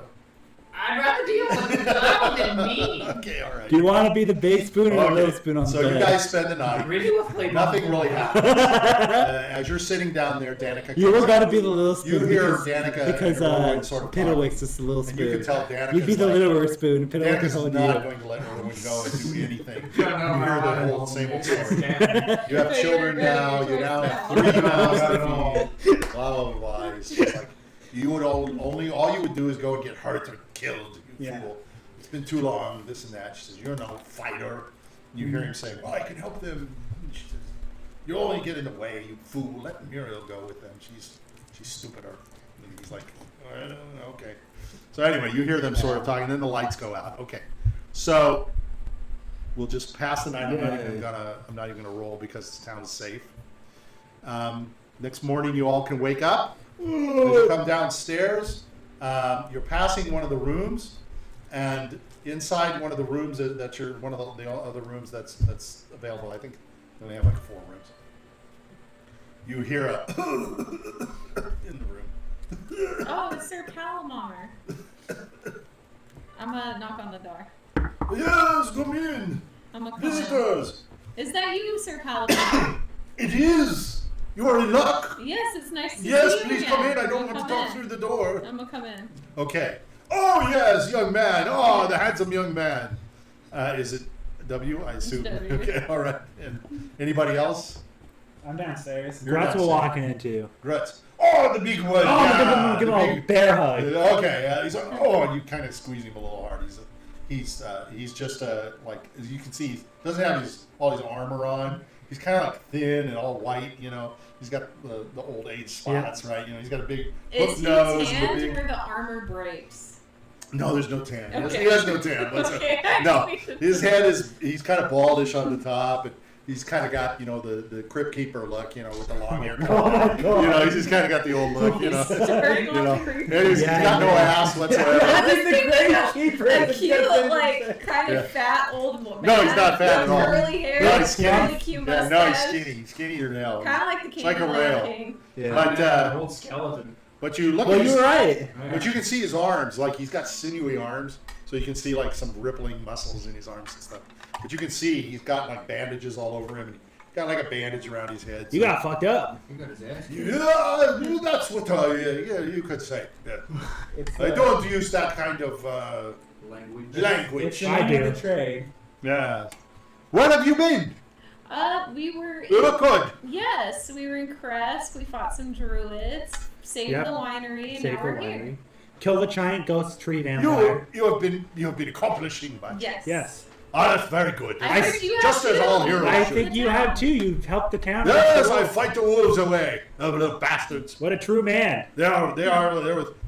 E: I'd rather deal with Donald than me.
B: Okay, all right.
F: Do you want to be the big spoon or the
B: Okay,
F: little spoon on the
B: so
F: bed?
B: you guys spend the night.
E: Reed will sleep.
B: Nothing really happens. As you're sitting down there, Danica.
F: You were
B: comes
F: gonna
B: up.
F: be the little spoon
B: You hear
F: because,
B: Danica
F: because
B: and Erwin sort of
F: Piddlewick's is the little
B: and you
F: spoon.
B: can tell Danica's
F: You'd be the
B: like,
F: littler spoon. Piddlewick
B: Danica's
F: is holding
B: not
F: you.
B: going to let Erwin go and do anything.
C: You
B: You hear the whole same old story.
C: Yeah.
B: You have children now. You now have 3 mouths to feed. Blah blah blah. It's just like you would all you would do is go and get hurt or killed. You
A: Yeah.
B: fool. It's been too long. This and that. She says, "You're no fighter." You hear him saying, "Well, I can help them." She says, "You only get in the way, you fool. Let Muriel go with them. She's stupider." And he's like, "I don't know, okay." So anyway, you hear them sort of talking, and then the lights go out. Okay, so we'll just pass the night. I'm not even gonna roll because the town is safe. Next morning, you all can wake up. As you come downstairs, you're passing one of the rooms, and inside one of the rooms that you're one of the other rooms that's available. I think they only have like 4 rooms. You hear a in the room.
D: Oh, it's Sir Palomar. I'm gonna knock on the door.
B: Yes, come in,
D: I'm gonna come in.
B: visitors.
D: Is that you, Sir Palomar?
B: It is. You are in luck.
D: Yes, it's nice to see
B: Yes,
D: you
B: please
D: again.
B: come in. I don't
D: I'm
B: want to
D: gonna
B: talk
D: come
B: through the door.
D: in. I'm gonna come in.
B: Okay. Oh yes, young man. Oh, the handsome young man. Is it W? I assume.
D: W.
B: Okay. All right. And anybody else?
A: I'm downstairs.
B: You're
F: Grutz will
B: downstairs.
F: walk in too.
B: Grutz. Oh, the big one.
F: Oh,
B: yeah,
F: give him
B: the
F: a
B: big-
F: bear hug.
B: Okay. He's like, oh, you kind of squeeze him a little hard. He's just like, as you can see, he doesn't have all his armor on. He's kind of like thin and all white, you know. He's got the old age spots, right? You know, he's got a big hook
D: Is he
B: nose. and a
D: tanned
B: big...
D: or the armor breaks?
B: No, there's no tan.
D: Okay.
B: He has no tan.
D: Okay.
B: No, his head he's kind of baldish on the top, and he's kind of got, you know, the crypt keeper look, you know, with the long hair.
F: Oh my God.
B: You know, he's just kind of got the old look, you know.
D: Very
B: You know,
D: creepy.
B: and he's got no ass whatsoever.
D: I was thinking
A: great keeper.
D: a cute, like, kind of
B: Yeah.
D: fat old man.
B: No, he's not fat at
D: with
B: all.
D: curly hair,
B: No, he's skinny.
D: really cute
B: Yeah,
D: mustache.
B: no, he's skinny. He's skinnier now.
D: Kind of like the king
B: like
D: of
B: a
D: the
B: rail.
D: Lion King.
F: Yeah.
B: But
C: old skeleton.
B: but you look
F: Well,
B: at his,
F: you're right.
B: but you can see his arms, like he's got sinewy arms, so you can see like some rippling muscles in his arms and stuff. But you can see he's got like bandages all over him, and he's got like a bandage around his head.
F: You got fucked up.
C: He got his ass kicked.
B: Yeah, that's what yeah, you could say. Yeah.
A: It's,
B: I don't use that kind of
C: Language.
A: It's
B: language.
A: the
F: I
A: name of
F: do.
A: the trade.
B: Yeah. Where have you been?
D: We were.
B: You look good.
D: Yes, we were in Crest. We fought some druids, saved
F: Yep.
D: the winery, and
F: Save
D: now
F: the
D: we're here.
F: winery. Kill the giant ghost tree vampire.
B: You have been accomplishing much.
D: Yes.
F: Yes.
B: Oh, that's very good.
D: I heard you have
B: just as all
D: too.
B: heroes
F: I
B: should.
F: think you have too. You've helped the town.
B: Yes, I fight the wolves away. The little bastards.
F: What a true man.
B: There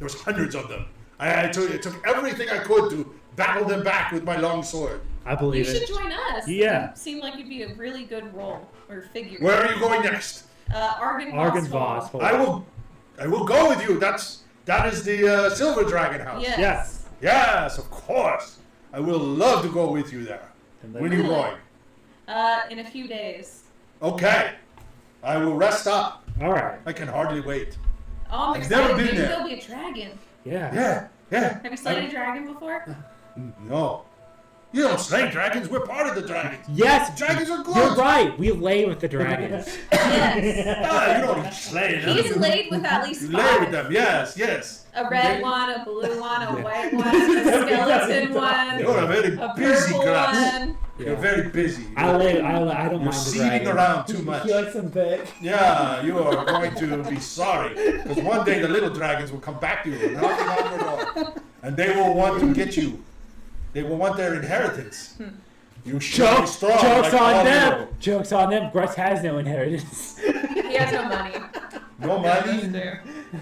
B: was hundreds of them. I took everything I could to battle them back with my long sword.
F: I
D: You
F: believe
D: should
F: it.
D: join us.
F: Yeah.
D: You seem like you'd be a really good role or figure.
B: Where are you going next?
D: Argon
F: Argon
D: Voss.
F: Voss.
B: I will go with you. That is the Silver Dragon House.
D: Yes.
F: Yes.
B: Yes, of course. I will love to go with you there. When are you going?
D: In a few days.
B: Okay. I will rest up.
F: All right.
B: I can hardly wait.
D: Oh, I'm
B: I've
D: excited.
B: never been
D: Maybe
B: there.
D: there'll be a dragon.
F: Yeah.
B: Yeah.
D: Have you slayed a dragon before?
B: No.
G: You don't slay dragons. We're part of the dragons.
F: Yes,
G: Dragons are good.
F: you're right. We lay with the dragons.
D: Yes.
G: Ah, you don't slay them.
D: He's laid with at least
G: You
D: 5.
G: lay with them. Yes.
D: A red one, a blue one, a white one, a skeleton one,
G: You're a very
D: a
G: busy
D: purple
G: Grutz.
D: one.
G: You're very busy.
F: I don't
G: You're
F: mind the
G: seething
F: dragons.
G: around too much.
A: He likes them big.
G: Yeah, you are going to be sorry. Because one day the little dragons will come back to you and knocking on your door. And they will want to get you. They will want their inheritance. You should be strong.
F: Jokes
G: like
F: on
G: all
F: them.
G: little.
F: Jokes on them. Grutz has no inheritance.
D: He has no money.
G: No money?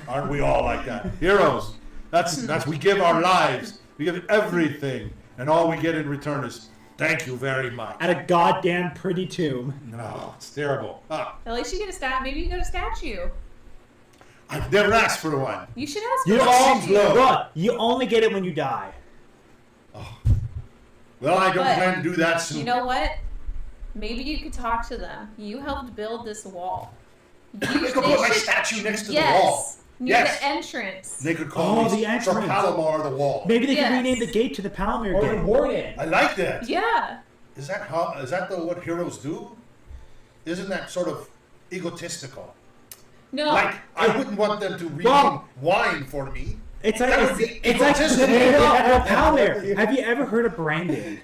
G: Aren't we all like that? Heroes. That's we give our lives. We give everything. And all we get in return is thank you very much.
F: At a goddamn pretty tomb.
G: No, it's terrible.
D: At least you get a stat. Maybe you get a statue.
G: I've never asked for one.
D: You should ask
F: You
D: for a
G: all
D: statue.
G: blow.
F: Look, you only get it when you die.
G: Well, I don't
D: But,
G: plan to do that soon.
D: You know what? Maybe you could talk to them. You helped build this wall.
G: They could put my statue next to the wall.
D: Yes. Near
G: Yes.
D: the entrance.
G: They could call
F: Oh,
G: me
F: the entrance.
G: Sir Palomar the Wall.
F: Maybe they
D: Yes.
F: can rename the gate to the Palomar
A: Or the
F: Gate.
A: warden.
G: I like that.
D: Yeah.
G: Is that what heroes do? Isn't that sort of egotistical?
D: No.
G: Like I wouldn't want them to rename
F: Well-
G: wine for me.
F: It's like
G: That would be
F: it's like
G: egotistical.
F: Palomar. Have you ever heard of branding?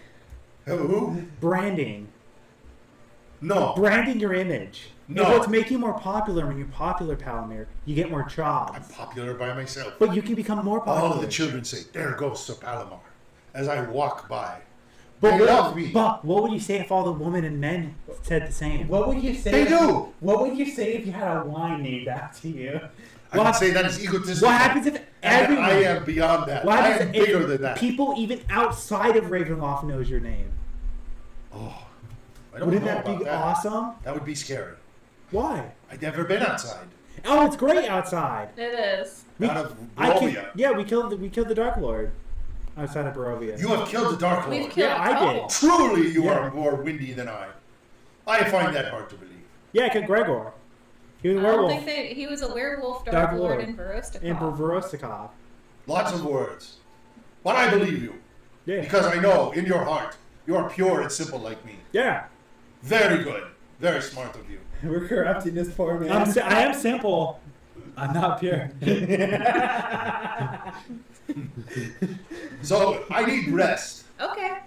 G: Who?
F: Branding.
G: No.
F: Branding your image.
G: No.
F: It's what's making you more popular. When you're popular, Palomar, you get more
G: I'm
F: jobs.
G: popular by myself.
F: But you can become more popular.
G: All of the children say, "There goes Sir Palomar," as I walk by.
F: But
G: They love me.
F: But what would you say if all the women and men said the same?
A: What would you say?
G: They do.
A: What would you say if you had a wine named after you?
G: I would say that is egotistical.
F: What happens if
G: And
F: everyone?
G: I am beyond that.
F: What
G: I
F: happens
G: am
F: if
G: bigger than that.
F: people even outside of Ravenloft knows your name?
G: Oh, I don't
F: Wouldn't
G: know
F: that be
G: about that.
F: awesome?
G: That would be scary.
F: Why?
G: I've never been outside.
F: Oh, it's great outside.
D: It is.
G: Out of
F: I
G: Barovia.
F: can, yeah, we killed the Dark Lord outside of Barovia.
G: You have killed the Dark
D: We've
G: Lord.
D: killed
F: Yeah,
D: a
F: I did.
D: couple.
G: Truly, you
F: Yeah.
G: are more windy than I. I find that hard to believe.
F: Yeah, I killed Gregor. He was a
D: I don't
F: werewolf.
D: think he was a werewolf, Dark,
F: Dark
D: Lord,
F: Lord.
D: and Verostakov.
F: And Verostakov.
G: Lots of words. But I believe you.
F: Yeah.
G: Because I know in your heart, you are pure and simple like me.
F: Yeah.
G: Very good. Very smart of you.
A: We're corrupting this poor man.
F: I am simple. I'm not pure.
G: So, I need rest.
D: Okay.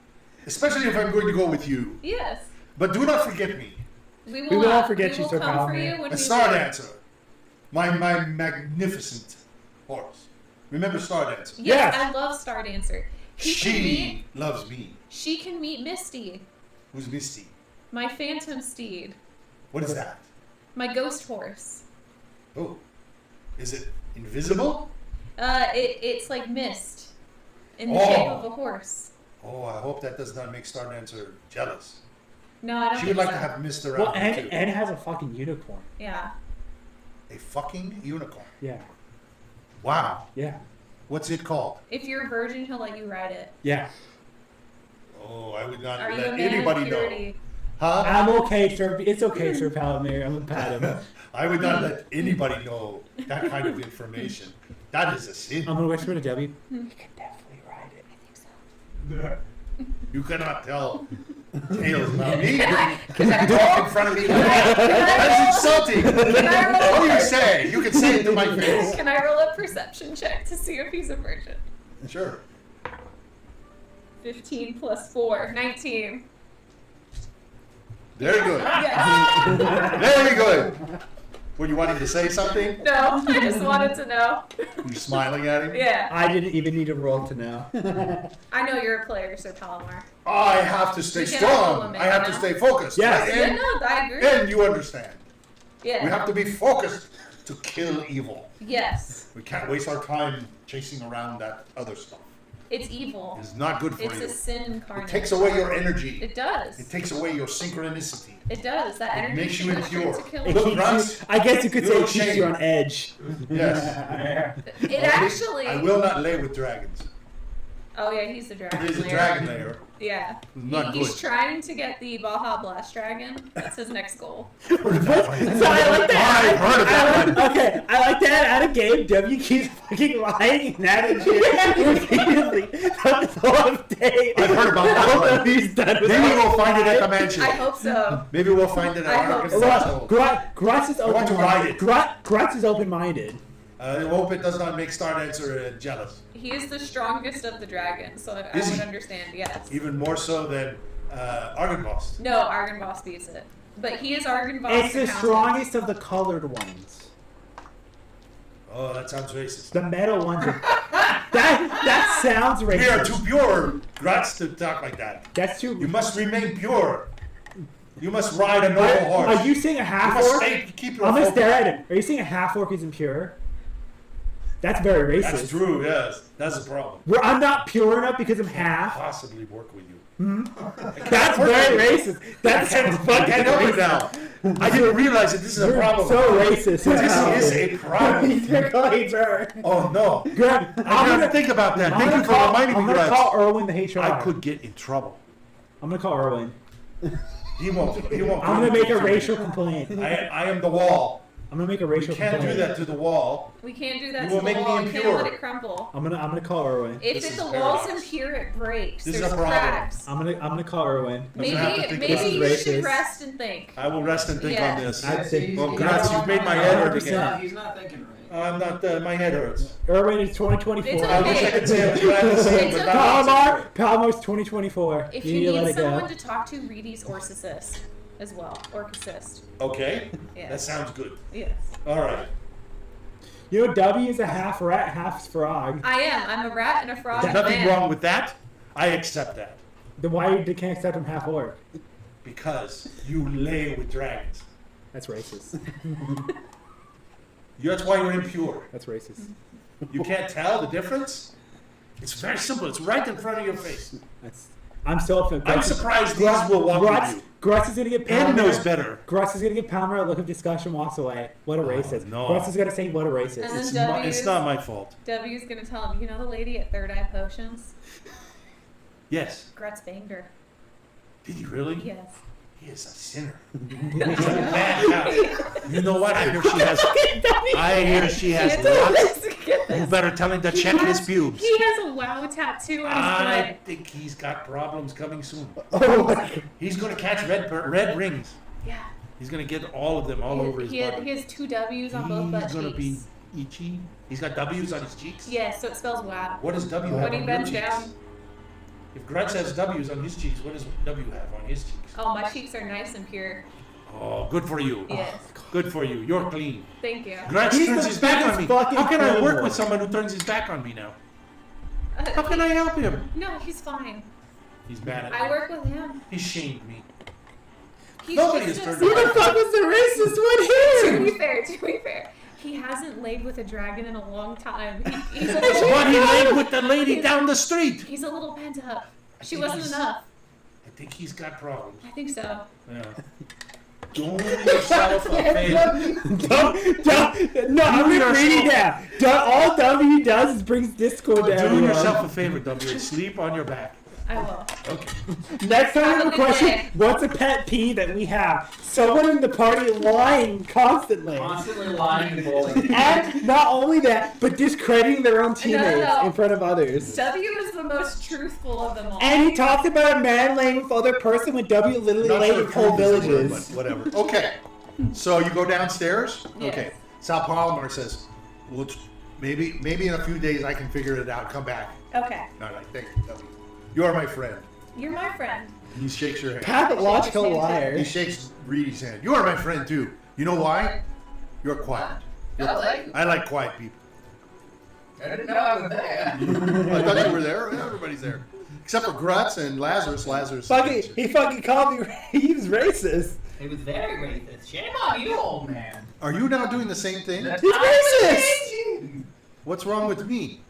G: Especially if I'm going to go with you.
D: Yes.
G: But do not forget me.
D: We
F: will not forget
D: we
F: you,
D: will
F: Sir
D: come for
F: Palomar.
D: you when
G: A
D: we
G: Star
D: leave.
G: Dancer. My magnificent horse. Remember Star Dancer?
D: Yes,
F: Yes.
D: I love Star Dancer.
G: She loves me.
D: She can meet Misty,
G: Who's Misty?
D: my phantom steed,
G: What is that?
D: my ghost horse.
G: Oh. Is it invisible?
D: It's like mist in the
G: Oh.
D: shape of a horse.
G: Oh, I hope that does not make Star Dancer jealous.
D: No, I don't
G: She would
D: think
G: like
D: so.
G: to have mist around
F: Well,
G: her,
F: and
G: too.
F: Ed has a fucking unicorn.
D: Yeah.
G: A fucking unicorn.
F: Yeah.
G: Wow.
F: Yeah.
G: What's it called?
D: If you're a virgin, he'll let you ride it.
F: Yeah.
G: Oh, I would not
D: Are you
G: let
D: a man
G: anybody
D: of
G: know.
D: purity?
G: Huh?
F: I'm okay, sir. It's okay, Sir Palomar. I'm gonna pat him.
G: I would not let anybody know that kind of information. That is a sin.
F: I'm gonna whisper to Debbie. You can definitely ride it. I think so.
G: You cannot tell tales about me.
D: Can I
G: Talk in front of me. That's insulting. What do you say? You can say it to my face.
D: Can I roll a perception check to see if he's a virgin?
G: Sure.
D: 15 plus 4, 19.
G: Very good.
D: Yes.
G: Very good. Were you wanting to say something?
D: No, I just wanted to know.
G: You're smiling at him?
D: Yeah.
F: I didn't even need a roll to know.
D: I know you're a player, Sir Palomar.
G: I have to stay
D: You can have a
G: strong.
D: woman,
G: I have to
D: you know?
G: stay focused.
F: Yes.
D: Yeah,
G: And,
D: no, I agree.
G: and you understand.
D: Yeah.
G: We have to be focused to kill evil.
D: Yes.
G: We can't waste our time chasing around that other stuff.
D: It's evil.
G: It's not good for
D: It's
G: you.
D: a sin incarnate.
G: It takes away your energy.
D: It does.
G: It takes away your synchronicity.
D: It does. That
G: It
D: energy
G: makes you
D: should go
G: impure.
D: straight to kill
F: It
G: Look,
D: you.
F: keeps
G: Grutz,
F: you, I guess you could say
G: you're
F: it keeps
G: ashamed.
F: you on edge.
G: Yes.
D: It actually.
G: I will not lay with dragons.
D: Oh yeah, he's the dragon.
G: He's a
D: slayer.
G: dragon layer.
D: Yeah.
B: Not
D: He's
B: good.
D: trying to get the Baja Blast Dragon. That's his next goal.
F: So I like that.
B: I've heard of that one.
F: Okay, I like that out of game. W keeps fucking lying and attitude repeatedly. That's the whole day.
B: I've heard about that one.
F: He's done with
B: Maybe
F: it.
B: we'll find it at the mansion.
D: I hope so.
B: Maybe we'll find it
D: I
B: at
D: hope
B: Arkansas.
D: so.
B: household.
F: Grutz is
B: I want to ride it.
F: Grutz is open-minded.
B: I hope it does not make Stardancer jealous.
D: He is the strongest of the dragons, so I
B: Is
D: would
B: he?
D: understand, yes.
B: Even more so than Argynvost.
D: No, Argynvost beats it. But he is Argynvost.
F: It's the strongest of the colored ones.
B: Oh, that sounds racist.
F: The metal ones. That sounds racist.
B: We are too pure, Grutz, to talk like that.
F: That's too.
B: You must remain pure. You must ride a noble horse.
F: Are you saying a
B: You
F: half
B: must
F: orc?
B: keep your
F: I'm gonna
B: focus.
F: stare at him. Are you saying a half orc is impure? That's very racist.
B: That's true, yes. That's a problem.
F: I'm not pure enough because I'm half.
B: Possibly work with you.
F: That's very racist. That's fucking
B: I know it
F: racist.
B: now. I didn't realize that this is a
F: You're
B: problem.
F: so racist.
B: This is a problem.
F: You're going burn.
B: Oh no.
F: Greg,
B: I'm gonna think about that. Thank you for reminding me,
F: I'm gonna
B: Grutz.
F: call Erwin the HR.
B: I could get in trouble.
F: I'm gonna call Erwin.
B: He won't. He won't.
F: I'm gonna make a racial complaint.
B: I am the wall.
F: I'm gonna make a
B: We
F: racial
B: can't do
F: complaint.
B: that to the wall.
D: We can't do that
B: You
D: to
B: will
D: the
B: make me
D: wall. You can't
B: impure.
D: let it crumble.
F: I'm gonna call Erwin.
D: If
B: This
D: the
B: is
D: wall's
B: paradox.
D: impure, it breaks.
B: This is
D: There's
B: a problem.
D: cracks.
F: I'm gonna call Erwin.
D: Maybe
B: have to think
F: this
D: maybe
F: is
D: you should
F: racist.
D: rest and think.
B: I will rest and think
D: Yeah.
B: on this.
F: I'd say-
B: Well, Grutz, you've made my head hurt again.
C: He's not thinking right.
B: I'm not. My head hurts.
F: Erwin is 2024.
D: It's
B: I wish I
D: okay.
B: could say I'm glad to say it,
D: It's
B: but not.
F: Palmar's 2024.
D: If
F: you
D: you
F: need to let
D: need
F: it go.
D: someone to talk to, read his Orc Assist as well. Orc Assist.
B: Okay.
D: Yeah.
B: That sounds good.
D: Yes.
B: All right.
F: You know, W is a half rat, half frog.
D: I am. I'm a rat and a frog.
B: There's
D: and a
B: nothing
D: man.
B: wrong with that. I accept that
F: Then why you can't accept him half orc?
B: because you lay with dragons.
F: That's racist.
B: That's why you're impure.
F: That's racist.
B: You can't tell the difference. It's very simple. It's right in front of your face.
F: I'm so offended.
B: I'm surprised these will walk with you.
F: Grutz is gonna get
B: Ed knows
F: Palmer.
B: better.
F: Grutz is gonna get Palmer a look of discussion, walks away. What a racist.
B: no.
F: Grutz is gonna say, what a
D: And
F: racist.
D: then
B: It's
D: W's,
B: not my fault.
D: W's gonna tell him, you know the lady at Third Eye Potions?
B: Yes.
D: Grutz banged her.
B: Did he really?
D: Yes.
B: He is a sinner. He's a bad guy. You know what? I hear she has. I hear she has.
D: Get this,
B: Lots.
D: get
B: You
D: this.
B: better tell him to check his pubes.
D: He has a WoW tattoo on his
B: I
D: butt.
B: think he's got problems coming soon.
F: Oh my God.
B: He's gonna catch red rings.
D: Yeah.
B: He's gonna get all of them all over his
D: he
B: body.
D: has two W's on both butt
B: He's gonna
D: cheeks.
B: be itchy. He's got W's on his cheeks.
D: Yes, so it spells WoW.
B: What does W have
D: When he
B: on your
D: bends
B: cheeks?
D: down.
B: If Grutz has W's on his cheeks, what does W have on his cheeks?
D: Oh, my cheeks are nice and pure.
B: Oh, good for you.
D: Yes.
B: Good for you. You're clean.
D: Thank you.
B: Grutz
F: He's
B: turns
F: the
B: his back on
F: biggest
B: me.
F: fucking
B: How can I work
F: criminal.
B: with someone who turns his back on me now? How can I help him?
D: No, he's fine.
B: He's mad at
D: I
B: me.
D: work with him.
B: He shamed me.
D: He's
B: Nobody
D: just
B: has turned
F: Who
B: their
F: the fuck was the racist one
D: To
F: here?
D: be fair, he hasn't laid with a dragon in a long time. He's a
B: But
D: little,
B: he laid with the lady down the street.
D: he's a little pent up. She
B: think
D: wasn't
B: he's-
D: enough.
B: I think he's got problems.
D: I think so.
B: Yeah. Do yourself a favor.
F: No, I'm gonna read it down. All W does is brings Discord down.
B: Do yourself a favor, W. Sleep on your back.
D: I will.
B: Okay.
F: Next time we have
D: Have
F: a
D: a good
F: question,
D: day.
F: what's a pet peeve that we have? Someone in the party lying constantly.
C: Constantly lying and bullying.
F: And not only that, but discrediting their own teammates
D: No.
F: in front of others.
D: W is the most truthful of them all.
F: And he talked about a man laying with other person when W literally
B: Not
F: laid
B: sure
F: with
B: if
F: whole
B: truth is the word,
F: villages.
B: but whatever. Okay. So you go downstairs?
D: Yes.
B: Okay. Sal Palomar says, well, maybe in a few days I can figure it out. Come back.
D: Okay.
B: All right. Thank you, W. You are my friend.
D: You're my friend.
B: He shakes your hand.
F: Pathological liar.
B: He shakes Reedy's hand. You are my friend too. You know why? You're quiet. I like quiet people.
C: I didn't know I was there.
B: I thought you were there. Yeah, everybody's there. Except for Grutz and Lazarus.
F: He fucking called me. He was racist.
E: It was very racist. Shame on you, old man.
B: Are you now doing the same thing?
E: That's
F: He's
E: not
F: racist.
E: changing.
B: What's wrong with me?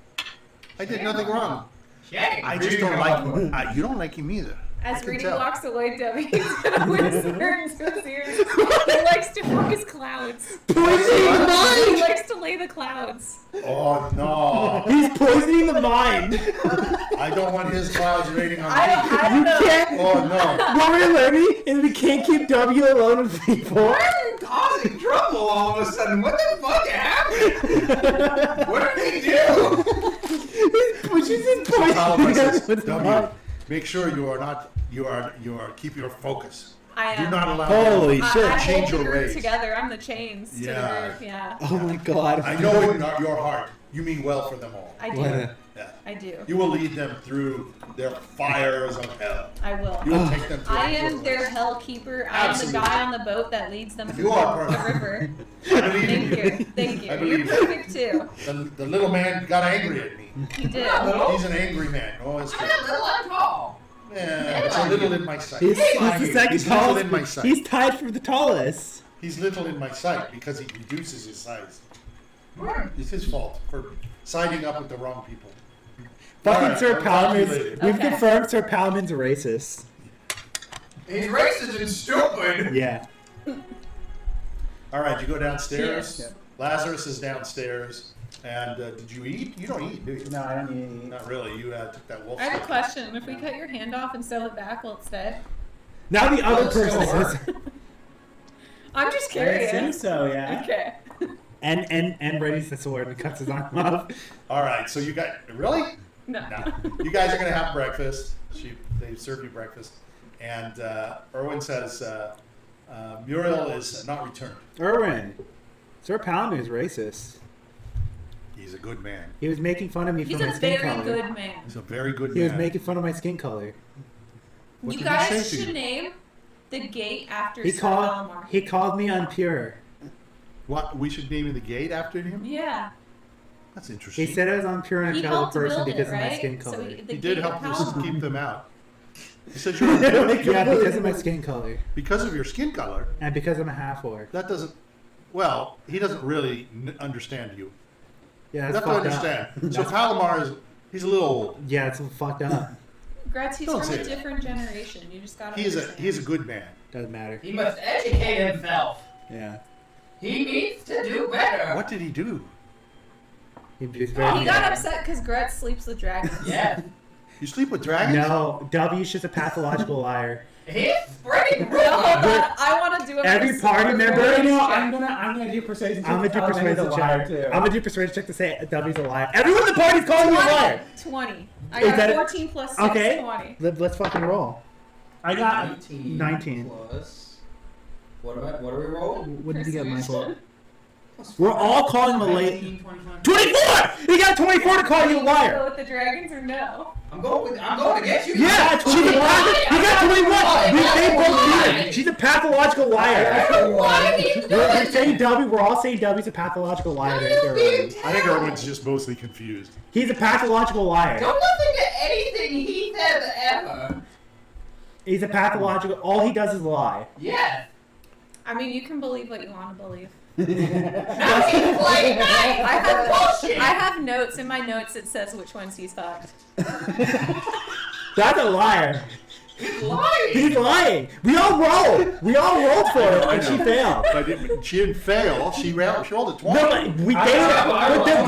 B: I did nothing wrong.
E: Shame.
B: I just don't like him. You don't like him either.
D: As
B: can
D: Reedy
B: tell.
D: walks away, Debbie's gonna whisper into his ears. He likes to focus clouds.
F: Poisoning the
D: He
F: mind!
D: likes to lay the clouds.
G: Oh no!
F: He's poisoning the mind!
G: I don't want his clouds raining on
D: I
G: me.
D: don't know.
F: Can't,
G: Oh no!
F: want me to let me? And we can't keep W alone with people.
C: Why are you causing trouble all of a sudden? What the fuck happened? What did he do?
F: She's just
G: Paladin
F: poisoning
G: says,
F: us with the
G: W,
F: mind.
G: make sure you are keep your focus.
D: I am.
G: Do not allow.
F: Holy
D: I
F: shit.
G: change
D: hold
G: your
D: the group
G: ways.
D: together. I'm the chains to
G: Yeah.
D: the group. Yeah.
F: Oh my god.
G: I know in your heart you mean well for them all.
D: I do.
F: What a-
G: Yeah.
D: I do.
G: You will lead them through their fires of hell.
D: I will.
G: You will take them through.
D: I am their hell keeper. I am the
G: Absolutely.
D: guy on the boat that leads them
G: You
D: through
G: are
D: the
G: perfect.
D: river.
G: I believe in
D: Thank
G: you.
D: you. Thank you.
G: I
D: You're
G: believe you.
D: perfect too.
G: The little man got angry at me.
D: He did.
G: He's an angry man. Oh, it's
E: I'm
G: good.
E: a little untall.
G: Yeah, it's a little in my sight.
F: He's the second
G: He's little
F: tallest.
G: in my sight.
F: He's tied for the tallest.
G: He's little in my sight because he reduces his size. It's his fault for siding up with the wrong people.
F: Fucking
G: Alright,
F: Sir
G: I'll talk to you
F: Palamon.
G: later.
F: We've
D: Okay.
F: confirmed Sir Palamon's a racist.
C: He's racist and stupid.
F: Yeah.
G: All right, you go downstairs.
A: Yes.
G: Lazarus is downstairs. And did you eat? You don't eat, do you?
A: No, I don't need to eat.
G: Not really. You took that wolf.
D: I have a
G: steak.
D: question. If we cut your hand off and sew it back, will it stay?
F: Now the other
C: Well, it's still
F: person is.
D: I'm just
A: I assume
D: curious.
A: so, yeah.
D: Okay.
F: And readies the sword and cuts his arm off.
G: All right, so you got really?
D: No.
G: No. You guys are gonna have breakfast. They serve you breakfast, and Erwin says Muriel is not returned.
F: Erwin, Sir Palamon is racist.
G: He's a good man.
F: He was making fun of me
D: He's
F: for my
D: a
F: skin
D: very
F: color.
D: good man.
G: He's a very good
F: He
G: man.
F: was making fun of my skin color.
G: What
D: You
G: did he
D: guys
G: say to
D: should
G: you?
D: name the gate after
F: He
D: Sir
F: called
D: Valimar.
F: he called me unpure.
G: What? We should name the gate after him?
D: Yeah.
G: That's interesting.
F: He said I was unpure and
D: He
F: a terrible
D: helped
F: person
D: build
F: because
D: it,
F: of my
D: right?
F: skin
D: So
F: color.
D: the
G: He
D: gate
G: did
D: of
G: help us
D: Valimar.
G: keep them out. He said you're a
F: Yeah, because of my skin color.
G: because of your skin color.
F: And because I'm a half orc.
G: That doesn't. Well, he doesn't really understand you.
F: Yeah,
G: You
F: that's
G: have to
F: fucked
G: understand.
F: up.
G: So Palomar he's a little old.
F: Yeah, it's fucked up.
D: Grutz, he's
G: Don't
D: from
G: say
D: a
G: that.
D: different generation. You just gotta
G: He's
D: understand.
G: a good man.
F: Doesn't matter.
E: He must educate himself.
F: Yeah.
E: He needs to do better.
G: What did he do?
F: He was very
D: He got upset because Grutz sleeps with dragons.
E: Yes.
G: You sleep with dragons?
F: No, W's just a pathological liar.
E: He's spreading
D: No,
E: rumors.
D: I want to do a
F: Every party member-
A: You know,
D: persuasion
A: I'm gonna do persuasion.
F: I'm gonna do
A: tell him he's
F: persuasion
A: a liar,
F: check.
A: too.
F: I'm gonna do persuasion check to say W's a liar. Everyone in the party's calling me a liar.
D: 20. I
F: Is
D: got
F: that it?
D: 14 plus 6,
F: Okay.
D: 20.
F: Let's fucking roll.
A: I got
F: 19.
C: Plus. What are we rolling?
F: What did you get,
D: Persuasion.
F: Michael? We're all calling him a late.
E: 19, 25.
F: 24! He got 24 to call you a
D: Go
F: liar.
D: with the dragons or no?
C: I'm going to get you.
F: Yeah, she's a path- you got 21. They both beat him. She's a pathological liar.
E: Why do you do
F: We're
E: it?
F: saying W. We're all saying W's a pathological liar.
G: I think Erwin's just mostly confused.
F: He's a pathological liar.
E: Don't listen to anything he says ever.
F: He's a pathological. All he does is lie.
E: Yes.
D: I mean, you can believe what you want to believe.
E: Now he's playing nice.
D: I have
E: bullshit.
D: I have notes. In my notes, it says which ones he's fucked.
F: That's a liar.
E: He's lying.
F: He's lying. We all rolled. We all rolled for it, and she failed.
G: But she didn't fail. She rolled a 20.
F: No, but we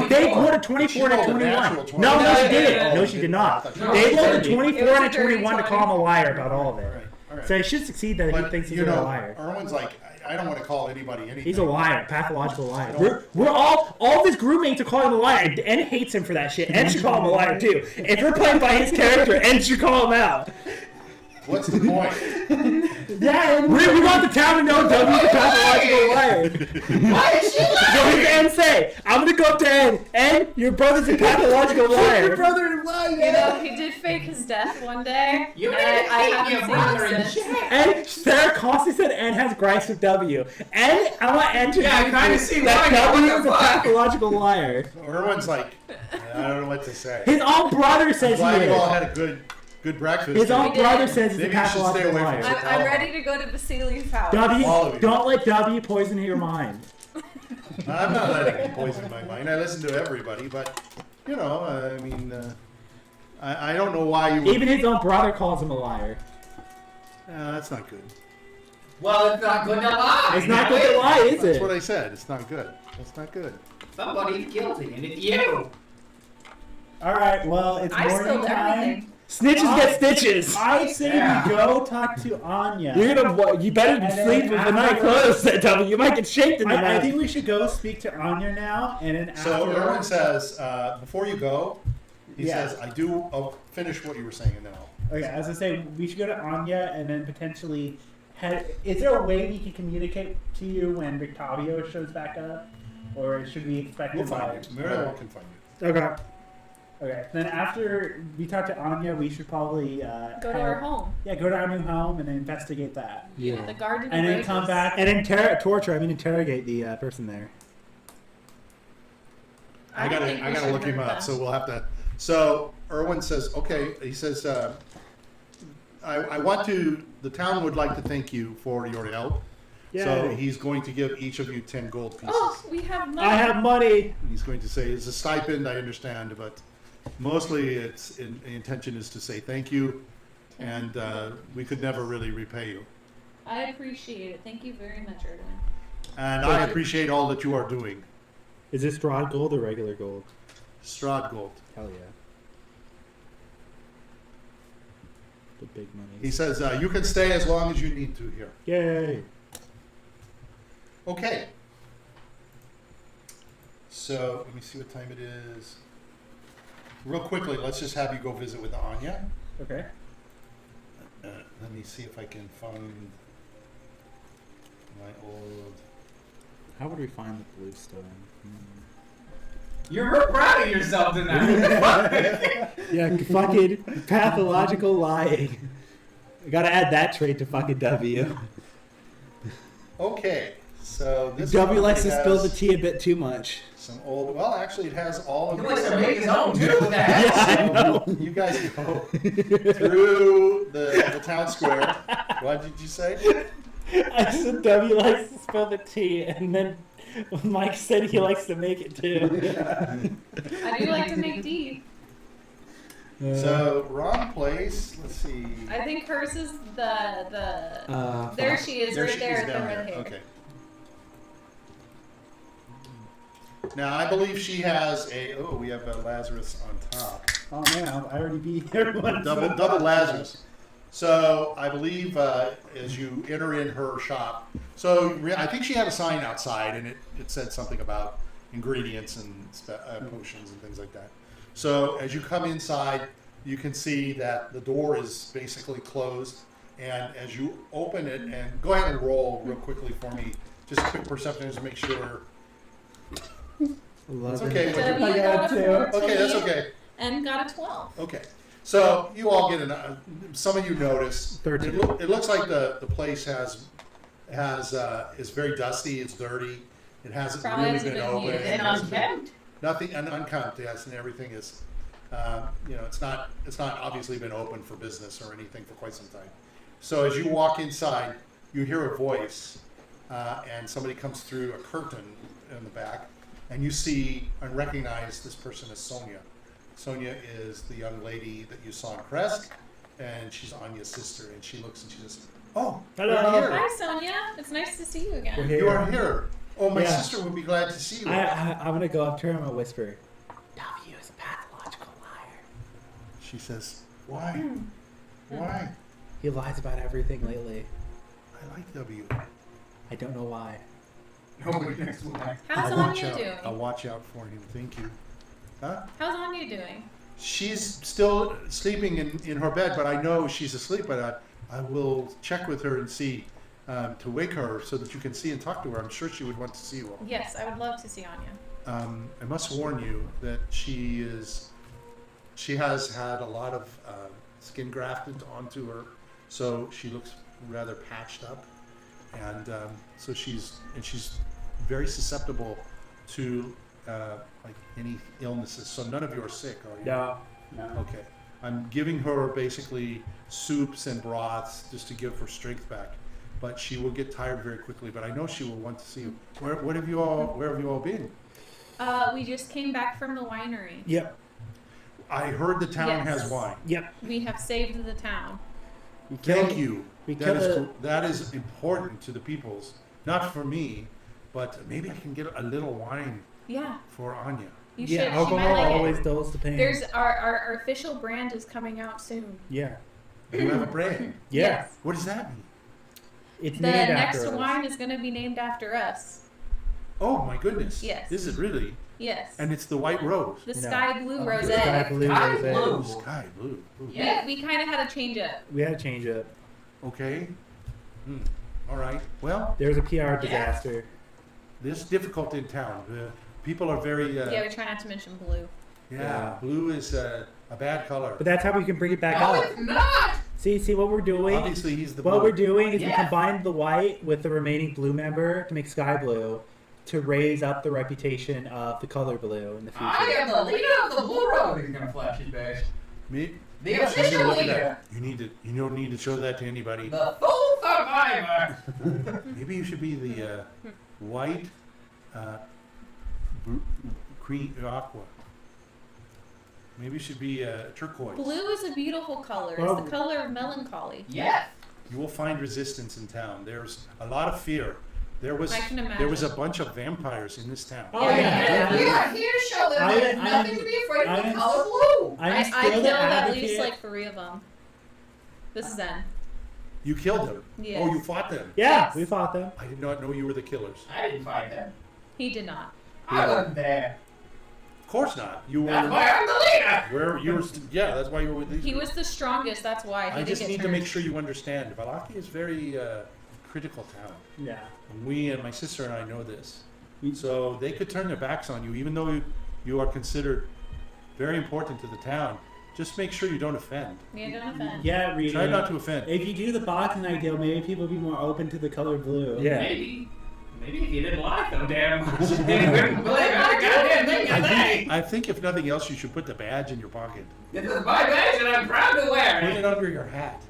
F: they rolled a 24 and a 21. No, she didn't. No, she did not. They rolled a 24 and a 21 to call him a liar about all of it.
G: All right.
F: So he should succeed that he
G: But,
F: thinks he's
G: you
F: a
G: know,
F: liar.
G: Erwin's like, I don't want to call anybody anything.
F: He's a liar, pathological liar. We're all of his groupmates are calling him a liar. And hates him for that shit. And should call him a liar too. If we're playing by his character, and should call him out.
G: What's the point?
F: Yeah, we want the town to know W's a pathological liar.
E: Why is she
F: What
E: lying?
F: does Ann say? I'm gonna go up to Ann. Ann, your brother's a pathological liar.
D: You know, he did fake his death one day.
E: You
D: and
E: need to
D: I
E: keep
D: haven't
E: your
D: seen
E: brother
D: him
E: in
D: since.
E: check.
F: And Sarah constantly said Ann has gripes with W. And I want Ann to
C: Yeah, I kinda
F: know
C: see
F: that
C: why now.
F: W
C: What
F: is
C: the
F: a
C: fuck?
F: pathological liar.
G: Erwin's like, I don't know what to say.
F: His own brother says he
G: Glad you all
F: is.
G: had a good breakfast.
F: His own
D: We did.
F: brother says he's a
G: Maybe you should stay
F: pathological
G: away from
F: liar.
G: it.
D: I'm ready to go to Vasili's house.
G: All of
F: W,
G: you.
F: don't let W poison your mind.
G: I'm not letting him poison my mind. I listen to everybody, but you know, I mean, I don't know why you would.
F: Even his own brother calls him a liar.
B: That's not good.
E: Well, it's not good to lie.
F: It's not good to lie, is
B: That's
F: it?
B: what I said. It's not good. That's not good.
E: Somebody's guilty, and it's you.
A: All right. Well, it's
D: I
A: morning
D: spilled
A: time.
D: everything.
F: Snitches get stitches.
A: I say
E: Yeah.
A: we go talk to Anya.
F: You better
A: And then
F: sleep with the night
A: after-
F: closed, that W. You might get shaped in the
A: I
F: night.
A: think we should go speak to Anya now, and then
B: So
A: after.
B: Erwin says, before you go, he
A: Yeah.
B: says, I'll finish what you were saying and then I'll.
A: Okay, as I say, we should go to Anya and then potentially head. Is there a way we can communicate to you when Victavio shows back up, or should we expect
B: We'll
A: him
B: find you. Meryl can find you.
F: Okay.
A: Okay. Then after we talk to Anya, we should probably
D: Go to our home.
A: Yeah, go to our new home and then investigate that,
D: The garden.
A: and
D: of
A: then
D: roses.
A: come back.
F: And interrogate the person there.
B: I
D: don't think we
B: gotta
D: should
B: look him
D: hurt
B: up,
D: them.
B: so we'll have to. So Erwin says, okay. He says, I want to. The town would like to thank you for your help. So
F: Yay.
B: he's going to give each of you 10 gold pieces.
D: Oh, we have money.
F: I have money.
B: He's going to say it's a stipend. I understand, but mostly the intention is to say thank you, and we could never really repay you.
D: I appreciate it. Thank you very much, Erwin.
B: And I appreciate all that you are doing.
F: Is this Strahd gold or regular gold?
B: Strahd gold.
F: Hell yeah. The big money.
B: He says you can stay as long as you need to here.
F: Yay.
B: Okay. So let me see what time it is. Real quickly, let's just have you go visit with Anya.
A: Okay.
B: Let me see if I can find my old.
F: How would we find the blue stone?
E: You're real proud of yourself tonight.
F: Yeah, fucking pathological lying. I gotta add that trait to fucking W.
B: Okay, so this
F: W likes to
B: probably
F: spill the
B: has
F: tea a bit too much.
B: some old. Well, actually, it has all of.
E: He likes to make his own too. What the heck?
F: Yeah, I know.
B: You guys go through the town square. What did you say?
F: I said W likes to spill the tea, and then Mike said he likes to make it too.
D: I do like to make D.
B: So wrong place. Let's see.
D: I think hers is the.
F: Uh,
D: There she is,
B: There
D: right
B: she
D: there
B: is
D: with the
B: down
D: red
B: there.
D: hair.
B: Okay. Now I believe she has a. Oh, we have a Lazarus on top.
A: Oh man, I already beat everyone.
B: Double Lazarus. So I believe as you enter in her shop, so I think she had a sign outside, and it said something about ingredients and potions and things like that. So as you come inside, you can see that the door is basically closed, and as you open it, and go ahead and roll real quickly for me, just a quick perception to make sure. It's okay.
D: W
A: I got
D: got a
A: two.
D: 14
B: Okay, that's okay.
D: and got a 12.
B: Okay, so you all get some of you notice.
F: 13.
B: It looks like the place is very dusty. It's dirty. It hasn't
D: Probably
B: really
D: hasn't
B: been
D: been
B: open.
D: used.
E: And unkempt.
B: Nothing and unkempt, yes, and everything is. It's not obviously been open for business or anything for quite some time. So as you walk inside, you hear a voice, and somebody comes through a curtain in the back, and you see and recognize this person as Sonia. Sonia is the young lady that you saw in Crest, and she's Anya's sister. And she looks and she says, "Oh,
F: Hello.
B: you're here.
D: Hi, Sonia. It's nice to see you again.
F: We're here.
B: You are here. Oh, my
F: Yeah.
B: sister would be glad to see you."
F: I'm gonna go up to her and I'm gonna whisper, W is a pathological liar.
B: She says, "Why? Why?
F: He lies about everything lately.
B: I like W.
F: I don't know why.
E: Nobody next one.
D: How's
B: I'll watch
D: Anya
B: out.
D: doing?
B: I'll watch out for him. Thank you." Huh?
D: How's Anya doing?
B: She's still sleeping in her bed, but I know she's asleep. But I will check with her and see to wake her so that you can see and talk to her. I'm sure she would want to see you all.
D: Yes, I would love to see Anya.
B: I must warn you that she has had a lot of skin grafted onto her, so she looks rather patched up, and so she's very susceptible to like any illnesses. So none of you are sick, are you?
F: No.
B: Okay. I'm giving her basically soups and broths just to give her strength back, but she will get tired very quickly. But I know she will want to see you. Where have you all been?
D: We just came back from the winery.
F: Yep.
B: I heard the town
D: Yes.
B: has wine.
F: Yep.
D: We have saved the town.
G: Thank you.
A: we
G: That is,
A: killed
G: that is important to the peoples. Not for me, but maybe I can get a little wine
D: Yeah,
G: for Anya.
D: you
A: Yeah,
D: should. She
A: alcohol
D: might like
A: always
D: it.
A: dulls the pain.
D: There's our official brand is coming out soon.
A: Yeah.
G: You have a brand.
A: Yeah.
D: Yes.
G: What does that mean?
A: It's
D: The
A: named
D: next
A: after us.
D: wine is going to be named after us.
G: Oh my goodness.
D: Yes.
G: Is it really?
D: Yes.
G: And it's the white rose.
D: The
A: No.
D: sky blue
A: Oh,
D: rosé.
A: Sky blue
E: Sky
A: rosé.
E: blue.
G: Sky blue. Ooh.
E: Yeah.
D: We kind of had to change it.
A: We had to change it.
G: Okay. All right. Well,
A: There was a PR disaster.
G: this is difficult in town. People are very.
D: Yeah, we try not to mention blue.
G: Yeah, blue is a bad color.
A: But that's how we can bring it back
E: No,
A: up.
E: it's not.
A: See what we're doing?
G: Obviously, he's the
A: What
G: blue.
A: we're doing is we
E: Yeah.
A: combined the white with the remaining blue member to make sky blue to raise up the reputation of the color blue in the future.
E: I am the leader of the Blue Road. He's gonna flash his badge.
G: Me?
E: The
G: You should
E: official
G: look at
E: leader.
G: that. You don't need to show that to anybody.
E: The full survivor.
G: Maybe you should be the white, cream, aqua. Maybe you should be turquoise.
D: Blue is a beautiful color.
A: Well-
D: It's the color of melancholy.
E: Yes.
G: You will find resistance in town. There's a lot of fear. There was
D: I can
G: there was a
D: imagine.
G: bunch of vampires in this town.
A: Oh,
E: Yeah,
A: yeah.
E: we are here to show them
A: I-
E: there's
A: I-
E: nothing to be afraid of
A: I-
E: the color blue.
A: I'm
D: I
A: still
D: killed
A: the
D: at
A: advocate.
D: least like 3 of them. This is Zen.
G: You killed them.
D: Yes.
G: Oh, you fought them.
A: Yeah,
D: Yes.
A: we fought them.
G: I did not know you were the killers.
E: I didn't fight them.
D: He did not.
E: I wasn't there.
G: Of course not. You
E: That's
G: were
E: why I'm the leader.
G: where you were. Yeah, that's why you were with these.
D: He was the strongest. That's why he
G: I
D: didn't
G: just
D: get
G: need to
D: turned.
G: make sure you understand. Vallaki is very critical town.
A: Yeah.
G: And we and my sister and I know this.
A: We-
G: So they could turn their backs on you, even though you are considered very important to the town. Just make sure you don't offend.
D: Yeah, don't offend.
A: Yeah, Rita.
G: Try not to offend.
A: If you do the boxing ideal, maybe people will be more open to the color blue.
F: Yeah.
E: Maybe if you didn't like them damn much, you wouldn't believe every goddamn thing you say.
G: I think if nothing else, you should put the badge in your pocket.
E: This is my badge and I'm proud to wear
G: Put
E: it.
G: it under your hat.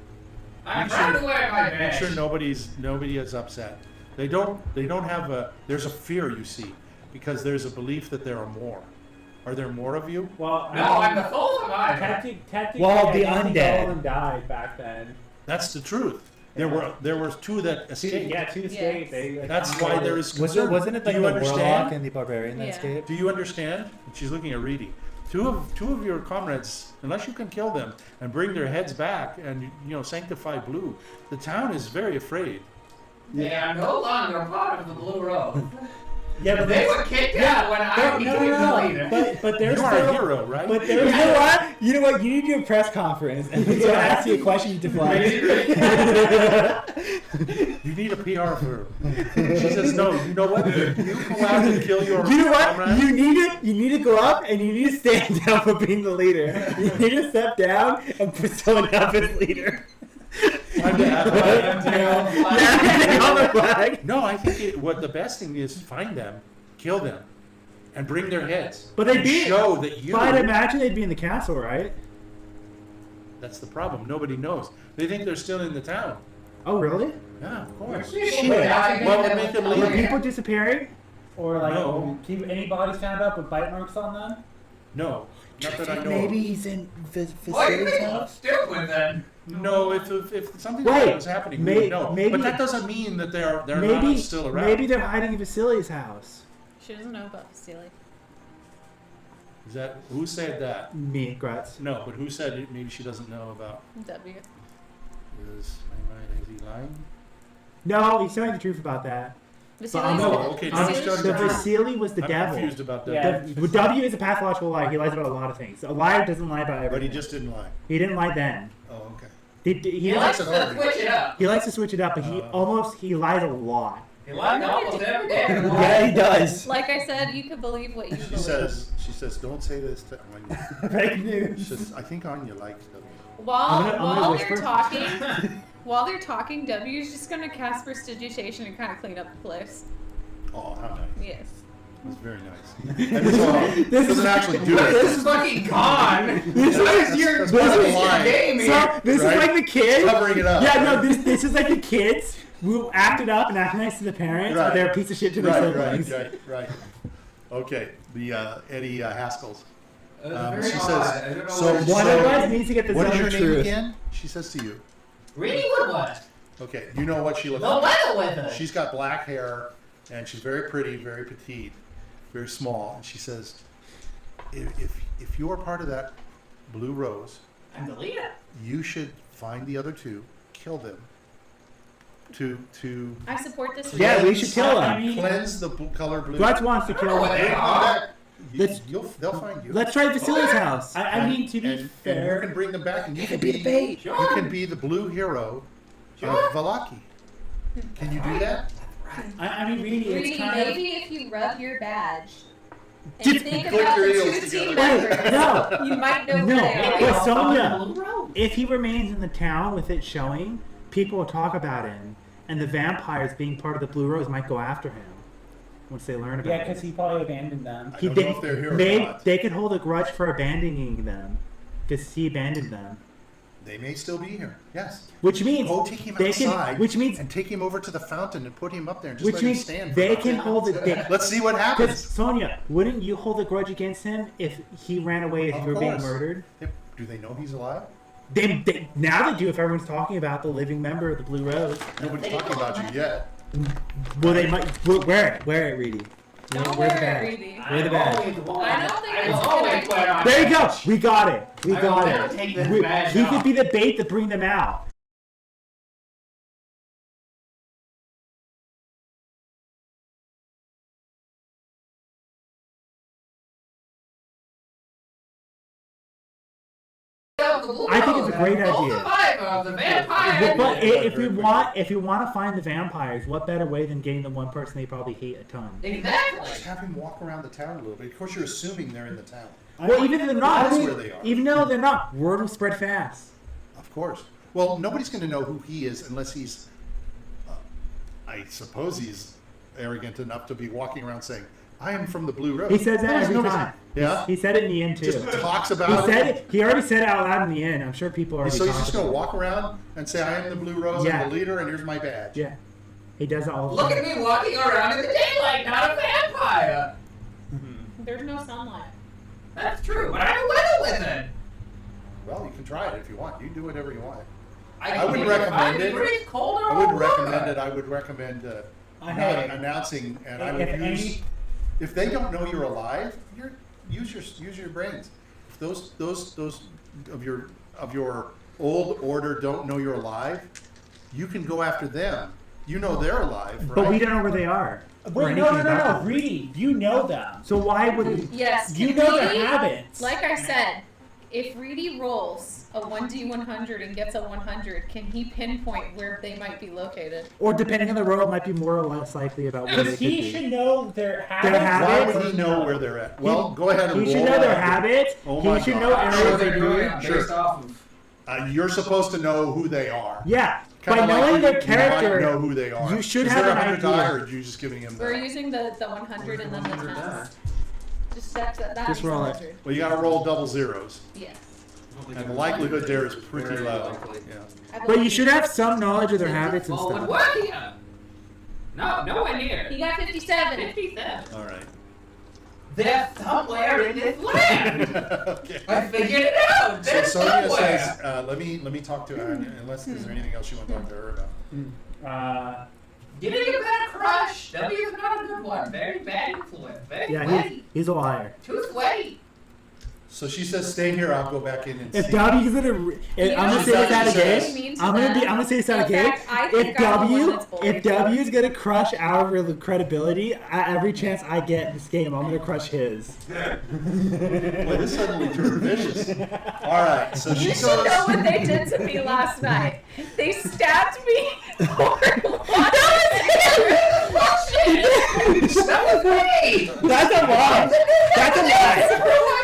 E: I'm
G: Make
E: proud
G: sure-
E: to wear my
G: Make
E: badge.
G: sure nobody is upset. They don't have a. There's a fear, you see, because there's a belief that there are more. Are there more of you?
A: Well,
E: No, I'm the full survivor.
A: technically,
F: Well,
A: I
F: the
A: think all
F: undead.
A: of them died back then.
G: That's the truth. There were two that escaped.
A: Yeah, two escaped. They, like,
G: That's why there is
F: Was
G: concern.
F: it, wasn't it like
G: Do
F: the
G: you
F: warlock
G: understand?
F: and the barbarian that
D: Yeah.
F: escaped?
G: Do you understand? She's looking at Reedy. Two of your comrades, unless you can kill them and bring their heads back and sanctify blue, the town is very afraid.
E: They are no longer part of the Blue Road.
A: Yeah, but
E: They were kicked out when I became the leader.
A: But there's
G: You are a hero, right?
A: But there's
F: You know what? You know what? You need to do a press conference and he's gonna ask you a question you deflect.
G: You need a PR firm. She says, no, you know what? You go out and kill your
F: You know what?
G: comrades.
F: You need to go up and you need to stand down for being the leader. You need to step down and put someone up as leader.
G: I'm the advocate.
F: Yeah, on the flag.
G: No, I think what the best thing is find them, kill them, and bring their heads.
A: But they'd
G: And
A: be-
G: show that you.
A: But I'd imagine they'd be in the castle, right?
G: That's the problem. Nobody knows. They think they're still in the town.
A: Oh, really?
G: Yeah, of course.
E: What
G: would make them
A: Were
G: leave?
A: people disappearing? Or like,
G: No.
A: keep any bodies found up with bite marks on them?
G: No, not that I know.
F: Maybe
G: Of.
F: he's in
E: Why are you
F: Facility's
E: people
F: house.
E: stupid then?
G: No, if something
A: Wait,
G: like that was happening, we would know.
A: maybe-
G: But that doesn't mean that they're
A: Maybe,
G: not still around.
A: maybe they're hiding in Vasily's house.
D: She doesn't know about Vasily.
G: Is that who said that?
A: Me, Grutz.
G: No, but who said it? Maybe she doesn't know about.
D: W.
G: Is he lying?
A: No, he's telling the truth about that.
D: Vasily's
G: no,
D: the-
G: okay,
A: I'm-
G: he's telling
A: the
G: the truth.
A: Vasily was the
G: I'm
A: devil.
G: confused about that.
A: Yeah, W is a pathological liar. He lies about a lot of things. A liar doesn't lie about everything.
G: But he just didn't lie.
A: He didn't lie then.
G: Oh, okay.
E: He likes to switch it up.
A: He likes to switch it up, but he lies a lot.
E: He lies almost every day.
F: Yeah, he does.
D: Like I said, you can believe what you
G: She
D: believe.
G: says, don't say this to Anya.
A: Fake
G: She
A: news.
G: says, I think Anya likes them.
D: While
A: I'm gonna
D: while they're
A: whisper.
D: talking, while they're talking, W is just gonna cast prestidigitation and kind of clean up the place.
G: Oh, how nice.
D: Yes.
G: That's very nice. And so, doesn't actually do it.
E: This is fucking gone.
A: This is your
G: That's part of the
A: this is
G: line.
E: game
A: So
E: here.
A: this
G: Right?
A: is like the kids.
G: Covering it up.
A: Yeah, no, this is like the kids who acted up and acted nice to the parents, but
G: Right.
A: they're a piece of shit to their siblings.
G: Right. Okay, the Eddie Haskells.
E: Very
G: She
E: odd.
G: says,
E: I don't know
G: so
E: what-
A: One
G: So-
A: of us needs to get the
G: What is
A: zone
G: your
A: of
G: name
A: truth.
G: again? She says to you.
E: Really would want it.
B: Okay, you know what she looks
E: The
B: like.
E: weather with it.
B: She's got black hair, and she's very pretty, very petite, very small. And she says, if you are part of that blue rose,
E: I'm the leader.
B: you should find the other two, kill them, to
D: I support this.
F: Yeah, we should kill
A: I
F: him.
A: mean,
B: cleanse the color blue.
F: Grutz wants to kill
E: What
F: him.
E: they are.
B: They'll find you.
F: Let's try Vasily's house.
A: I mean, to be
B: and you
A: fair,
B: can bring them back, and you can
F: be the bait.
B: You can be the blue hero of Vallaki. Can you do that?
A: I mean, really, it's
D: Reedy,
A: kind
D: maybe if you rub your badge and
F: Just
D: think
B: click
D: about
B: your
D: the
B: heels
D: two team
B: together.
D: members,
F: No.
D: you might know
F: No.
D: who they
F: But
D: are.
F: Sonia, if he remains in the town with it showing, people will talk about him, and the vampires being part of the Blue Rose might go after him once they learn
A: of,
F: about
A: yeah, because
F: it.
A: he probably abandoned them.
B: I don't know if they're here or not.
F: They could hold a grudge for abandoning them, because he abandoned them.
B: They may still be here. Yes.
F: Which means
B: Go take him
F: they
B: outside.
F: can. Which means
B: and take him over to the fountain and put him up there and just
F: which
B: let him
F: means
B: stand.
F: they
B: for
F: can
B: about
F: hold
B: 10
F: it.
B: minutes. Let's see what
F: Because
B: happens.
F: Sonia, wouldn't you hold a grudge against him if he ran away if
B: Of
F: you were being
B: course.
F: murdered?
B: Do they know he's alive?
F: They now they do if everyone's talking about the living member of the Blue Rose.
B: Nobody's talking about you yet.
F: Well, they might wear it, Reedy.
D: Don't
F: Wear the
D: wear it,
F: badge.
D: Reedy.
F: Wear the badge.
D: I don't think
E: I
D: it's
E: will
D: a good
E: always
D: idea.
E: put on.
F: There you go. We got it. We
E: I will
F: got
E: never
F: it.
E: take this
F: We-
E: badge
F: he
E: off.
F: could be the bait to bring them out. I think it's a great idea.
E: Survivor of the vampire.
F: But if we want to find the vampires, what better way than getting the one person they probably hate a ton?
E: Exactly.
B: Just have him walk around the town a little bit. Of course, you're assuming they're in the town.
F: Well, even if they're not,
B: That's where they are.
F: even though they're not, word will spread fast.
B: Of course. Well, nobody's going to know who he is unless he's. I suppose he's arrogant enough to be walking around saying, "I am from the Blue Rose."
F: He says that every
B: Nobody's-
F: time.
B: Yeah.
F: He said it in the end too.
B: Just talks
F: He
B: about
F: said
B: it.
F: it. He already said it out loud in the end. I'm sure people already.
B: So he's
F: talked
B: just going to
F: about
B: walk around and say, "I am the Blue Rose.
F: Yeah.
B: I'm the leader, and here's my badge."
F: it. Yeah, he does it all the
E: Look
F: time.
E: at me walking around in the daylight, not a vampire.
D: There's no sunlight.
E: That's true, but I'm a weather wizard.
B: Well, you can try it if you want. You can do whatever you want.
E: I
B: I would
E: can
B: recommend
E: 5
B: it.
E: degrees colder
B: I
E: or
B: wouldn't
E: warmer.
B: recommend it. I would recommend
A: Hey.
B: announcing, and I
A: If
B: would
A: any-
B: use. If they don't know you're alive, use your brains. If those of your old order don't know you're alive, you can go after them. You know they're alive, right?
F: But we don't know where they are. or
A: Wait,
F: anything
A: no,
F: about them.
A: Reedy, you know them.
F: So why would we?
D: Yes.
A: You
D: can
A: know their
D: Reedy-
A: habits.
D: Like I said, if Reedy rolls a 1d100 and gets a 100, can he pinpoint where they might be located?
F: Or depending on the role, it might be more or less likely about where they
A: Because
F: could
A: he
F: be.
A: should know their habits.
F: habits?
B: Why would he know where they're at? Well, go ahead and
F: He should
B: roll
F: know their
B: that.
F: habits.
B: Oh my
F: he should
B: God.
F: know
E: I'm
F: areas
E: sure
F: they
E: they're doing
F: do.
E: it
B: Sure.
E: based off of.
B: You're supposed to know who they are.
F: Yeah,
B: Kinda
F: by knowing
B: like
F: their
B: you
F: character,
B: might know who they are.
F: you should
B: Is
F: have
B: there
F: an
B: 100 die,
F: idea.
B: or are you just giving him
D: We're
B: that?
D: using the 100 and then the
C: 100
D: 10. Just that
F: Just roll it.
D: 100.
B: Well, you got to roll double zeros,
D: Yes.
B: and the likelihood there is pretty
C: Very
B: low.
C: likely.
B: Yeah.
D: I
F: But you
D: believe
F: should have some knowledge of their habits and
E: Well, it would
F: stuff.
E: work here. No, nowhere near.
D: He got 57.
E: 57.
B: All right.
E: They're somewhere in this land.
B: Okay.
E: I figured it out.
B: So
E: They're
B: Sonia
E: somewhere.
B: says, let me talk to her, unless is there anything else you want to talk to her about?
E: Give it a better crush. W is not a good one. Very bad influence. Very
F: Yeah,
E: sweaty.
F: he's a liar.
E: Too sweaty.
B: So she says, stay here, I'll go back in and
F: If
B: see.
F: W's gonna, I'm gonna say this out
B: She says-
F: again. I'm gonna say this out
D: In
F: again.
D: fact, I
F: If
D: think I'm the one that's
F: If
D: bullied.
F: W is gonna crush our credibility, every chance I get in this game, I'm gonna crush his.
B: Boy, this suddenly turned vicious. All right, so she
D: You should know
B: goes.
D: what they did to me last night. They stabbed me for
E: That was me.
F: That's a lie. That's a lie.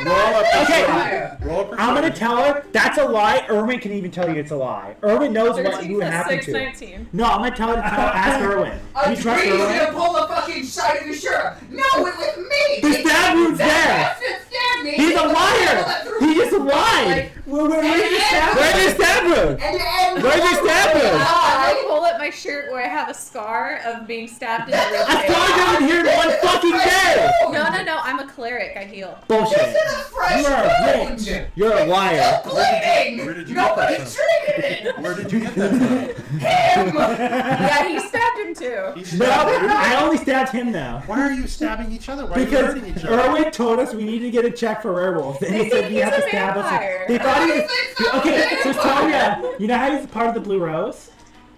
B: Roll a
F: Okay.
B: persuasion. Roll a persuasion.
F: I'm gonna tell her that's a lie. Erwin can even tell you it's a lie. Erwin knows what
D: 13
F: would
D: plus
F: happen
D: 6,
F: to.
D: 19.
F: No, I'm gonna tell her to ask Erwin.
E: I'm
F: You trust
E: crazy to
F: Erwin?
E: pull the fucking side of your shirt. No, it was me.
F: The stab wound's there.
E: That bastard stabbed me.
F: He's a
E: It was the
F: liar.
E: people that threw
F: He just
E: me.
F: lied.
E: Like,
F: Where's the stab wound? Where's the stab wound?
E: and
F: Where's the stab wound?
D: I pull at my shirt where I have a scar of being stabbed in the rib
F: I
D: cage.
F: thought you here in one fucking day.
D: No, I'm a cleric. I heal.
F: Bullshit.
E: This is a fresh
F: You're a
E: wound.
F: bitch. You're a liar.
E: Bleeding.
G: Where did you get
E: Nobody
G: that from?
E: treated it.
G: Where did you get that from?
E: Him.
D: Yeah, he stabbed him too.
G: He
F: No,
G: stabbed you?
F: I only stabbed him now.
G: Why are you stabbing each other? Why are you
F: Because
G: hurting each other?
F: Erwin told us we need to get a check for werewolves, and
D: They
F: he said
D: think
F: you have
D: he's
F: to
D: a
F: stab us.
D: vampire.
F: They thought he
E: They
F: was.
E: think so.
F: Okay, so Sonia, you know how he's part of the Blue Rose?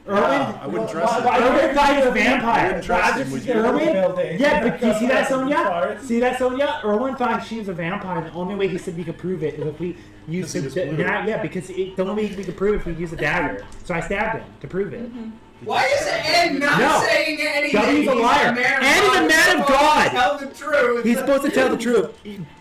F: Erwin,
G: I wouldn't trust him.
F: Erwin thought he was a
G: I
F: vampire.
G: wouldn't trust him, would you?
F: Erwin? Yeah, but you see that, Sonia?
A: Farts.
F: See that, Sonia? Erwin thought she was a vampire. The only way he said we could prove it is if we used
G: Because he was blue.
F: because the only way we could prove it if we use a dagger. So I stabbed him to prove it.
E: Why is Ed not
F: No.
E: saying anything?
F: W's a liar. And he's a man of God.
E: Tell the truth.
F: He's supposed to tell the truth.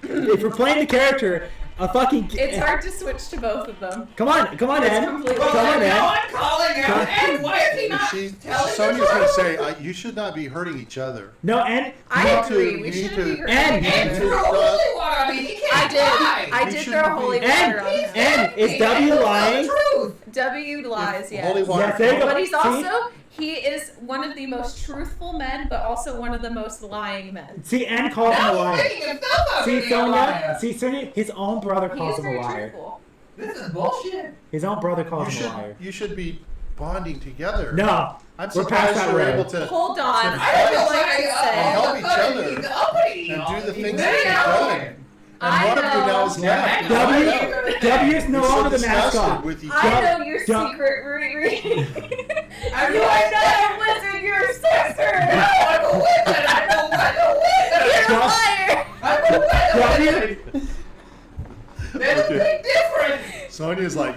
F: If we're playing the character, a fucking.
D: It's hard to switch to both of them.
F: Come on,
D: It's
F: Ed.
D: completely
E: Well,
F: Come on,
E: then
F: Ed.
E: no, I'm calling out Ed. Why is he not telling
B: Sonia's
E: the
B: going to
E: truth?
B: say, you should not be hurting each other.
F: No, and
D: I
B: need to-
D: agree.
B: you
D: We
B: need
D: shouldn't
B: to-
D: be hurting
F: And-
D: each
E: And
D: other.
E: threw holy water on me. He
D: I
E: can't lie.
D: I
B: He
D: did
B: shouldn't
D: throw
B: be-
D: holy
F: And-
D: water on him.
F: and is W lying?
E: Truth.
D: W lies, yes.
B: Holy water.
F: Yes, there you go.
D: But he's
F: See?
D: also, he is one of the most truthful men, but also one of the most lying men.
F: See, and calls him a
E: Now he's
F: liar.
E: making himself out to
F: See,
E: be a liar.
F: Sonia. See, Sonia. His own brother
D: He
F: calls
D: is
F: him a
D: very
F: liar.
D: truthful.
E: This is bullshit.
F: His own brother calls
B: You
F: him a
B: should,
F: liar.
B: you should be bonding together.
F: No,
B: I'm
F: we're past
B: surprised
F: that
B: you're
F: road.
B: able to
D: Hold on.
E: I
D: I
E: don't
D: would like to say.
B: help each other
E: He's uppity.
B: and do the
E: He's
B: things
E: very
B: that you've
E: arrogant.
B: done.
D: I
B: And one of you
D: know.
B: now is left.
F: W is no
B: You're so
F: longer the
B: disgusted
F: mascot.
B: with each
D: I
B: other.
D: know your
F: Don't-
D: secret, Riri.
E: I'm
D: You are
E: like,
D: not a wizard, you're a sorcerer.
E: no, I'm a wizard. I'm a wizard.
D: You're a liar.
E: I'm a wizard.
F: W.
E: There's a big difference.
B: Sonia's like,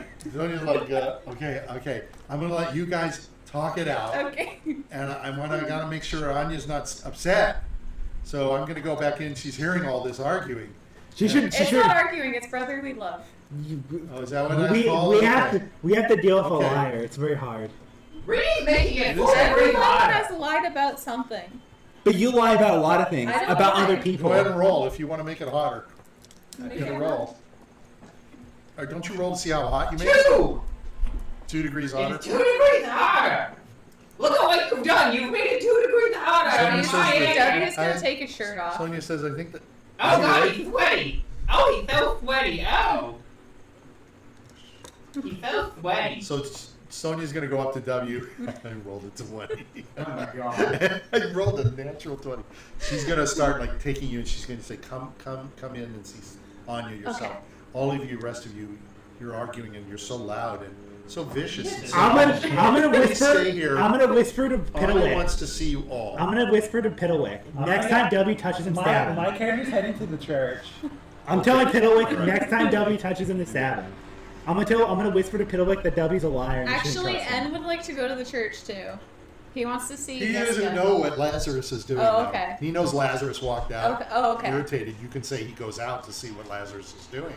B: okay, I'm gonna let you guys talk it out,
D: Okay.
B: and I gotta make sure Anya's not upset. So I'm gonna go back in. She's hearing all this arguing.
F: She should. She
D: It's
F: should.
D: not arguing, it's brotherly love.
B: Oh, is that what that's
F: We
B: called?
F: have to deal with a
B: Okay.
F: liar. It's very hard.
E: Really making it
B: This is
E: very
D: Everyone
E: hard.
D: has lied about something.
F: But you lie about a lot of things
D: I don't
F: about
D: lie.
F: other
B: Go
F: people.
B: ahead and roll if you want to make it hotter.
D: Make
B: Get a
D: it
B: roll. Or don't you roll to see how hot you make it?
E: 2.
B: 2 degrees hotter.
E: It's 2 degrees hotter. Look at what you've done. You've made it 2 degrees hotter.
B: Sonia
D: W's
B: says that-
D: W's
B: I-
D: gonna take his shirt off.
B: Sonia says, I think that.
E: Oh God, he's sweaty. Oh, he's so sweaty. Oh. He's so sweaty.
B: So Sonia's gonna go up to W. I rolled a 20.
E: Oh my God.
B: I rolled a natural 20. She's gonna start like taking you, and she's gonna say, "Come in and see Anya yourself."
D: Okay.
B: All of you, rest of you, you're arguing and you're so loud and so vicious. And so
F: I'm gonna
B: Please
F: whisper.
B: stay here.
F: I'm gonna whisper to
B: Anya
F: Piddlewick.
B: wants to see you all.
F: I'm gonna whisper to Piddlewick. Next time W touches him, stab
A: My
F: him.
A: character's heading to the church.
F: I'm telling Piddlewick next time W touches him to stab him. I'm gonna whisper to Piddlewick that W's a liar. And you shouldn't
D: Actually,
F: trust him.
D: N would like to go to the church too. He wants to see.
B: He
D: Jessica.
B: doesn't know what Lazarus is doing.
D: Oh,
B: now.
D: okay.
B: He knows Lazarus walked out.
D: Okay. Oh, okay.
B: Irritated. You can say he goes out to see what Lazarus is doing.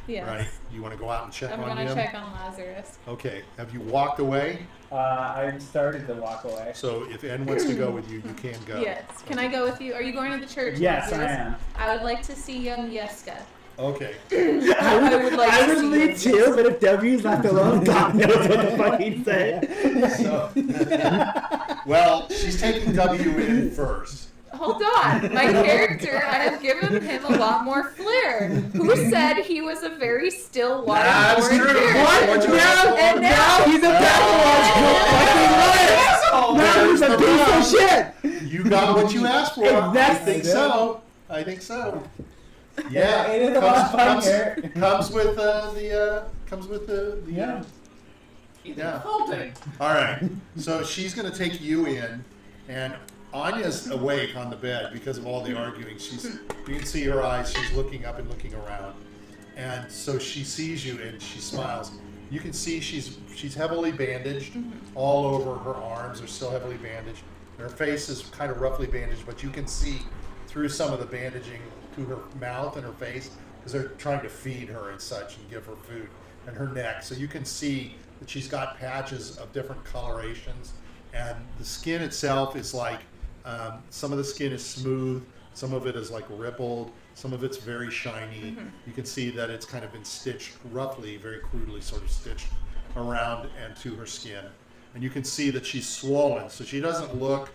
D: Yes.
B: Right? You want to go out and check
D: I'm
B: on
D: gonna
B: him?
D: check on Lazarus.
B: Okay. Have you walked away?
A: I'm starting to walk away.
B: So if N wants to go with you, you can go.
D: Yes. Can I go with you? Are you going to the church?
A: Yes, I
D: Lazarus?
A: am.
D: I would like to see young Yeska.
B: Okay.
D: I would like to see
F: lead
D: young
F: too, but if W's left alone, God knows what the fuck he'd say.
B: So, well, she's taking W in first.
D: Hold on. My character, I have given him a lot more flair. Who said he was a very still
B: That's
D: water-born
B: true.
D: character?
B: What?
F: Now,
D: And now-
F: now he's a pathological fucking liar. Now he's a piece of shit.
B: You got what you asked for. I
F: That's-
B: think so. I think so. Yeah.
A: It is a lot of fun here.
B: Comes with the
A: Yeah.
E: He's
B: Yeah.
E: insulting.
B: All right. So she's going to take you in, and Anya's awake on the bed because of all the arguing. You can see her eyes. She's looking up and looking around, and so she sees you and she smiles. You can see she's heavily bandaged. All over her arms are still heavily bandaged. Her face is kind of roughly bandaged, but you can see through some of the bandaging to her mouth and her face because they're trying to feed her and such and give her food, and her neck. So you can see that she's got patches of different colorations, and the skin itself is like some of the skin is smooth, some of it is like rippled, some of it's very shiny. You can see that it's kind of been stitched roughly, very crudely sort of stitched around and to her skin. and you can see that she's swollen. So she doesn't look,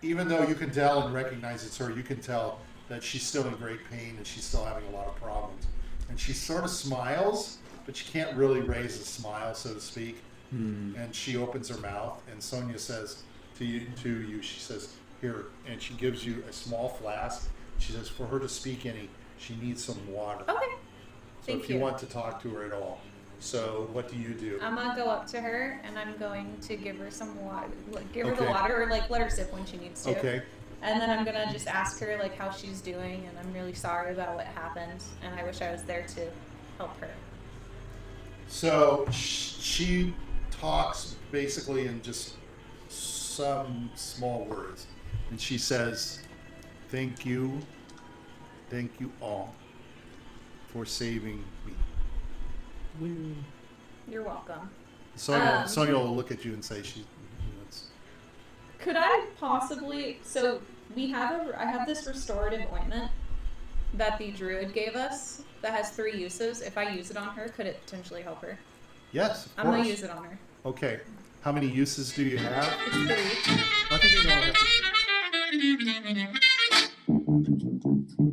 B: even though you can tell and recognize it's her, you can tell that she's still in great pain and she's still having a lot of problems. And she sort of smiles, but she can't really raise a smile, so to speak. And she opens her mouth, and Sonia says to you, she says, here, and she gives you a small flask. She says for her to speak she needs some water.
D: Okay.
B: So
D: Thank
B: if you
D: you.
B: want to talk to her at all. So what do you do?
D: I'm gonna go up to her and I'm going to give her some water, give her the
B: Okay.
D: water, or like let her sip when she needs to.
B: Okay.
D: And then I'm gonna just ask her like how she's doing, and I'm really sorry about what happened, and I wish I was there to help her.
B: So she talks basically in just some small words. And she says, thank you all for saving me.
D: You're welcome.
B: Sonia will look at you and say,
D: Could I possibly? So I have this restorative ointment that the druid gave us that has 3 uses. If I use it on her, could it potentially help her?
B: yes, of
D: I'm
B: course.
D: gonna use it on her.
B: Okay. How many uses do you have?
D: It's 3.
B: I think you know what